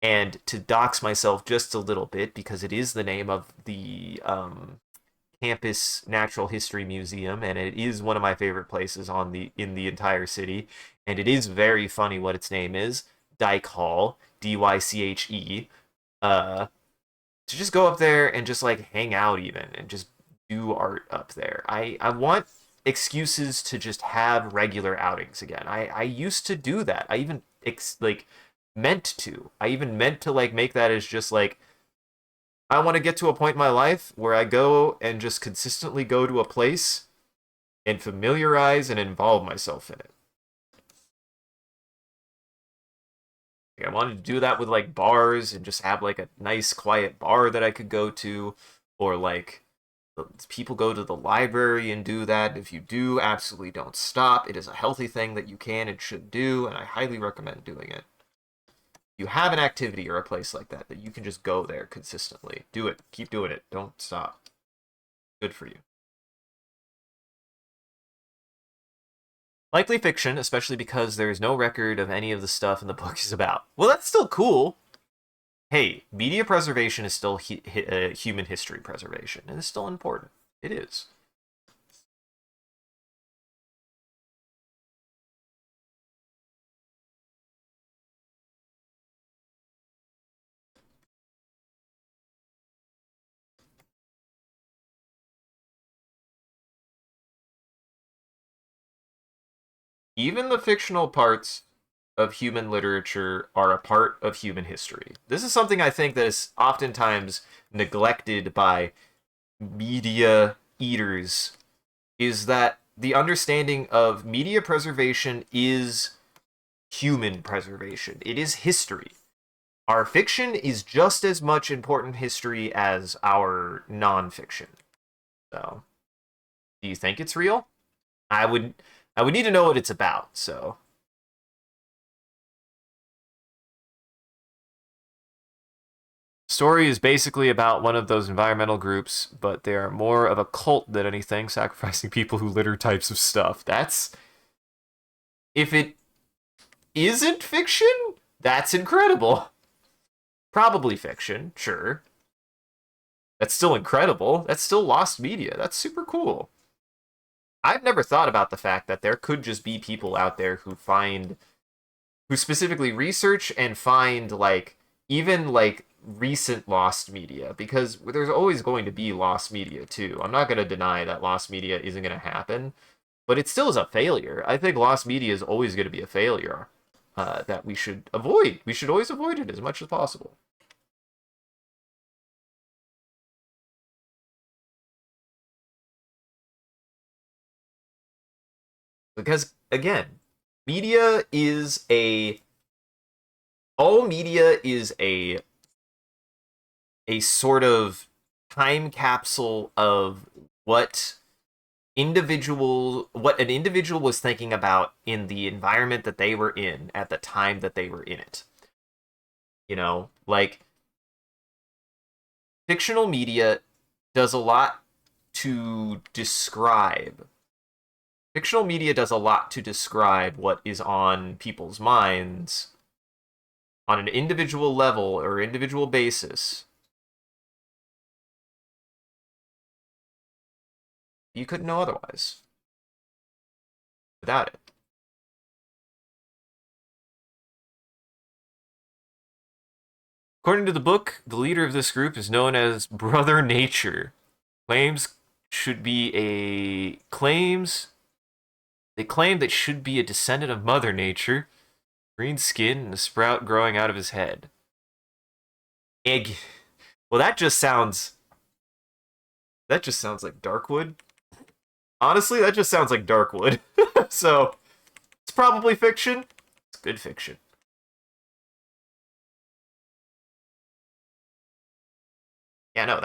and to dox myself just a little bit because it is the name of the campus natural history museum, and it is one of my favorite places in the entire city. And it is very funny what its name is, Dyke Hall, Dyche. To just go up there and just like hang out even and just do art up there. I want excuses to just have regular outings again. I used to do that. I even like meant to. I even meant to like make that as just like I want to get to a point in my life where I go and just consistently go to a place and familiarize and involve myself in it. Like, I wanted to do that with like bars and just have like a nice quiet bar that I could go to, or like people go to the library and do that. If you do, absolutely don't stop. It is a healthy thing that you can and should do, and I highly recommend doing it. You have an activity or a place like that that you can just go there consistently. Do it. Keep doing it. Don't stop. Good for you. Likely fiction, especially because there is no record of any of the stuff in the book is about. Well, that's still cool. Hey, media preservation is still human history preservation, and it's still important. It is. Even the fictional parts of human literature are a part of human history. This is something I think that is oftentimes neglected by media eaters, is that the understanding of media preservation is human preservation. It is history. Our fiction is just as much important history as our nonfiction. So, do you think it's real? I would I would need to know what it's about. So, story is basically about one of those environmental groups, but they are more of a cult than anything, sacrificing people who litter types of stuff. That's if it isn't fiction, that's incredible. Probably fiction, sure. That's still incredible. That's still lost media. That's super cool. I've never thought about the fact that there could just be people out there who specifically research and find like even like recent lost media, because there's always going to be lost media too. I'm not going to deny that lost media isn't going to happen, but it still is a failure. I think lost media is always going to be a failure that we should avoid. We should always avoid it as much as possible. Because again, media is a all media is a sort of time capsule of what what an individual was thinking about in the environment that they were in at the time that they were in it. Like fictional media does a lot to describe fictional media does a lot to describe what is on people's minds on an individual level or individual basis. You couldn't know otherwise without it. According to the book, the leader of this group is known as Brother Nature. Claims should be a claims They claim that should be a descendant of Mother Nature, green skin and a sprout growing out of his head. Egg. Well, that just sounds like Darkwood. Honestly, that just sounds like Darkwood. So, it's probably fiction. It's good fiction. Yeah, no,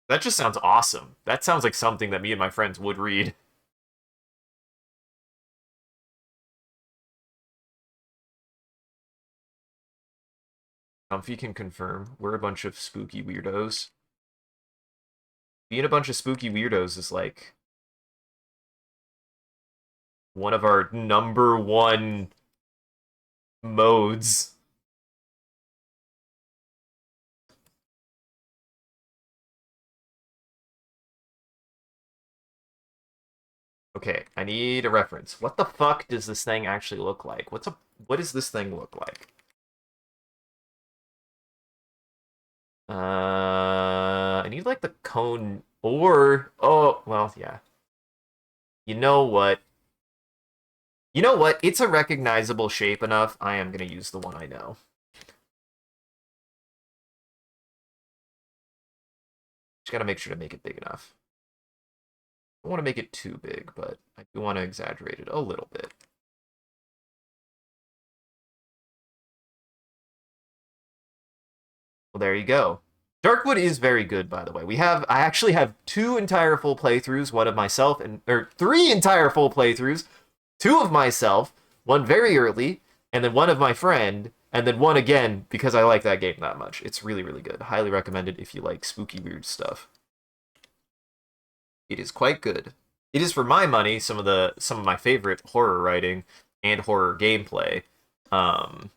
that just sounds awesome. That sounds like something that me and my friends would read. Comfy can confirm we're a bunch of spooky weirdos. Being a bunch of spooky weirdos is like one of our number one modes. Okay, I need a reference. What the fuck does this thing actually look like? What does this thing look like? I need like the cone or oh, well, yeah. You know what? You know what? It's a recognizable shape enough. I am gonna use the one I know. Just gotta make sure to make it big enough. I don't want to make it too big, but I do want to exaggerate it a little bit. Well, there you go. Darkwood is very good, by the way. I actually have two entire full playthroughs, one of myself or three entire full playthroughs, two of myself, one very early, and then one of my friend, and then one again because I like that game that much. It's really, really good. Highly recommended if you like spooky, weird stuff. It is quite good. It is, for my money, some of my favorite horror writing and horror gameplay. Um,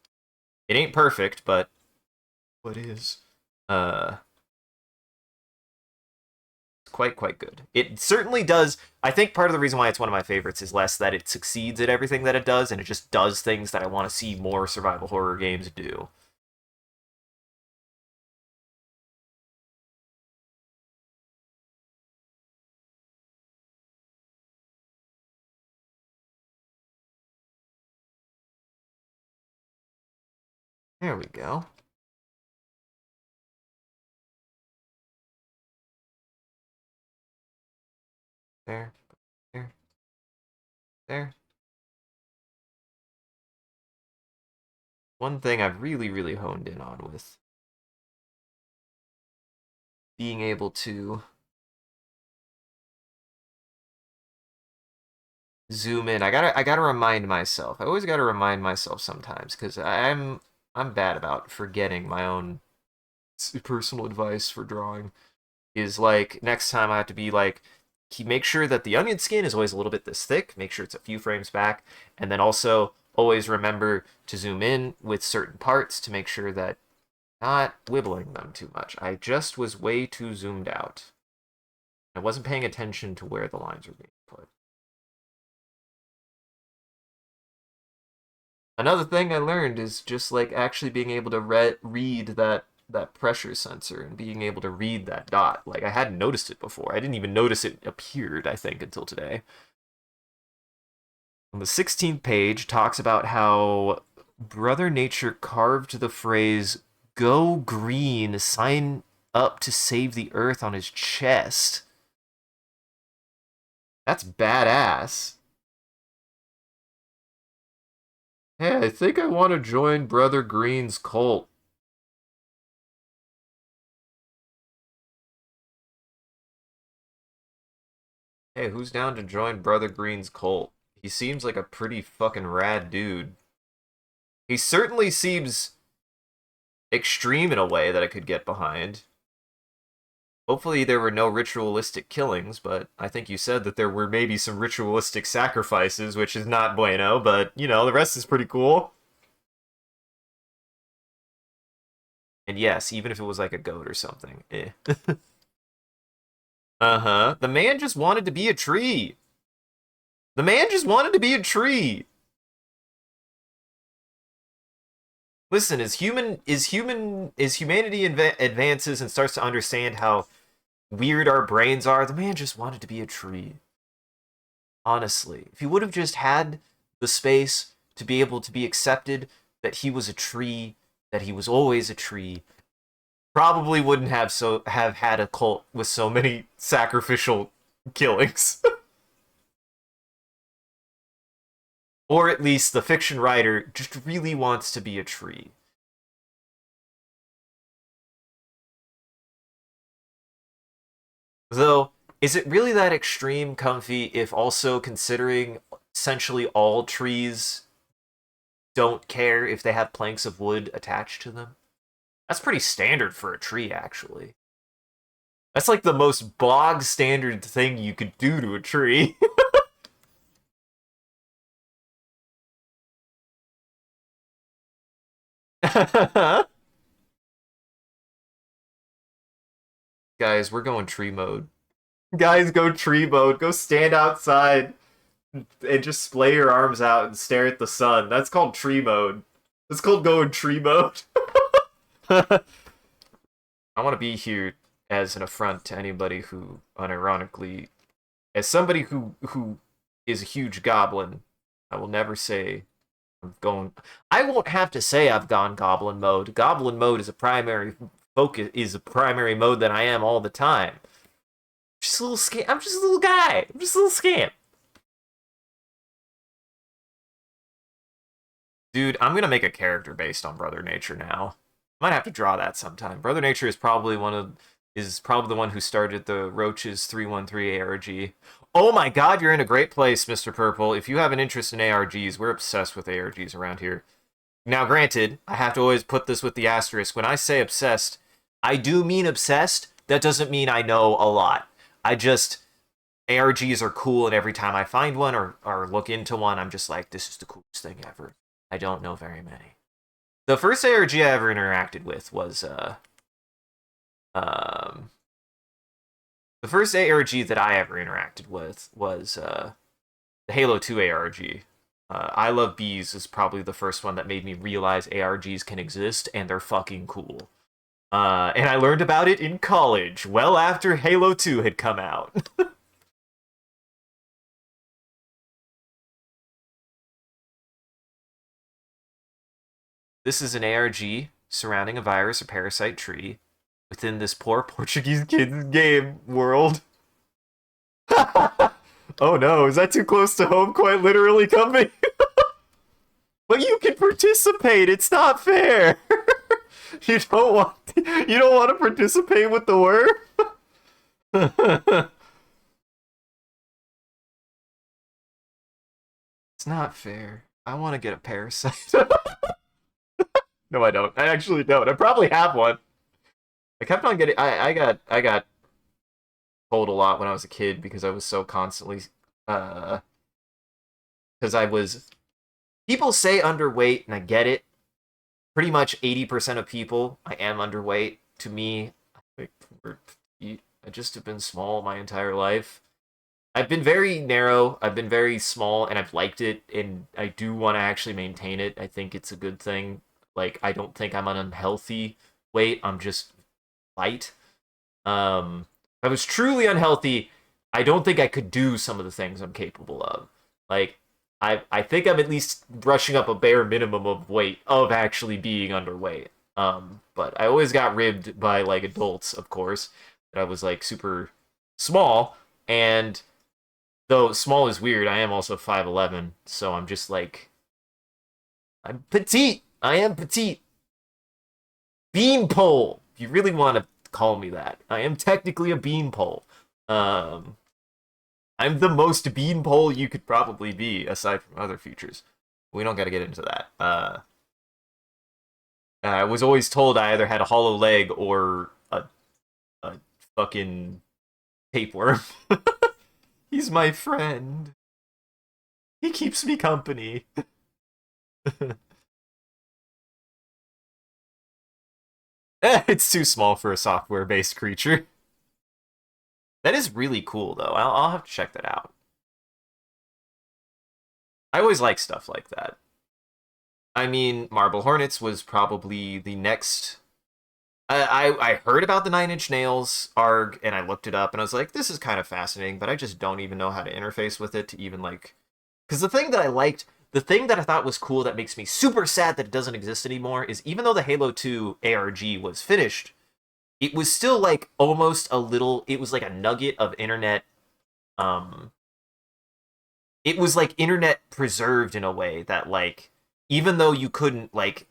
it ain't perfect, but what is? Uh, it's quite good. It certainly does. I think part of the reason why it's one of my favorites is less that it succeeds at everything that it does, and it just does things that I want to see more survival horror games do. There we go. There, there, there. One thing I've really, really honed in on with being able to zoom in. I gotta remind myself. I always gotta remind myself sometimes because I'm bad about forgetting my own personal advice for drawing. Is like next time I have to be like, make sure that the onion skin is always a little bit this thick. Make sure it's a few frames back, and then also always remember to zoom in with certain parts to make sure that not wibbling them too much. I just was way too zoomed out. I wasn't paying attention to where the lines were being put. Another thing I learned is just like actually being able to read that pressure sensor and being able to read that dot. Like I hadn't noticed it before. I didn't even notice it appeared, I think, until today. On the 16th page talks about how Brother Nature carved the phrase "Go green, sign up to save the earth" on his chest. That's badass. Hey, I think I want to join Brother Green's cult. Hey, who's down to join Brother Green's cult? He seems like a pretty fucking rad dude. He certainly seems extreme in a way that I could get behind. Hopefully there were no ritualistic killings, but I think you said that there were maybe some ritualistic sacrifices, which is not bueno, but, you know, the rest is pretty cool. And yes, even if it was like a goat or something. Eh. Uh-huh. The man just wanted to be a tree. The man just wanted to be a tree. Listen, as humanity advances and starts to understand how weird our brains are, the man just wanted to be a tree. Honestly, if he would have just had the space to be able to be accepted that he was a tree, that he was always a tree, probably wouldn't have had a cult with so many sacrificial killings. Or at least the fiction writer just really wants to be a tree. Though, is it really that extreme comfy if also considering essentially all trees don't care if they have planks of wood attached to them? That's pretty standard for a tree, actually. That's like the most bog standard thing you could do to a tree. Guys, we're going tree mode. Guys, go tree mode. Go stand outside and just splay your arms out and stare at the sun. That's called tree mode. That's called going tree mode. I want to be here as an affront to anybody who, unironically, as somebody who is a huge goblin, I will never say I'm going. I won't have to say I've gone goblin mode. Goblin mode is a primary focus, is a primary mode that I am all the time. Just a little scam. I'm just a little guy. I'm just a little scamp. Dude, I'm gonna make a character based on Brother Nature now. Might have to draw that sometime. Brother Nature is probably the one who started the Roaches 313 ARG. Oh my god, you're in a great place, Mr. Purple. If you have an interest in ARGs, we're obsessed with ARGs around here. Now, granted, I have to always put this with the asterisk. When I say obsessed, I do mean obsessed. That doesn't mean I know a lot. I just ARGs are cool, and every time I find one or look into one, I'm just like, this is the coolest thing ever. I don't know very many. The first ARG I ever interacted with was um the first ARG that I ever interacted with was the Halo 2 ARG. I Love Bees is probably the first one that made me realize ARGs can exist and they're fucking cool. And I learned about it in college, well after Halo 2 had come out. This is an ARG surrounding a virus or parasite tree within this poor Portuguese kid's game world. Oh no, is that too close to home? Quite literally coming. But you can participate. It's not fair. You don't want to participate with the worm. It's not fair. I want to get a parasite. No, I don't. I actually don't. I probably have one. I kept on getting. I got told a lot when I was a kid because I was so constantly. Uh, because I was. People say underweight, and I get it. Pretty much 80% of people, I am underweight. To me, I just have been small my entire life. I've been very narrow. I've been very small, and I've liked it, and I do want to actually maintain it. I think it's a good thing. Like, I don't think I'm an unhealthy weight. I'm just light. If I was truly unhealthy, I don't think I could do some of the things I'm capable of. Like, I think I'm at least brushing up a bare minimum of weight of actually being underweight. But I always got ribbed by like adults, of course, that I was like super small, and though small is weird, I am also 5'11", so I'm just like I'm petite. I am petite. Beanpole. If you really want to call me that, I am technically a beanpole. Um, I'm the most beanpole you could probably be, aside from other features. We don't got to get into that. I was always told I either had a hollow leg or a fucking tapeworm. He's my friend. He keeps me company. It's too small for a software-based creature. That is really cool, though. I'll have to check that out. I always like stuff like that. I mean, Marble Hornets was probably the next. I heard about the Nine Inch Nails ARG and I looked it up and I was like, this is kind of fascinating, but I just don't even know how to interface with it to even like. Because the thing that I liked, the thing that I thought was cool that makes me super sad that it doesn't exist anymore is even though the Halo 2 ARG was finished, it was still like almost a little. It was like a nugget of internet. Um, it was like internet preserved in a way that like even though you couldn't like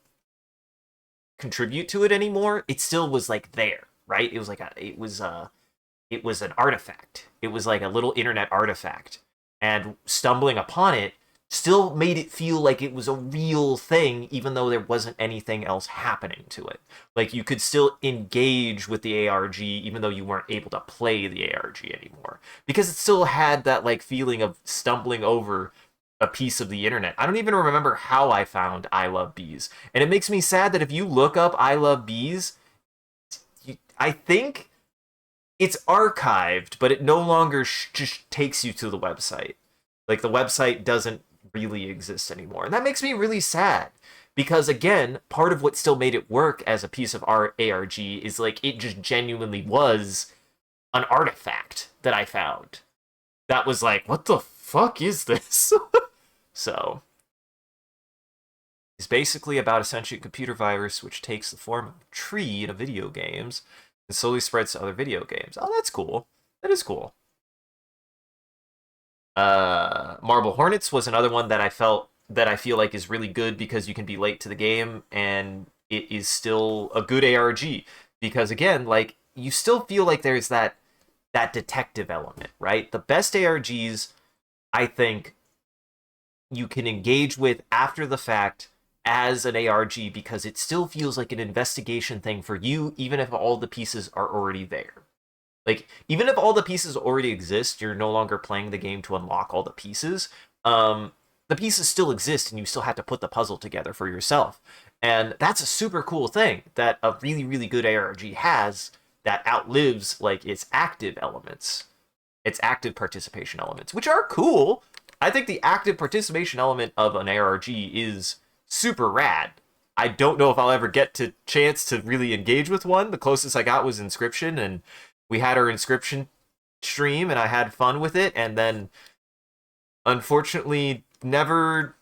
contribute to it anymore, it still was like there, right? It was like it was an artifact. It was like a little internet artifact. And stumbling upon it still made it feel like it was a real thing, even though there wasn't anything else happening to it. Like you could still engage with the ARG, even though you weren't able to play the ARG anymore. Because it still had that like feeling of stumbling over a piece of the internet. I don't even remember how I found I Love Bees. And it makes me sad that if you look up I Love Bees, I think it's archived, but it no longer just takes you to the website. Like the website doesn't really exist anymore. And that makes me really sad because again, part of what still made it work as a piece of art ARG is like it just genuinely was an artifact that I found. That was like, what the fuck is this? So, it's basically about a sentient computer virus which takes the form of a tree in a video games and slowly spreads to other video games. Oh, that's cool. That is cool. Marble Hornets was another one that I feel like is really good because you can be late to the game and it is still a good ARG because again, like you still feel like there's that detective element, right? The best ARGs I think you can engage with after the fact as an ARG because it still feels like an investigation thing for you, even if all the pieces are already there. Like, even if all the pieces already exist, you're no longer playing the game to unlock all the pieces. The pieces still exist, and you still have to put the puzzle together for yourself. And that's a super cool thing that a really, really good ARG has that outlives like its active elements, its active participation elements, which are cool. I think the active participation element of an ARG is super rad. I don't know if I'll ever get to chance to really engage with one. The closest I got was Inscription, and we had our Inscription stream, and I had fun with it, and then unfortunately never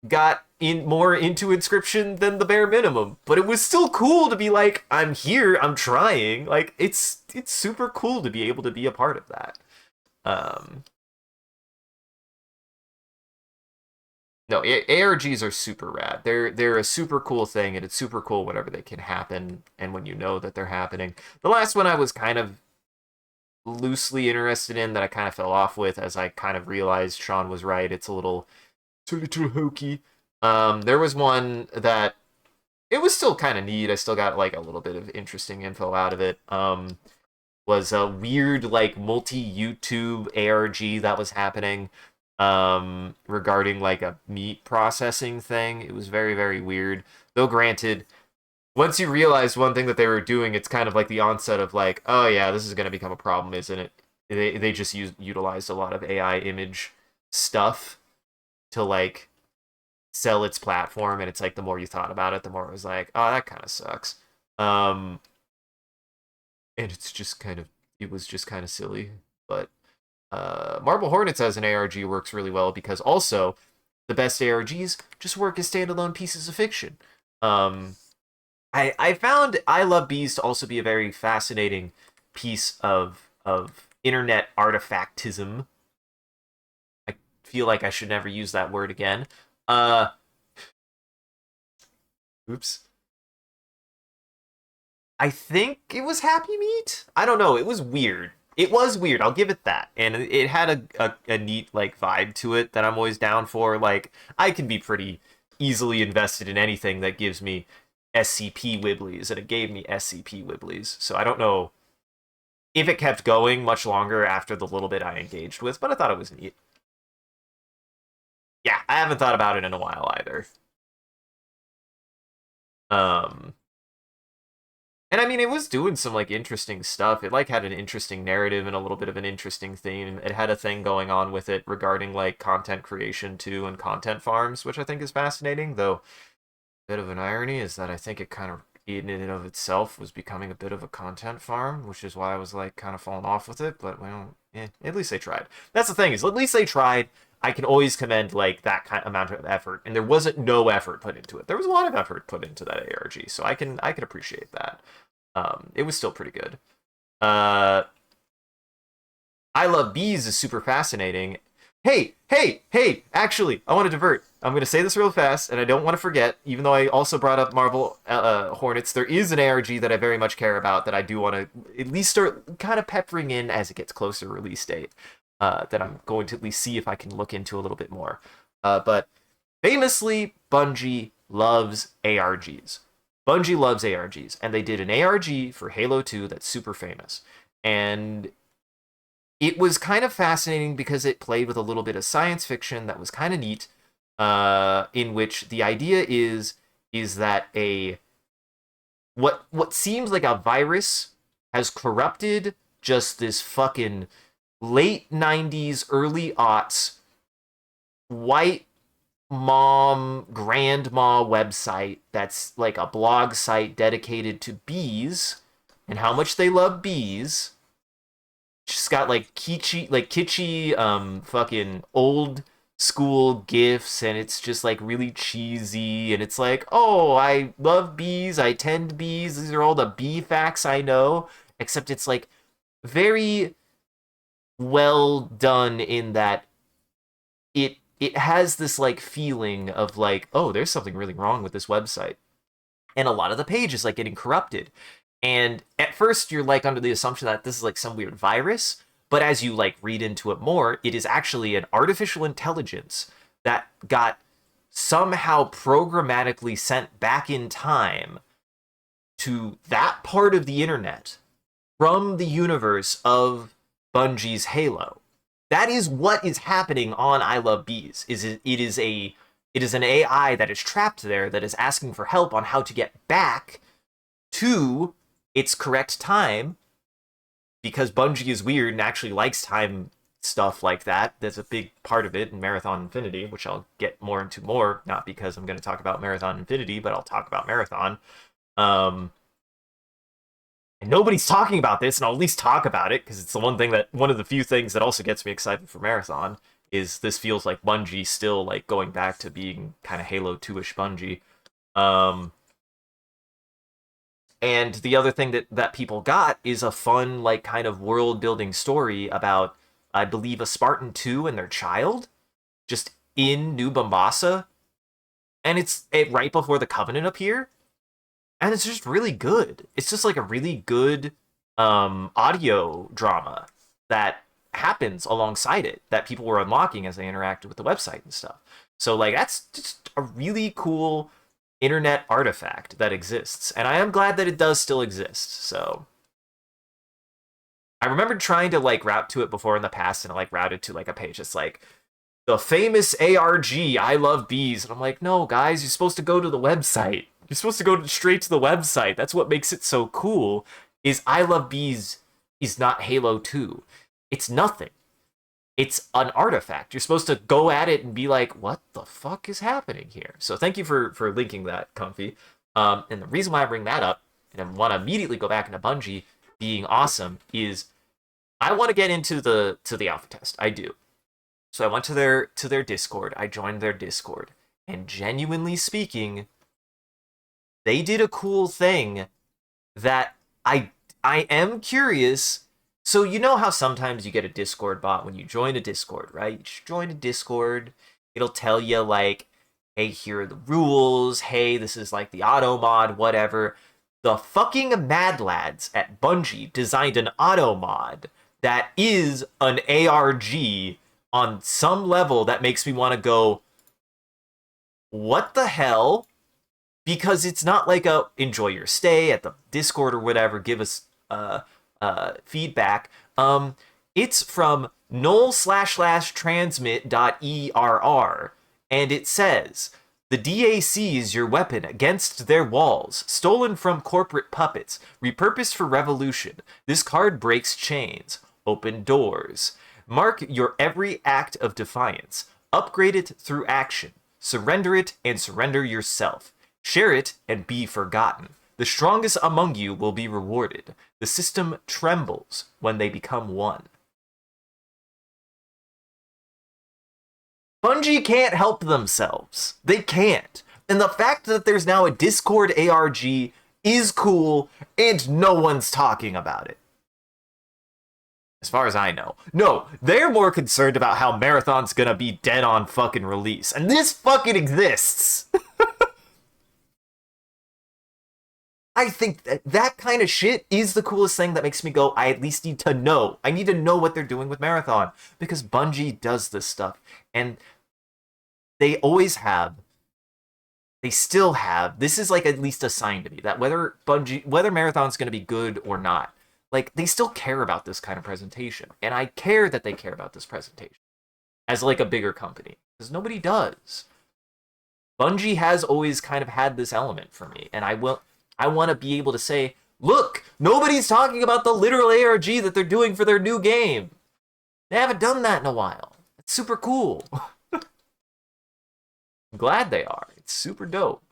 got in more into Inscription than the bare minimum. But it was still cool to be like, I'm here, I'm trying. Like it's super cool to be able to be a part of that. Um, no, ARGs are super rad. They're a super cool thing, and it's super cool whenever they can happen, and when you know that they're happening. The last one I was kind of loosely interested in that I kind of fell off with as I kind of realized Sean was right. It's a little hokey. There was one that it was still kind of neat. I still got like a little bit of interesting info out of it. Was a weird like multi YouTube ARG that was happening regarding like a meat processing thing. It was very, very weird. Though granted, once you realize one thing that they were doing, it's kind of like the onset of like, oh yeah, this is going to become a problem, isn't it? They just utilized a lot of AI image stuff to like sell its platform, and it's like the more you thought about it, the more it was like, oh, that kind of sucks. Um, and it was just kind of silly, but Marble Hornets as an ARG works really well because also the best ARGs just work as standalone pieces of fiction. Um, I found I Love Bees to also be a very fascinating piece of internet artifactism. I feel like I should never use that word again. Uh, oops. I think it was Happy Meat. I don't know. It was weird. It was weird. I'll give it that. And it had a neat like vibe to it that I'm always down for. Like I can be pretty easily invested in anything that gives me SCP Wibblies, and it gave me SCP Wibblies. So I don't know if it kept going much longer after the little bit I engaged with, but I thought it was neat. Yeah, I haven't thought about it in a while either. Um, and I mean, it was doing some like interesting stuff. It like had an interesting narrative and a little bit of an interesting theme. It had a thing going on with it regarding like content creation too and content farms, which I think is fascinating. Though a bit of an irony is that I think it kind of in and of itself was becoming a bit of a content farm, which is why I was like kind of falling off with it. But well, at least they tried. That's the thing is, at least they tried. I can always commend like that kind of amount of effort, and there wasn't no effort put into it. There was a lot of effort put into that ARG, so I can appreciate that. It was still pretty good. Uh, I Love Bees is super fascinating. Hey! Actually, I want to divert. I'm going to say this real fast, and I don't want to forget, even though I also brought up Marvel Hornets, there is an ARG that I very much care about that I do want to at least start kind of peppering in as it gets closer to release date. That I'm going to at least see if I can look into a little bit more. But famously, Bungie loves ARGs. Bungie loves ARGs, and they did an ARG for Halo 2 that's super famous. And it was kind of fascinating because it played with a little bit of science fiction that was kind of neat, in which the idea is that what seems like a virus has corrupted just this fucking late 90s, early aughts white mom grandma website that's like a blog site dedicated to bees and how much they love bees. She's got like kitschy fucking old school gifs, and it's just like really cheesy, and it's like, oh, I love bees, I tend bees, these are all the bee facts I know, except it's like very well done in that it has this like feeling of like, oh, there's something really wrong with this website. And a lot of the page is like getting corrupted. And at first you're like under the assumption that this is like some weird virus, but as you like read into it more, it is actually an artificial intelligence that got somehow programmatically sent back in time to that part of the internet from the universe of Bungie's Halo. That is what is happening on I Love Bees. It is an AI that is trapped there that is asking for help on how to get back to its correct time, because Bungie is weird and actually likes time stuff like that. That's a big part of it in Marathon Infinity, which I'll get more into more, not because I'm going to talk about Marathon Infinity, but I'll talk about Marathon. And nobody's talking about this, and I'll at least talk about it because it's the one of the few things that also gets me excited for Marathon. Is this feels like Bungie still like going back to being kind of Halo 2-ish Bungie. And the other thing that people got is a fun like kind of world building story about, I believe, a Spartan 2 and their child just in New Bombasa, and it's right before the Covenant appear. And it's just really good. It's just like a really good audio drama that happens alongside it that people were unlocking as they interacted with the website and stuff. So like that's just a really cool internet artifact that exists, and I am glad that it does still exist. So I remember trying to like route to it before in the past, and I like routed to like a page that's like the famous ARG I Love Bees, and I'm like, no guys, you're supposed to go to the website. You're supposed to go straight to the website. That's what makes it so cool. Is I Love Bees is not Halo 2. It's nothing. It's an artifact. You're supposed to go at it and be like, what the fuck is happening here? So thank you for linking that, Comfy. And the reason why I bring that up, and I want to immediately go back into Bungie being awesome, is I want to get into the alpha test. I do. So I went to their Discord. I joined their Discord. And genuinely speaking, they did a cool thing that I am curious. So you know how sometimes you get a Discord bot when you join a Discord, right? You just join a Discord, it'll tell you like, hey, here are the rules, hey, this is like the auto mod, whatever. The fucking Mad Lads at Bungie designed an auto mod that is an ARG on some level that makes me want to go, what the hell? Because it's not like a enjoy your stay at the Discord or whatever, give us a feedback. It's from null/transmit.err, and it says the DAC is your weapon against their walls, stolen from corporate puppets, repurposed for revolution. This card breaks chains, open doors. Mark your every act of defiance. Upgrade it through action. Surrender it and surrender yourself. Share it and be forgotten. The strongest among you will be rewarded. The system trembles when they become one. Bungie can't help themselves. They can't. And the fact that there's now a Discord ARG is cool, and no one's talking about it. As far as I know. No, they're more concerned about how Marathon's gonna be dead on fucking release. And this fucking exists! I think that kind of shit is the coolest thing that makes me go, I at least need to know. I need to know what they're doing with Marathon. Because Bungie does this stuff. And they always have. They still have. This is like at least a sign to me that whether Marathon's going to be good or not, like they still care about this kind of presentation. And I care that they care about this presentation as like a bigger company. Because nobody does. Bungie has always kind of had this element for me. And I want to be able to say, look, nobody's talking about the literal ARG that they're doing for their new game. They haven't done that in a while. It's super cool. I'm glad they are. It's super dope.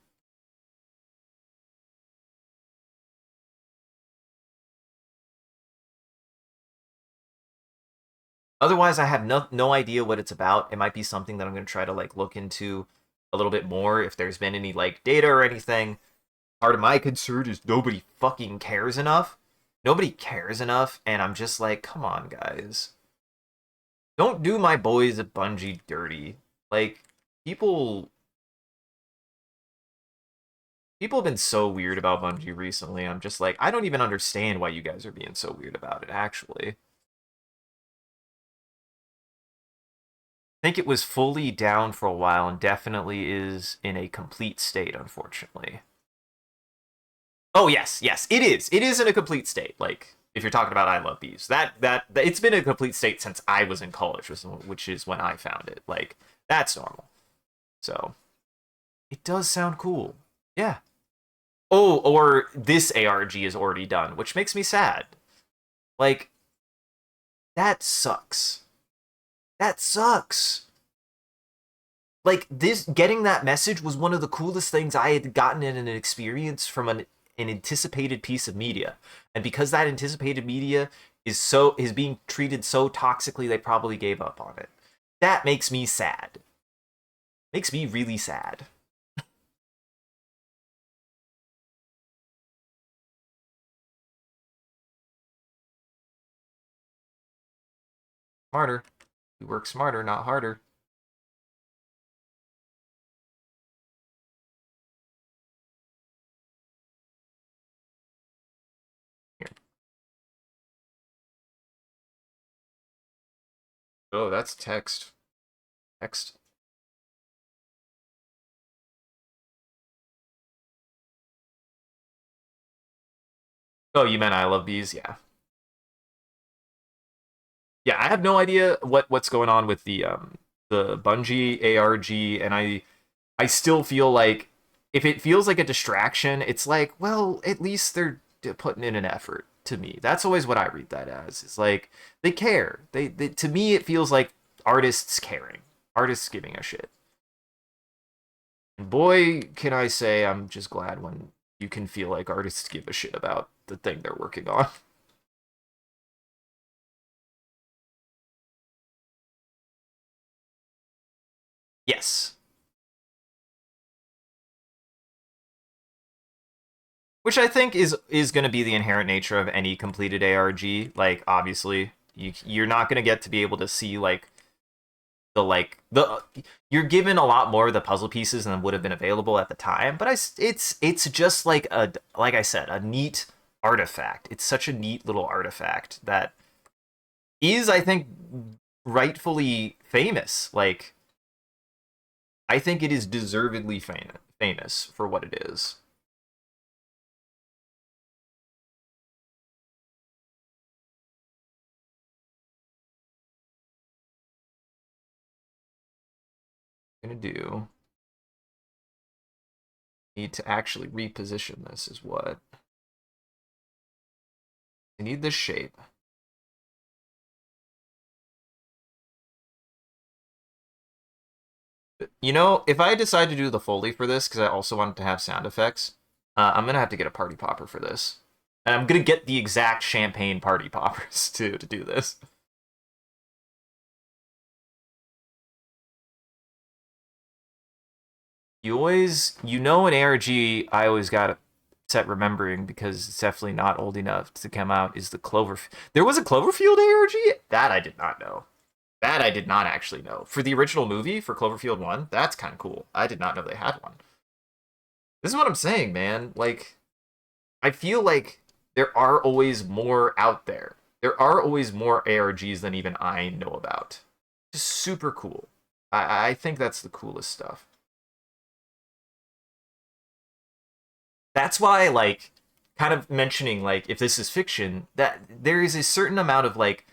Otherwise, I have no idea what it's about. It might be something that I'm going to try to like look into a little bit more if there's been any like data or anything. Part of my concern is nobody fucking cares enough. Nobody cares enough, and I'm just like, come on, guys. Don't do my boys at Bungie dirty. Like, people have been so weird about Bungie recently. I'm just like, I don't even understand why you guys are being so weird about it, actually. I think it was fully down for a while and definitely is in a complete state, unfortunately. Oh yes, yes, it is. It is in a complete state. Like if you're talking about I Love Bees, that it's been a complete state since I was in college, which is when I found it. Like that's normal. So it does sound cool. Yeah. Oh, or this ARG is already done, which makes me sad. Like that sucks. That sucks. Like this getting that message was one of the coolest things I had gotten in an experience from an anticipated piece of media. And because that anticipated media is being treated so toxically, they probably gave up on it. That makes me sad. Makes me really sad. Smarter. We work smarter, not harder. Here. Oh, that's text. Text. Oh, you meant I Love Bees? Yeah. Yeah, I have no idea what's going on with the Bungie ARG, and I still feel like if it feels like a distraction, it's like, well, at least they're putting in an effort to me. That's always what I read that as. It's like they care. They to me it feels like artists caring. Artists giving a shit. And boy, can I say I'm just glad when you can feel like artists give a shit about the thing they're working on. Yes. Which I think is going to be the inherent nature of any completed ARG. Like obviously, you're not going to get to be able to see the you're given a lot more of the puzzle pieces than would have been available at the time. But it's just like like I said, a neat artifact. It's such a neat little artifact that is, I think, rightfully famous. Like I think it is deservedly famous for what it is. I'm gonna do, need to actually reposition this is what. I need this shape. You know, if I decide to do the Foley for this, because I also wanted to have sound effects, I'm going to have to get a party popper for this. And I'm going to get the exact champagne party poppers, too, to do this. You always, you know, an ARG, I always got to set remembering because it's definitely not old enough to come out, is the Cloverfield. There was a Cloverfield ARG? That I did not know. That I did not actually know. For the original movie, for Cloverfield 1, that's kind of cool. I did not know they had one. This is what I'm saying, man. Like, I feel like there are always more out there. There are always more ARGs than even I know about. Just super cool. I think that's the coolest stuff. That's why, like, kind of mentioning, like, if this is fiction, that there is a certain amount of, like,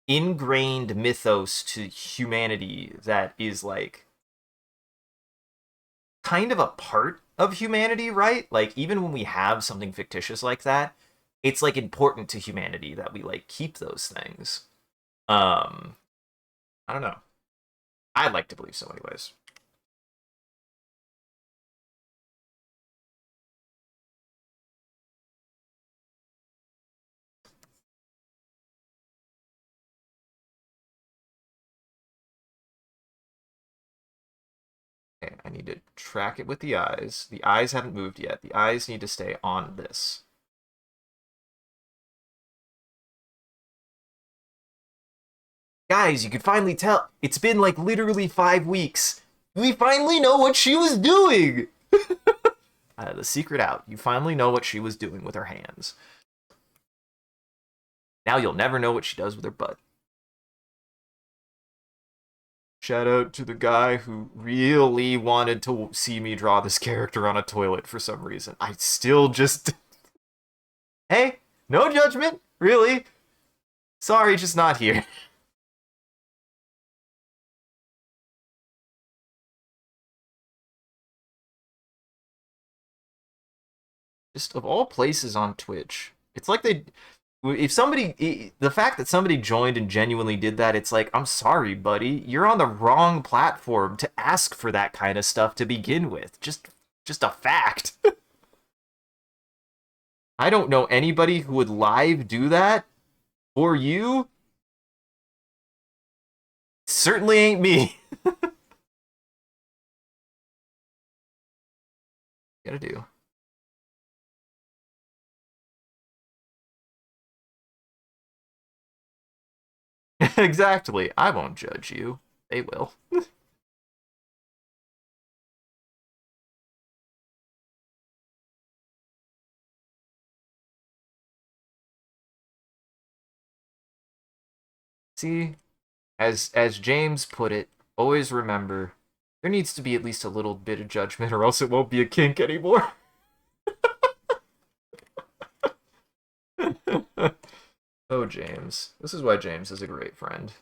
ingrained mythos to humanity that is, like, kind of a part of humanity, right? Like, even when we have something fictitious like that, it's, like, important to humanity that we, like, keep those things. Um, I don't know. I'd like to believe so, anyways. Okay, I need to track it with the eyes. The eyes haven't moved yet. The eyes need to stay on this. Guys, you can finally tell. It's been like literally 5 weeks. We finally know what she was doing. The secret out. You finally know what she was doing with her hands. Now you'll never know what she does with her butt. Shout out to the guy who really wanted to see me draw this character on a toilet for some reason. I still just. Hey, no judgment, really. Sorry, just not here. Just of all places on Twitch, it's like they. If somebody, the fact that somebody joined and genuinely did that, it's like, I'm sorry, buddy, you're on the wrong platform to ask for that kind of stuff to begin with. Just a fact. I don't know anybody who would live do that for you. Certainly ain't me. Gotta do. Exactly. I won't judge you. They will. See, as James put it, always remember there needs to be at least a little bit of judgment, or else it won't be a kink anymore. Oh, James. This is why James is a great friend.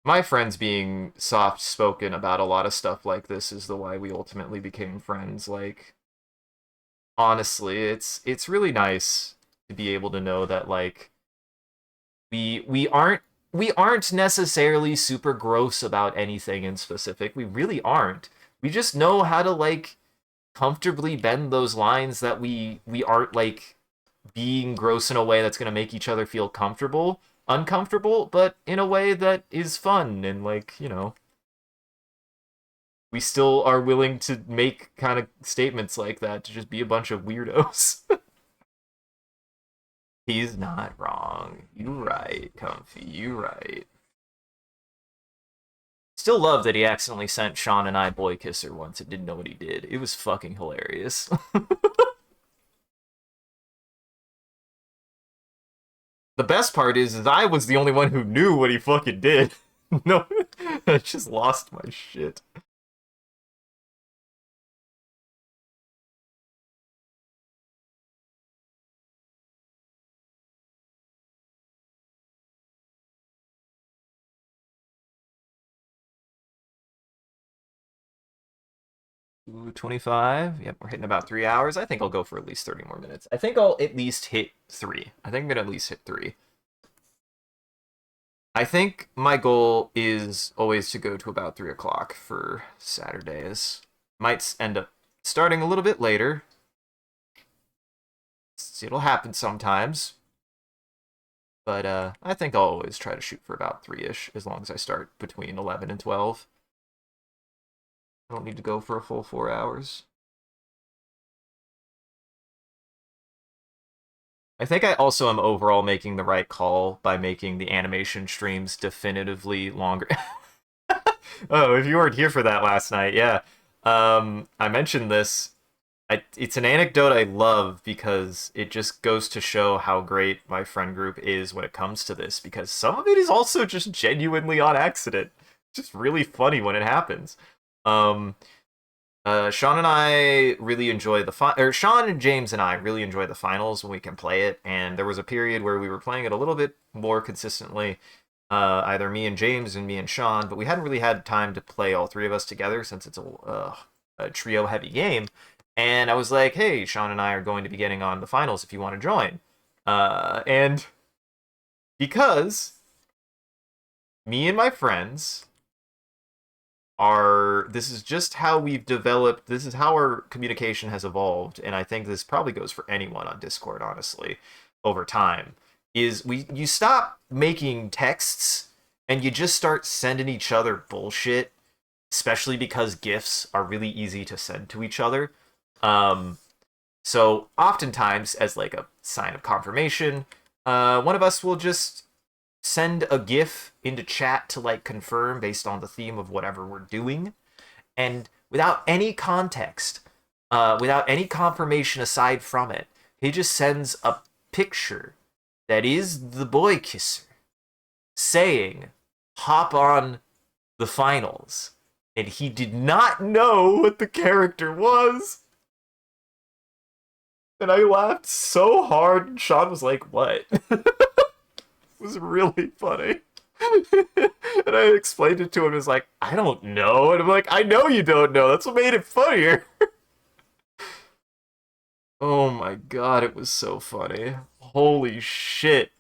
My friends being soft spoken about a lot of stuff like this is the why we ultimately became friends. Like, honestly, it's really nice to be able to know that like we aren't necessarily super gross about anything in specific. We really aren't. We just know how to like comfortably bend those lines that we aren't like being gross in a way that's going to make each other feel uncomfortable, but in a way that is fun and like, we still are willing to make kind of statements like that to just be a bunch of weirdos. He's not wrong. You right, Comfy. You right. Still love that he accidentally sent Sean and I Boy Kisser once and didn't know what he did. It was fucking hilarious. The best part is I was the only one who knew what he fucking did. No, I just lost my shit. Ooh, 25. Yep, we're hitting about 3 hours. I think I'll go for at least 30 more minutes. I think I'll at least hit 3. I think I'm gonna at least hit 3. I think my goal is always to go to about 3 o'clock for Saturdays. Might end up starting a little bit later. It'll happen sometimes. But I think I'll always try to shoot for about 3-ish, as long as I start between 11 and 12. I don't need to go for a full 4 hours. I think I also am overall making the right call by making the animation streams definitively longer. Oh, if you weren't here for that last night, yeah. I mentioned this. It's an anecdote I love because it just goes to show how great my friend group is when it comes to this, because some of it is also just genuinely on accident. Just really funny when it happens. Um, Sean and I really enjoy or Sean and James and I really enjoy the finals when we can play it. And there was a period where we were playing it a little bit more consistently, either me and James and me and Sean, but we hadn't really had time to play all three of us together since it's a trio heavy game. And I was like, hey, Sean and I are going to be getting on the finals if you want to join. And because me and my friends this is just how we've developed, this is how our communication has evolved, and I think this probably goes for anyone on Discord, honestly, over time, is you stop making texts and you just start sending each other bullshit, especially because gifs are really easy to send to each other. um so oftentimes, as like a sign of confirmation, one of us will just send a GIF into chat to like confirm based on the theme of whatever we're doing, and without any context, without any confirmation aside from it, he just sends a picture that is the boy kisser saying, "Hop on the finals," and he did not know what the character was. And I laughed so hard, and Sean was like, "What?" It was really funny. And I explained it to him. He's like, I don't know. And I'm like, I know you don't know. That's what made it funnier. Oh my god, it was so funny. Holy shit.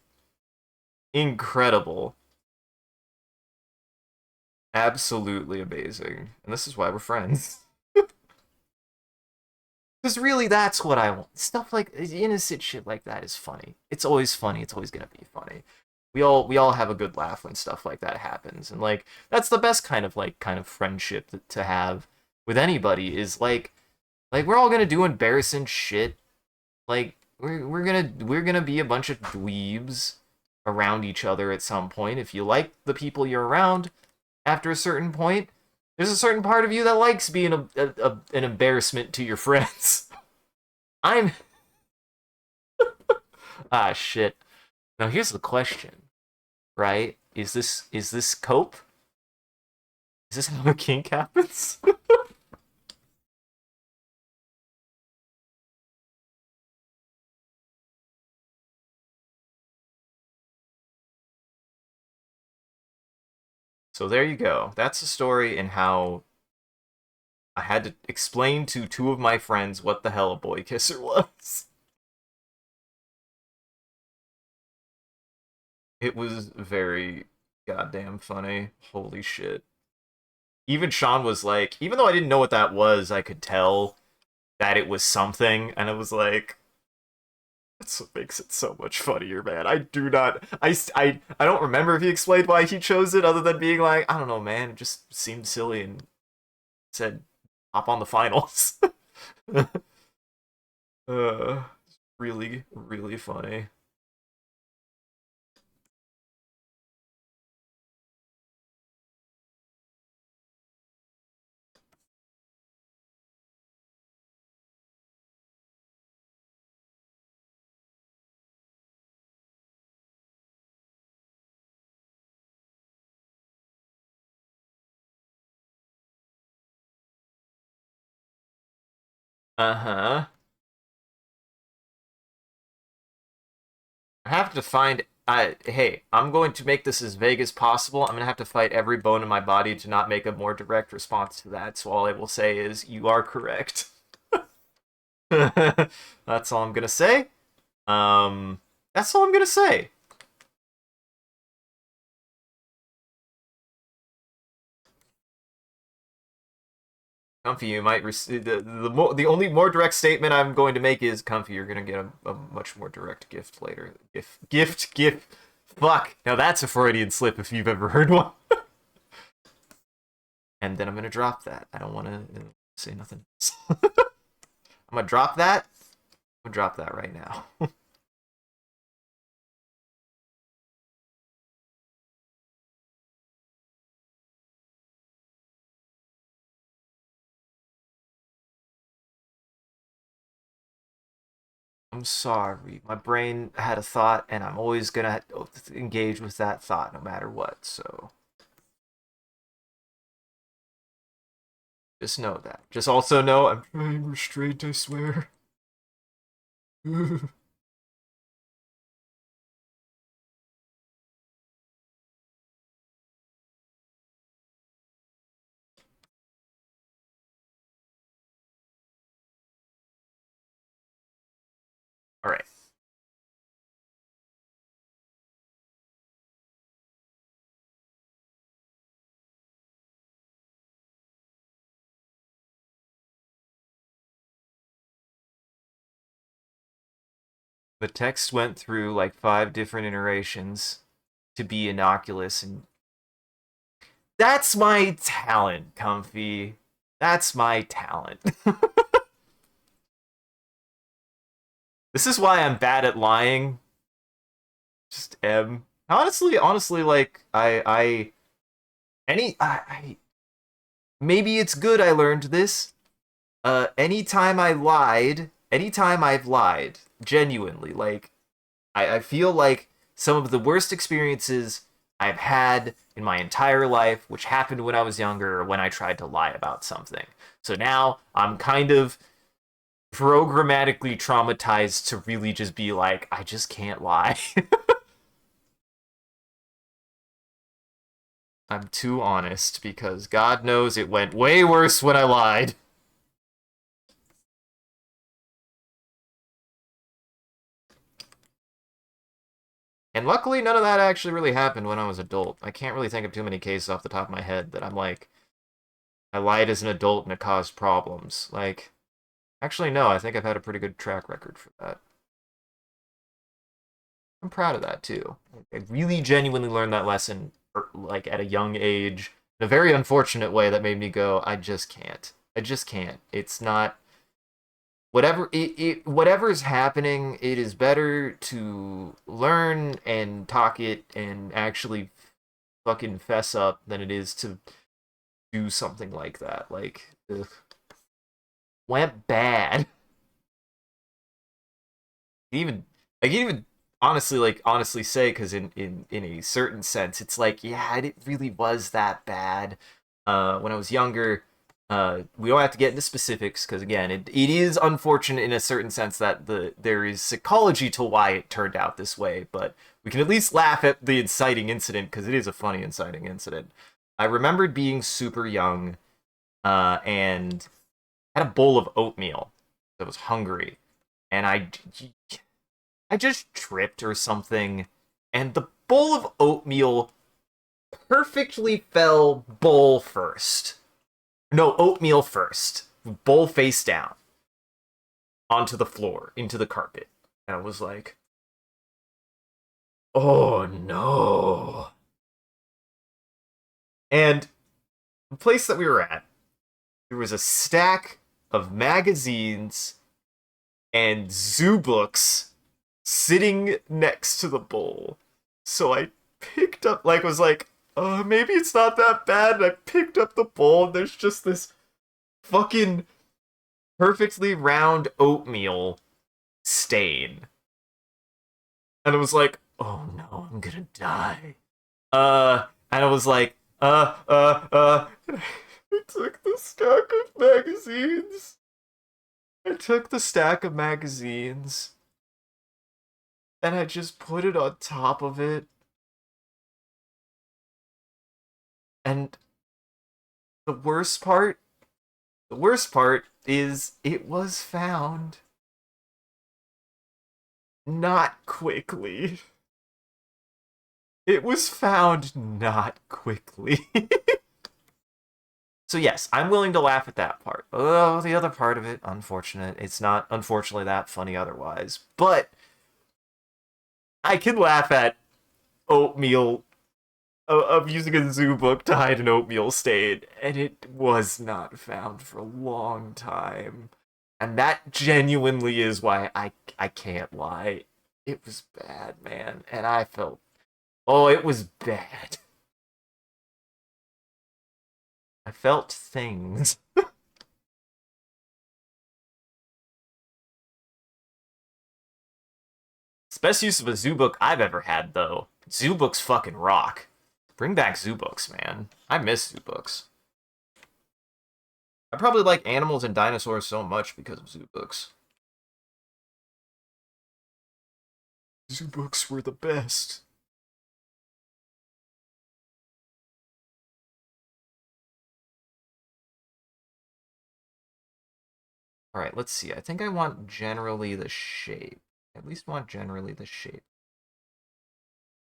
Incredible. Absolutely amazing. And this is why we're friends. Because really, that's what I want. Stuff like innocent shit like that is funny. It's always funny. It's always gonna be funny. We all have a good laugh when stuff like that happens, and like that's the best kind of friendship to have with anybody, is like we're all gonna do embarrassing shit. Like we're gonna be a bunch of dweebs around each other at some point. If you like the people you're around, after a certain point, there's a certain part of you that likes being an embarrassment to your friends. I'm shit. Now here's the question, right? Is this cope? Is this how a kink happens? So there you go. That's the story, and how I had to explain to two of my friends what the hell a boy kisser was. It was very goddamn funny. Holy shit. Even Sean was like, even though I didn't know what that was, I could tell that it was something, and it was like, that's what makes it so much funnier, man. I do not, I don't remember if he explained why he chose it, other than being like, I don't know, man, it just seemed silly, and said, hop on the finals. uh, really, really funny. Uh-huh. I have to find hey, I'm going to make this as vague as possible. I'm gonna have to fight every bone in my body to not make a more direct response to that. So all I will say is, you are correct. That's all I'm gonna say. That's all I'm gonna say. Comfy, you might receive the only more direct statement I'm going to make is, Comfy, you're gonna get a much more direct gift later. Gift. Fuck. Now that's a Freudian slip if you've ever heard one. And then I'm gonna drop that. I don't want to say nothing else. I'm gonna drop that. I'm gonna drop that right now. I'm sorry. My brain had a thought, and I'm always gonna engage with that thought no matter what. So just know that. Just also know I'm trying restraint, I swear. All right. The text went through like 5 different iterations to be innocuous, and that's my talent, Comfy. That's my talent. This is why I'm bad at lying. Just am. Honestly, like I maybe it's good I learned this. Anytime I've lied, genuinely, like I feel like some of the worst experiences I've had in my entire life, which happened when I was younger or when I tried to lie about something. So now I'm kind of programmatically traumatized to really just be like, I just can't lie. I'm too honest because God knows it went way worse when I lied. And luckily, none of that actually really happened when I was adult. I can't really think of too many cases off the top of my head that I'm like, I lied as an adult and it caused problems. Like, actually, no, I think I've had a pretty good track record for that. I'm proud of that too. I really genuinely learned that lesson, like at a young age, in a very unfortunate way that made me go, I just can't. I just can't. It's not whatever's happening. It is better to learn and talk it and actually fucking fess up than it is to do something like that. Like, ugh, went bad. Even I can even honestly say, because in a certain sense it's like, yeah, it really was that bad when I was younger. We don't have to get into specifics because again it is unfortunate in a certain sense that there is psychology to why it turned out this way, but we can at least laugh at the inciting incident because it is a funny inciting incident. I remembered being super young and had a bowl of oatmeal. I was hungry, and I just tripped or something, and the bowl of oatmeal perfectly fell bowl first. No, oatmeal first. Bowl face down onto the floor, into the carpet. And I was like, oh no. And the place that we were at, there was a stack of magazines and zoo books sitting next to the bowl. So I picked up, like, was like, maybe it's not that bad. And I picked up the bowl, and there's just this fucking perfectly round oatmeal stain. And I was like, oh no, I'm gonna die. And I was like, and I took the stack of magazines. I took the stack of magazines and I just put it on top of it. And the worst part, the worst part is it was found not quickly. It was found not quickly. So yes, I'm willing to laugh at that part. Oh, the other part of it, unfortunate. It's not unfortunately that funny otherwise. But I can laugh at oatmeal of using a zoo book to hide an oatmeal stain, and it was not found for a long time. And that genuinely is why I can't lie. It was bad, man, and I felt it was bad. I felt things. It's the best use of a zoo book I've ever had, though. Zoo books fucking rock. Bring back zoo books, man. I miss zoo books. I probably like animals and dinosaurs so much because of zoo books. Zoo books were the best. All right, let's see. I think I want generally the shape. I at least want generally the shape.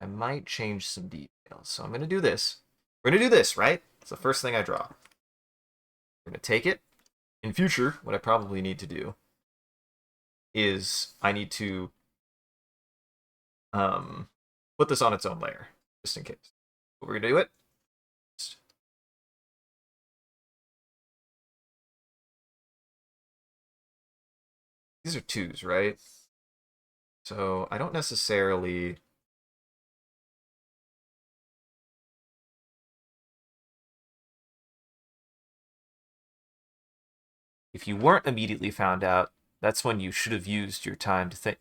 I might change some details. So I'm going to do this. We're going to do this, right? It's the first thing I draw. We're going to take it. In future, what I probably need to do is I need to put this on its own layer, just in case. But we're going to do it. These are twos, right? So I don't necessarily... If you weren't immediately found out, that's when you should have used your time to think,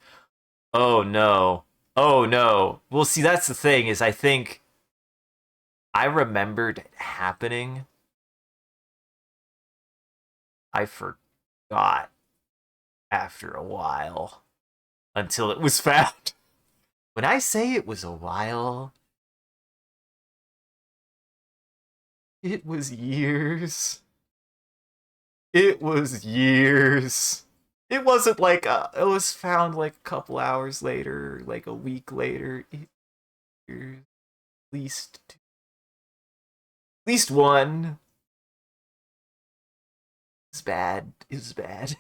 oh no, oh no. Well, see, that's the thing, is I think I remembered it happening. I forgot after a while until it was found. When I say it was a while, it was years. It was years. It wasn't like it was found like a couple hours later, like a week later. At least, at least one. It's bad. It's bad.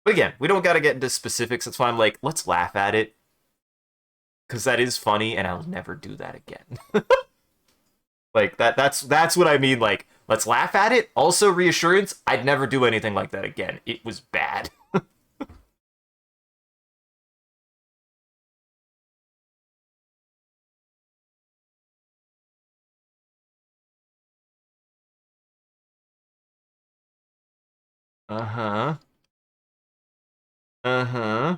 But again, we don't got to get into specifics. That's why I'm like, let's laugh at it, because that is funny, and I'll never do that again. Like that's what I mean. Like, let's laugh at it. Also, reassurance: I'd never do anything like that again. It was bad. Uh huh. Uh huh.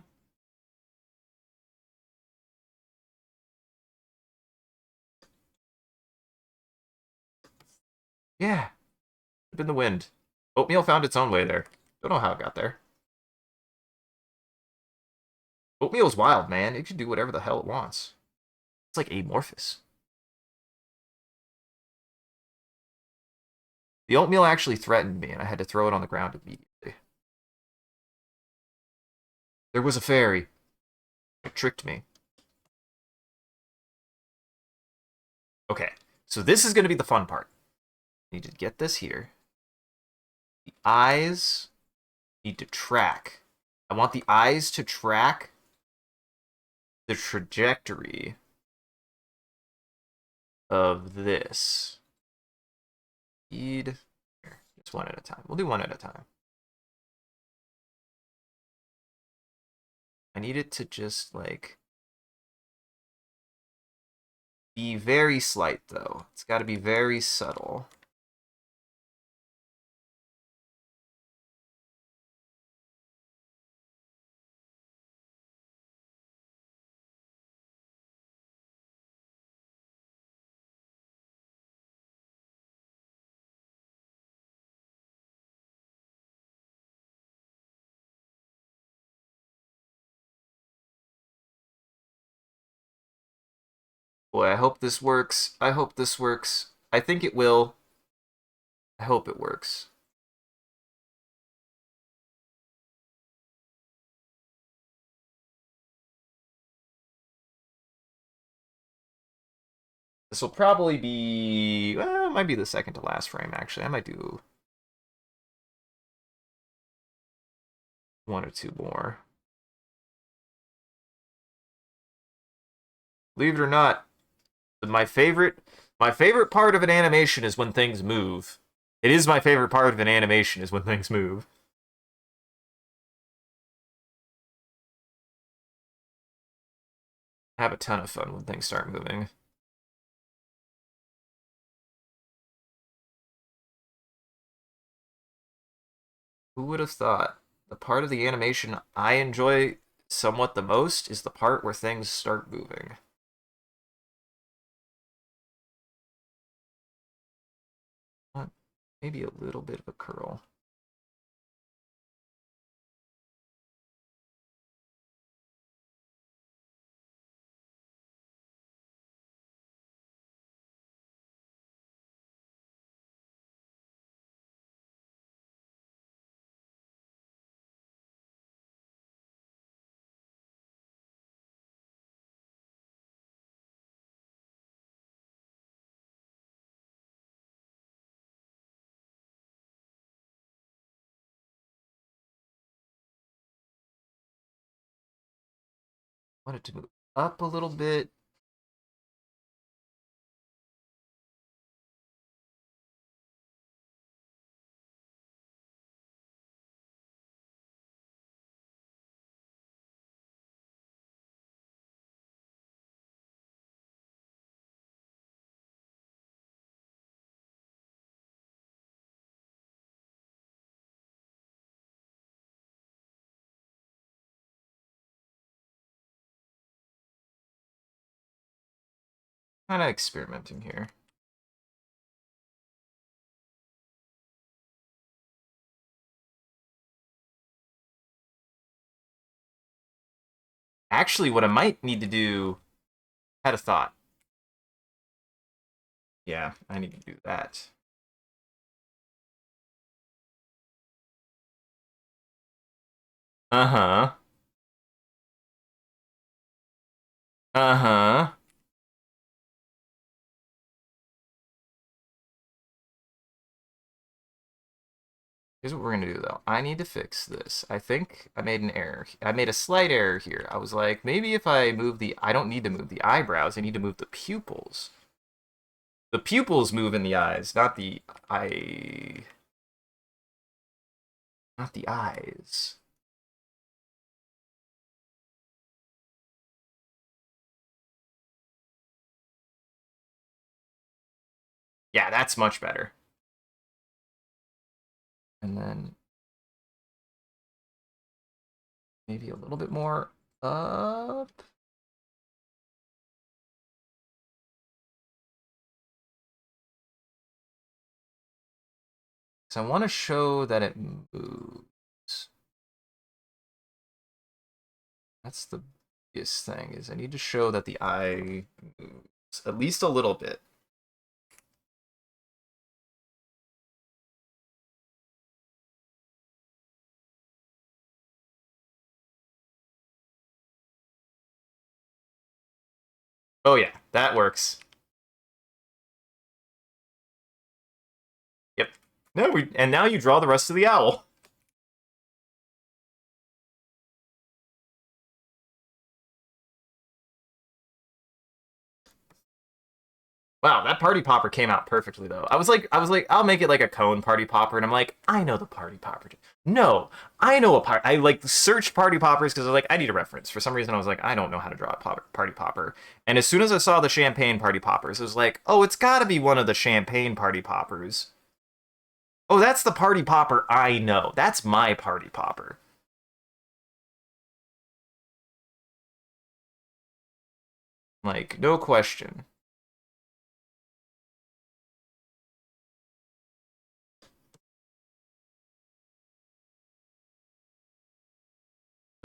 Yeah. In the wind. Oatmeal found its own way there. Don't know how it got there. Oatmeal's wild, man. It can do whatever the hell it wants. It's like amorphous. The oatmeal actually threatened me, and I had to throw it on the ground immediately. There was a fairy. It tricked me. Okay, so this is going to be the fun part. I need to get this here. The eyes need to track. I want the eyes to track the trajectory of this. Speed. Here, just one at a time. We'll do one at a time. I need it to just, like, be very slight, though. It's got to be very subtle. Boy, I hope this works. I hope this works. I think it will. I hope it works. This will probably be, well, it might be the second to last frame, actually. I might do one or two more. Believe it or not, my favorite part of an animation is when things move. It is my favorite part of an animation is when things move. I have a ton of fun when things start moving. Who would have thought? The part of the animation I enjoy somewhat the most is the part where things start moving. Maybe a little bit of a curl. Want it to move up a little bit. Kind of experimenting here. Actually, what I might need to do, had a thought. Yeah, I need to do that. Uh-huh. Uh-huh. Here's what we're gonna do though. I need to fix this. I think I made an error. I made a slight error here. I was like, maybe if I move I don't need to move the eyebrows. I need to move the pupils. The pupils move in the eyes, not the eye, not the eyes. Yeah, that's much better. And then maybe a little bit more up. So I want to show that it moves. That's the biggest thing, is I need to show that the eye moves at least a little bit. Oh yeah, that works. Yep. No, and now you draw the rest of the owl. Wow, that party popper came out perfectly though. I was like, I'll make it like a cone party popper, and I'm like, I know the party popper. No, I know a part. I like searched party poppers because I was like, I need a reference. For some reason, I was like, I don't know how to draw a party popper. And as soon as I saw the champagne party poppers, I was like, oh, it's got to be one of the champagne party poppers. Oh, that's the party popper I know. That's my party popper. Like, no question.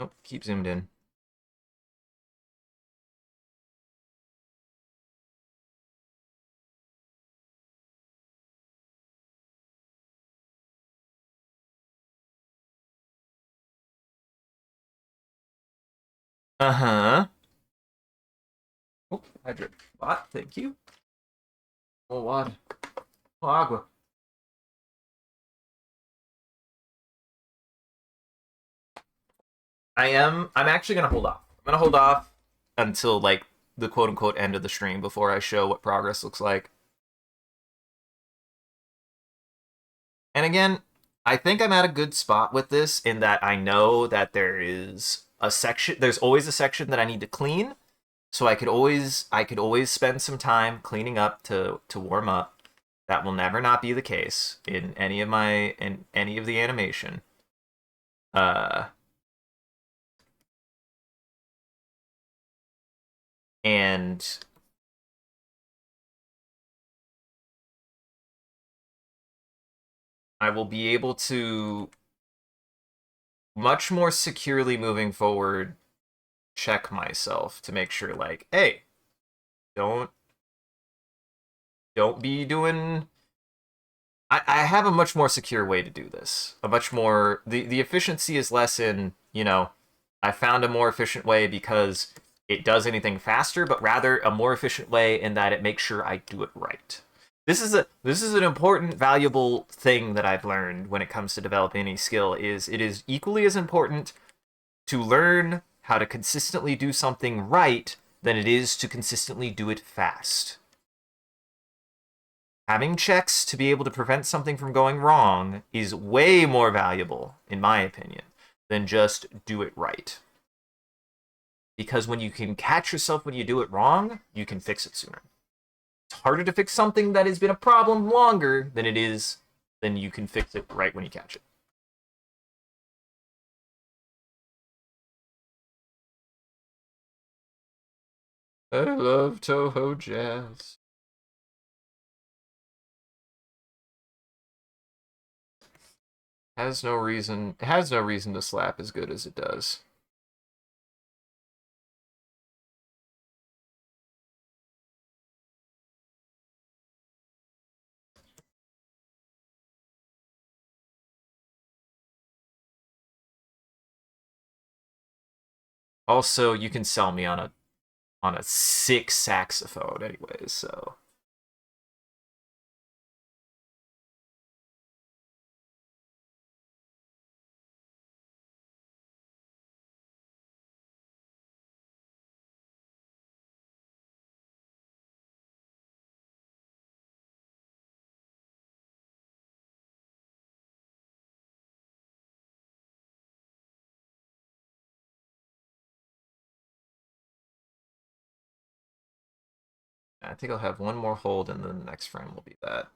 Nope, keep zoomed in. Uh-huh. Oh, hydrate. What? Thank you. Oh, water. Oh, agua. I'm actually gonna hold off. I'm gonna hold off until like the quote unquote end of the stream before I show what progress looks like. And again, I think I'm at a good spot with this in that I know that there's always a section that I need to clean. So I could always spend some time cleaning up to warm up. That will never not be the case in any of the animation. Uh and I will be able to much more securely moving forward check myself to make sure like, hey, don't don't be doing I have a much more secure way to do this. A much more the efficiency is less in, I found a more efficient way because it does anything faster, but rather a more efficient way in that it makes sure I do it right. This is an important, valuable thing that I've learned when it comes to developing any skill is it is equally as important to learn how to consistently do something right than it is to consistently do it fast. Having checks to be able to prevent something from going wrong is way more valuable, in my opinion, than just do it right. Because when you can catch yourself when you do it wrong, you can fix it sooner. It's harder to fix something that has been a problem longer than you can fix it right when you catch it. I love Toho Jazz. Has no reason to slap as good as it does. Also, you can sell me on a sick saxophone anyways, so I think I'll have one more hold and then the next frame will be that.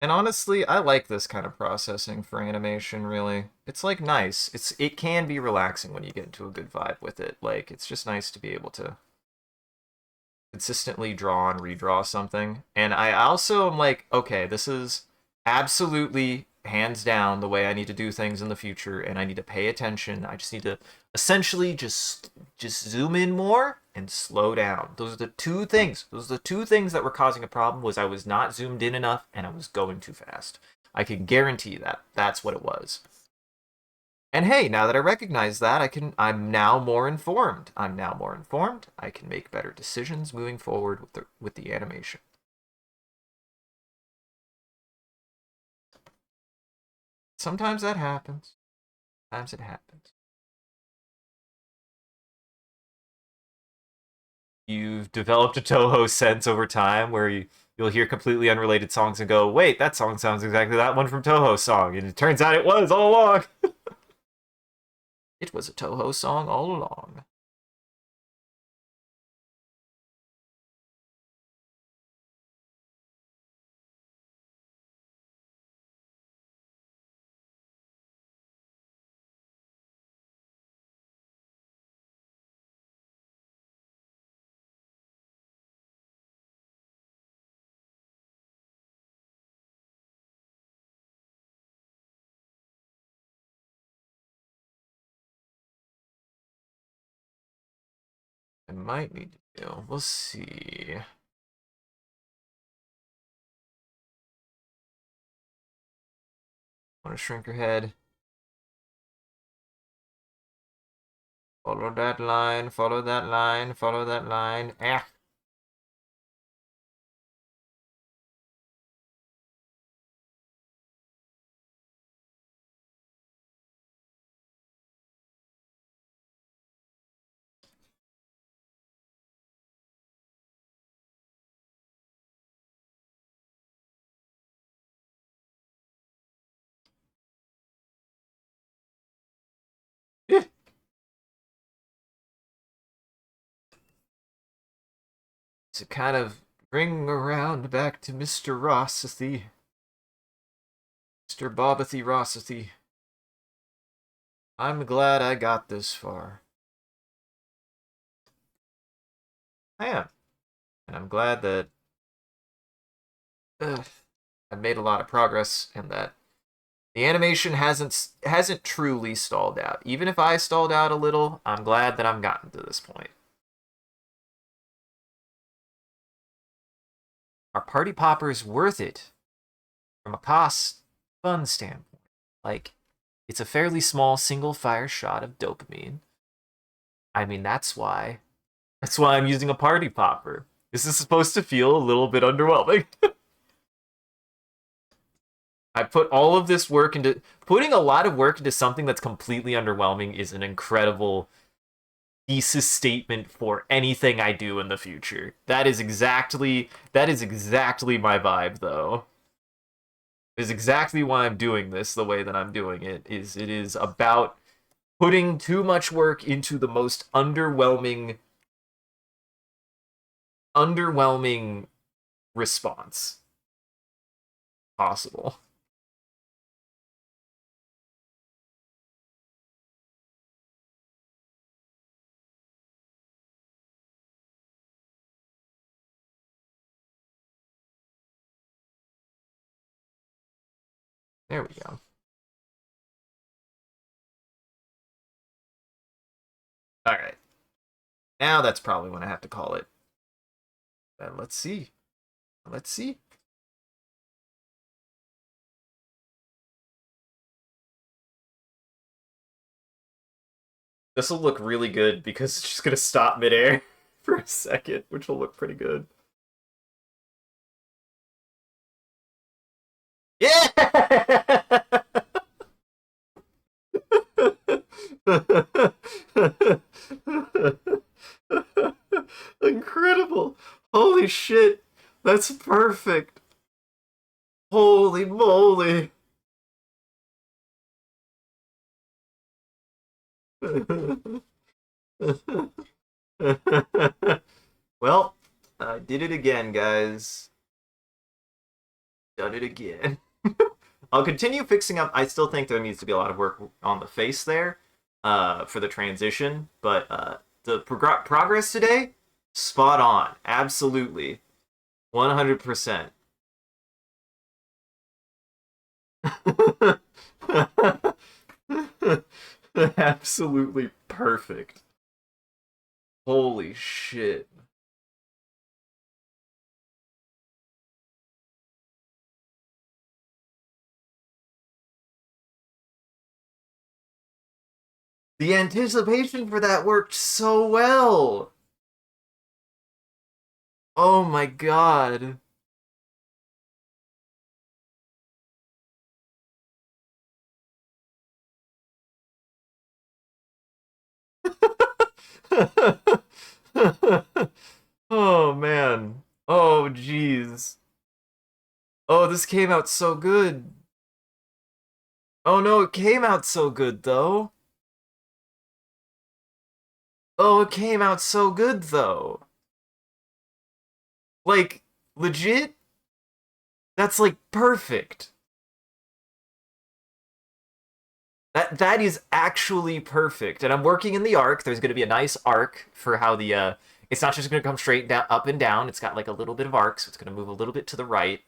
And honestly, I like this kind of processing for animation, really. It's like nice. It can be relaxing when you get into a good vibe with it. Like it's just nice to be able to consistently draw and redraw something. And I also am like, okay, this is absolutely hands down the way I need to do things in the future, and I need to pay attention. I just need to essentially just zoom in more and slow down. Those are the two things. Those are the two things that were causing a problem was I was not zoomed in enough and I was going too fast. I can guarantee that that's what it was. And hey, now that I recognize that, I'm now more informed. I'm now more informed. I can make better decisions moving forward with the animation. Sometimes that happens. Sometimes it happens. You've developed a Toho sense over time where you'll hear completely unrelated songs and go, "Wait, that song sounds exactly that one from Toho's song." And it turns out it was all along. It was a Toho song all along. might need to do. We'll see. Want to shrink her head. Follow that line, follow that line, follow that line. Ah. To kind of bring around back to Mr. Rossithy. Mr. Bobothy Rossithy. I'm glad I got this far. I am. And I'm glad that I've made a lot of progress and that the animation hasn't truly stalled out. Even if I stalled out a little, I'm glad that I've gotten to this point. Are party poppers worth it from a cost fun standpoint? Like, it's a fairly small single fire shot of dopamine. I mean, that's why I'm using a party popper. This is supposed to feel a little bit underwhelming. I put all of this work into putting a lot of work into something that's completely underwhelming is an incredible thesis statement for anything I do in the future. That is exactly my vibe though. Is exactly why I'm doing this the way that I'm doing it. It is about putting too much work into the most underwhelming response possible. There we go. All right. Now that's probably when I have to call it. Let's see. Let's see. This will look really good because it's just gonna stop midair for a second, which will look pretty good. Yeah! Incredible. Holy shit. That's perfect. Holy moly. Well, I did it again, guys. Done it again. I'll continue fixing up. I still think there needs to be a lot of work on the face there for the transition, but the progress today, spot on. Absolutely. 100%. Absolutely perfect. Holy shit. The anticipation for that worked so well. Oh my god. Oh man. Oh jeez. Oh, this came out so good. Oh no, it came out so good though. Oh, it came out so good though. Like, legit? That's like perfect. That is actually perfect. And I'm working in the arc. There's going to be a nice arc for how the it's not just going to come straight down up and down. It's got like a little bit of arc, so it's going to move a little bit to the right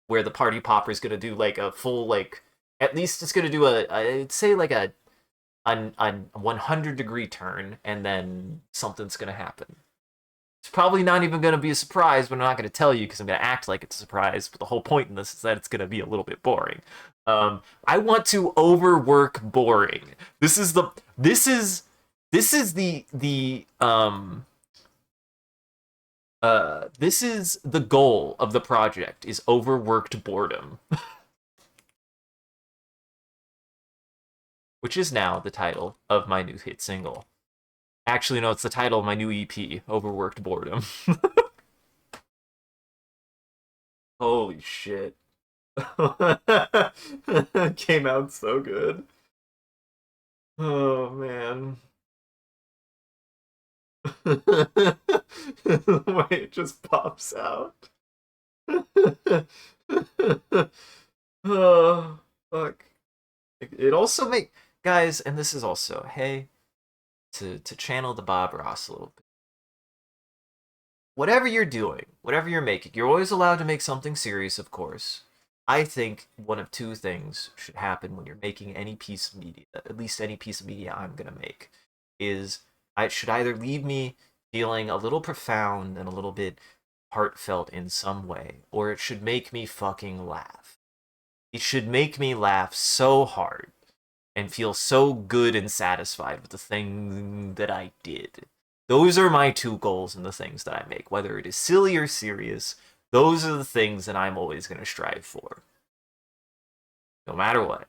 where the party popper is going to do like a full like at least it's going to do I'd say like a 100-degree turn, and then something's gonna happen. It's probably not even gonna be a surprise, but I'm not gonna tell you because I'm gonna act like it's a surprise. But the whole point in this is that it's gonna be a little bit boring. I want to overwork boring. This is the goal of the project is overworked boredom, which is now the title of my new hit single. Actually, no, it's the title of my new EP, Overworked Boredom. Holy shit. Came out so good. Oh man. The way it just pops out. Oh, fuck. It also make guys, and this is also, hey, to channel the Bob Ross a little bit. Whatever you're doing, whatever you're making, you're always allowed to make something serious, of course. I think one of two things should happen when you're making any piece of media, at least any piece of media I'm gonna make, is I should either leave me feeling a little profound and a little bit heartfelt in some way, or it should make me fucking laugh. It should make me laugh so hard and feel so good and satisfied with the thing that I did. Those are my two goals in the things that I make, whether it is silly or serious. Those are the things that I'm always going to strive for, no matter what.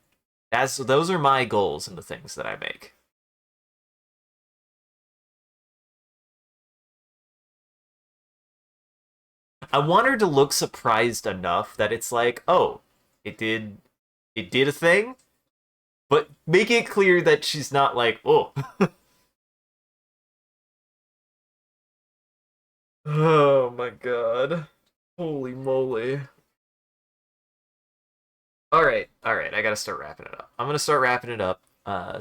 Those are my goals in the things that I make. I want her to look surprised enough that it's like, oh, it did, it did a thing, but make it clear that she's not like, oh, oh my god, holy moly. All right. I gotta start wrapping it up. I'm gonna start wrapping it up.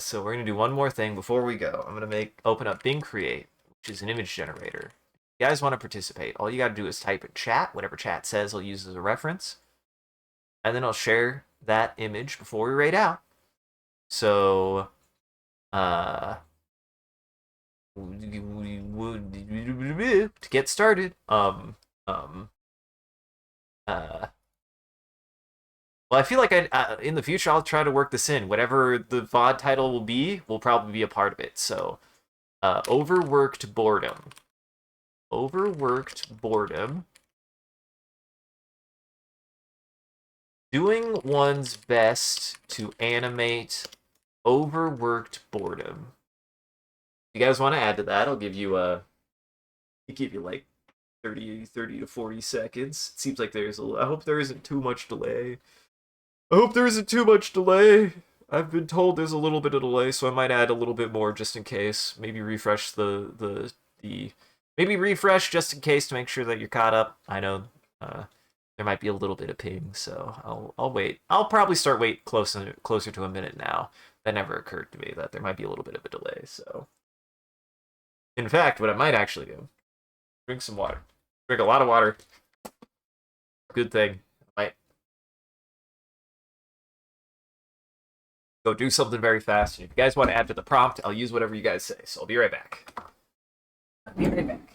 So we're gonna do one more thing before we go. I'm gonna open up Bing Create, which is an image generator. If you guys want to participate, all you gotta do is type in chat. Whatever chat says, I'll use as a reference, and then I'll share that image before we raid out. So, uh, to get started, um, uh, well, I feel like in the future I'll try to work this in. Whatever the VOD title will probably be a part of it. So, overworked boredom. Overworked boredom. Doing one's best to animate overworked boredom. If you guys want to add to that, I'll give you like 30 to 40 seconds. It seems like I hope there isn't too much delay. I hope there isn't too much delay. I've been told there's a little bit of delay, so I might add a little bit more just in case. Maybe refresh the maybe refresh just in case to make sure that you're caught up. I know there might be a little bit of ping, so I'll wait. I'll probably start wait closer to a minute now. That never occurred to me that there might be a little bit of a delay. So, in fact, what I might actually do, drink some water. Drink a lot of water. Good thing. Might go do something very fast. If you guys want to add to the prompt, I'll use whatever you guys say. So I'll be right back. I'll be right back.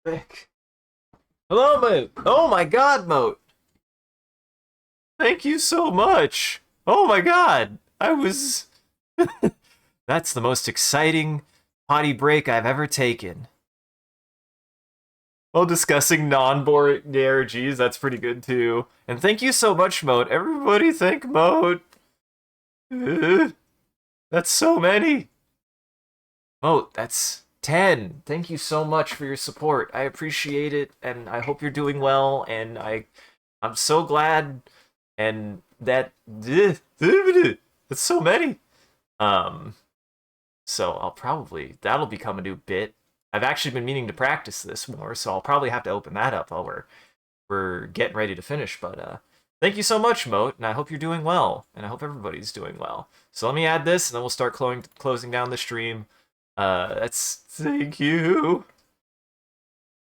Back. Hello, Moat. Oh my God, Moat. Thank you so much. Oh my God. I was... That's the most exciting potty break I've ever taken. While discussing non-boring ARGs, that's pretty good too. And thank you so much, Moat. Everybody thank Moat. That's so many. Moat, that's 10. Thank you so much for your support. I appreciate it, and I hope you're doing well, and I'm so glad, and that's so many. So that'll become a new bit. I've actually been meaning to practice this more, so I'll probably have to open that up while we're getting ready to finish. But thank you so much, Moat, and I hope you're doing well, and I hope everybody's doing well. So let me add this, and then we'll start closing down the stream. Thank you.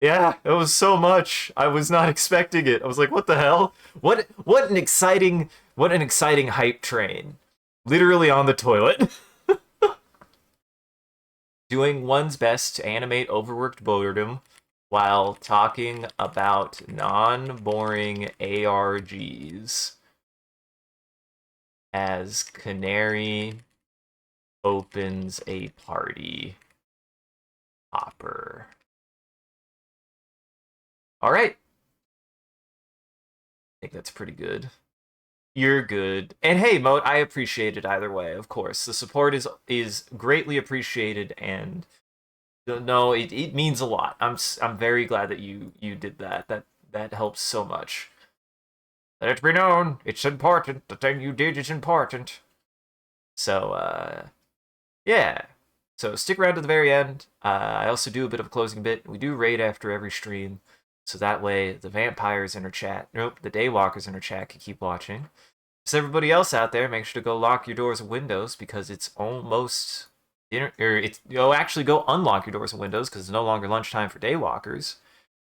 Yeah, it was so much. I was not expecting it. I was like, what the hell? What an exciting hype train. Literally on the toilet. Doing one's best to animate overworked boredom while talking about non-boring ARGs as Canary opens a party hopper. All right. I think that's pretty good. You're good. And hey, Moat, I appreciate it either way, of course. The support is greatly appreciated, and no, it means a lot. I'm very glad that you did that. That helps so much. Let it be known, it's important. The thing you did is important. So, yeah. So stick around to the very end. I also do a bit of a closing bit. We do raid after every stream, so that way the vampires in our chat, nope, the daywalkers in our chat can keep watching. So everybody else out there, make sure to go lock your doors and windows because it's almost actually go unlock your doors and windows because it's no longer lunchtime for daywalkers.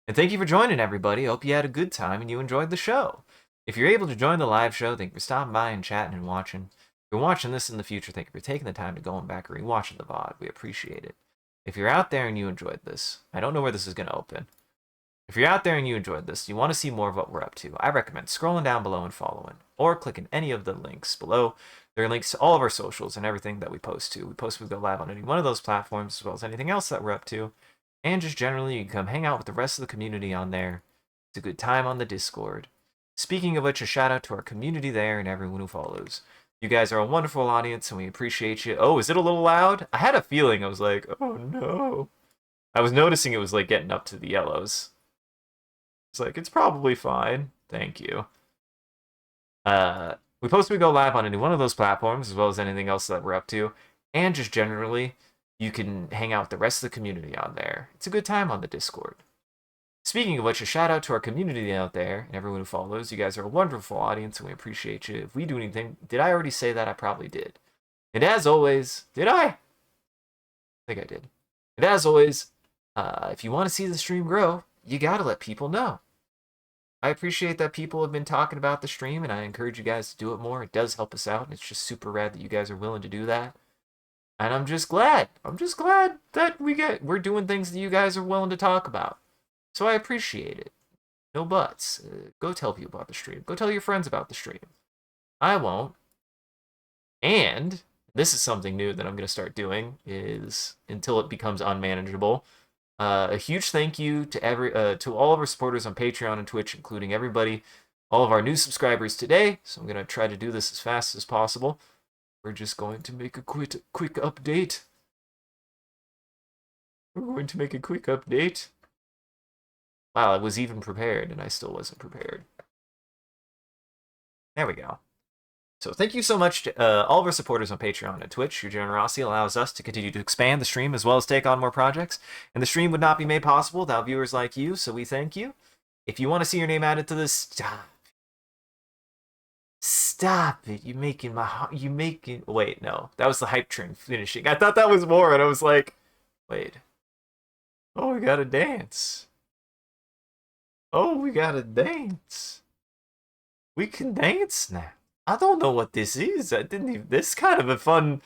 And thank you for joining, everybody. Hope you had a good time and you enjoyed the show. If you're able to join the live show, thank you for stopping by and chatting and watching. If you're watching this in the future, thank you for taking the time to going back and rewatching the VOD. We appreciate it. If you're out there and you enjoyed this, I don't know where this is going to open. If you're out there and you enjoyed this, you want to see more of what we're up to, I recommend scrolling down below and following, or clicking any of the links below. There are links to all of our socials and everything that we post to. We go live on any one of those platforms, as well as anything else that we're up to. And just generally, you can come hang out with the rest of the community on there. It's a good time on the Discord. Speaking of which, a shout out to our community there and everyone who follows. You guys are a wonderful audience, and we appreciate you. Oh, is it a little loud? I had a feeling. I was like, oh no. I was noticing it was like getting up to the yellows. It's like, it's probably fine. Thank you. We post we go live on any one of those platforms, as well as anything else that we're up to. And just generally, you can hang out with the rest of the community on there. It's a good time on the Discord. Speaking of which, a shout out to our community out there and everyone who follows. You guys are a wonderful audience, and we appreciate you. If we do anything, did I already say that? I probably did. And as always, did I think I did. And as always, if you want to see the stream grow, you gotta let people know. I appreciate that people have been talking about the stream, and I encourage you guys to do it more. It does help us out, and it's just super rad that you guys are willing to do that. And I'm just glad that we're doing things that you guys are willing to talk about. So I appreciate it. No buts. Go tell people about the stream. Go tell your friends about the stream. I won't. And this is something new that I'm going to start doing is until it becomes unmanageable. A huge thank you to all of our supporters on Patreon and Twitch, including everybody, all of our new subscribers today. So I'm going to try to do this as fast as possible. We're just going to make a quick update. We're going to make a quick update. Wow, I was even prepared, and I still wasn't prepared. There we go. So thank you so much to all of our supporters on Patreon and Twitch. Your generosity allows us to continue to expand the stream as well as take on more projects. And the stream would not be made possible without viewers like you, so we thank you. If you want to see your name added to this, stop it. Wait, no. That was the hype train finishing. I thought that was more, and I was like, wait. Oh, we gotta dance. Oh, we gotta dance. We can dance now. I don't know what this is. I didn't even. This kind of fun,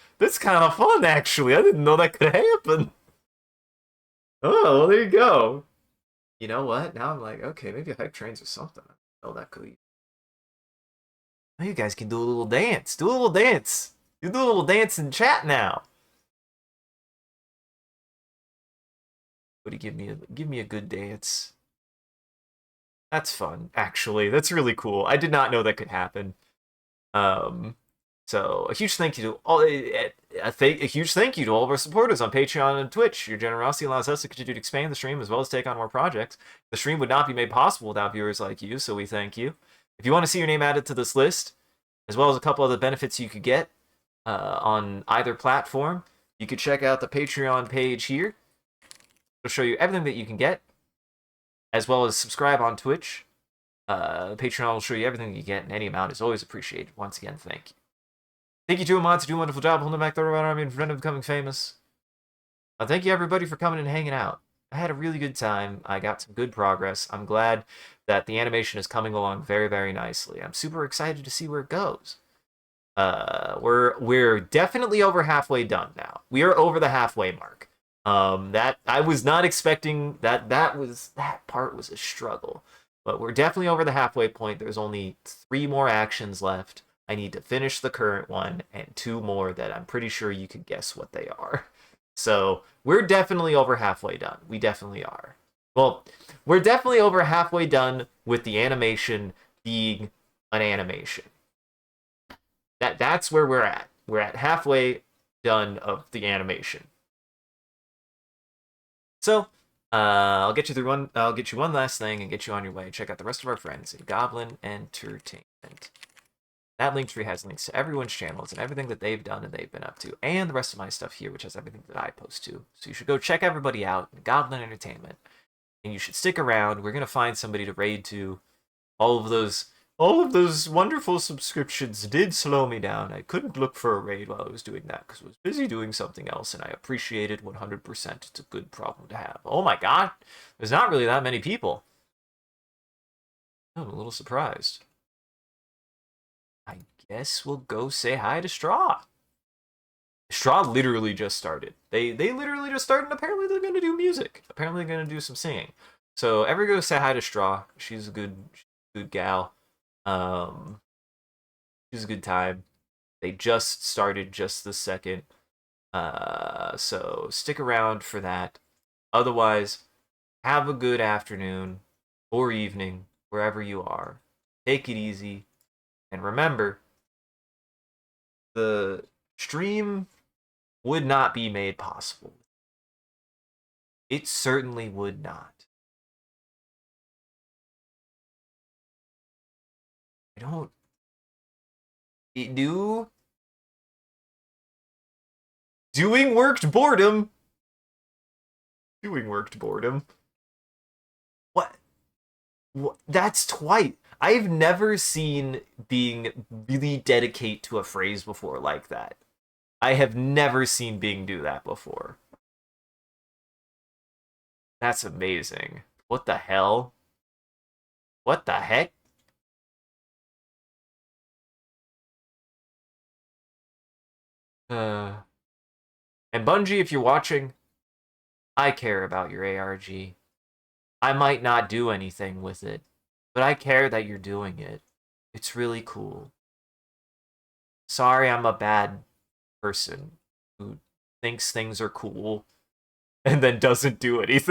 actually. I didn't know that could happen. Oh, well, there you go. You know what? Now I'm like, okay, maybe hype trains or something. Oh, that could be. Oh, you guys can do a little dance. Do a little dance. You do a little dance in chat now. Would he give me a good dance? That's fun, actually. That's really cool. I did not know that could happen. Um, so a huge thank you to all a huge thank you to all of our supporters on Patreon and Twitch. Your generosity allows us to continue to expand the stream as well as take on more projects. The stream would not be made possible without viewers like you, so we thank you. If you want to see your name added to this list, as well as a couple other benefits you could get on either platform, you could check out the Patreon page here. It'll show you everything that you can get, as well as subscribe on Twitch. Patreon will show you everything you get, and any amount is always appreciated. Once again, thank you. Thank you to Amon to do a wonderful job holding back the Robot Army in front of becoming famous. Thank you everybody for coming and hanging out. I had a really good time. I got some good progress. I'm glad that the animation is coming along very, very nicely. I'm super excited to see where it goes. We're definitely over halfway done now. We are over the halfway mark. That I was not expecting that part was a struggle. But we're definitely over the halfway point. There's only 3 more actions left. I need to finish the current one and 2 more that I'm pretty sure you could guess what they are. So we're definitely over halfway done. We definitely are. Well, we're definitely over halfway done with the animation being an animation. That's where we're at. We're at halfway done of the animation. So I'll get you through one. I'll get you one last thing and get you on your way. Check out the rest of our friends in Goblin Entertainment. That link tree has links to everyone's channels and everything that they've done and they've been up to, and the rest of my stuff here, which has everything that I post to. So you should go check everybody out in Goblin Entertainment, and you should stick around. We're gonna find somebody to raid to. All of those wonderful subscriptions did slow me down. I couldn't look for a raid while I was doing that because I was busy doing something else, and I appreciate it 100%. It's a good problem to have. Oh my god, there's not really that many people. I'm a little surprised. I guess we'll go say hi to Straw. Straw literally just started. They literally just started, and apparently they're gonna do music. Apparently they're gonna do some singing. So everybody go say hi to Straw. She's a good gal. Um, it was a good time. They just started just the second. So stick around for that. Otherwise, have a good afternoon or evening, wherever you are. Take it easy. And remember, the stream would not be made possible. It certainly would not. I don't. It do. Doing worked boredom. Doing worked boredom. What? That's twice. I've never seen Bing really dedicate to a phrase before like that. I have never seen Bing do that before. That's amazing. What the hell? What the heck? Uh, and Bungie, if you're watching, I care about your ARG. I might not do anything with it, but I care that you're doing it. It's really cool. Sorry, I'm a bad person who thinks things are cool and then doesn't do anything.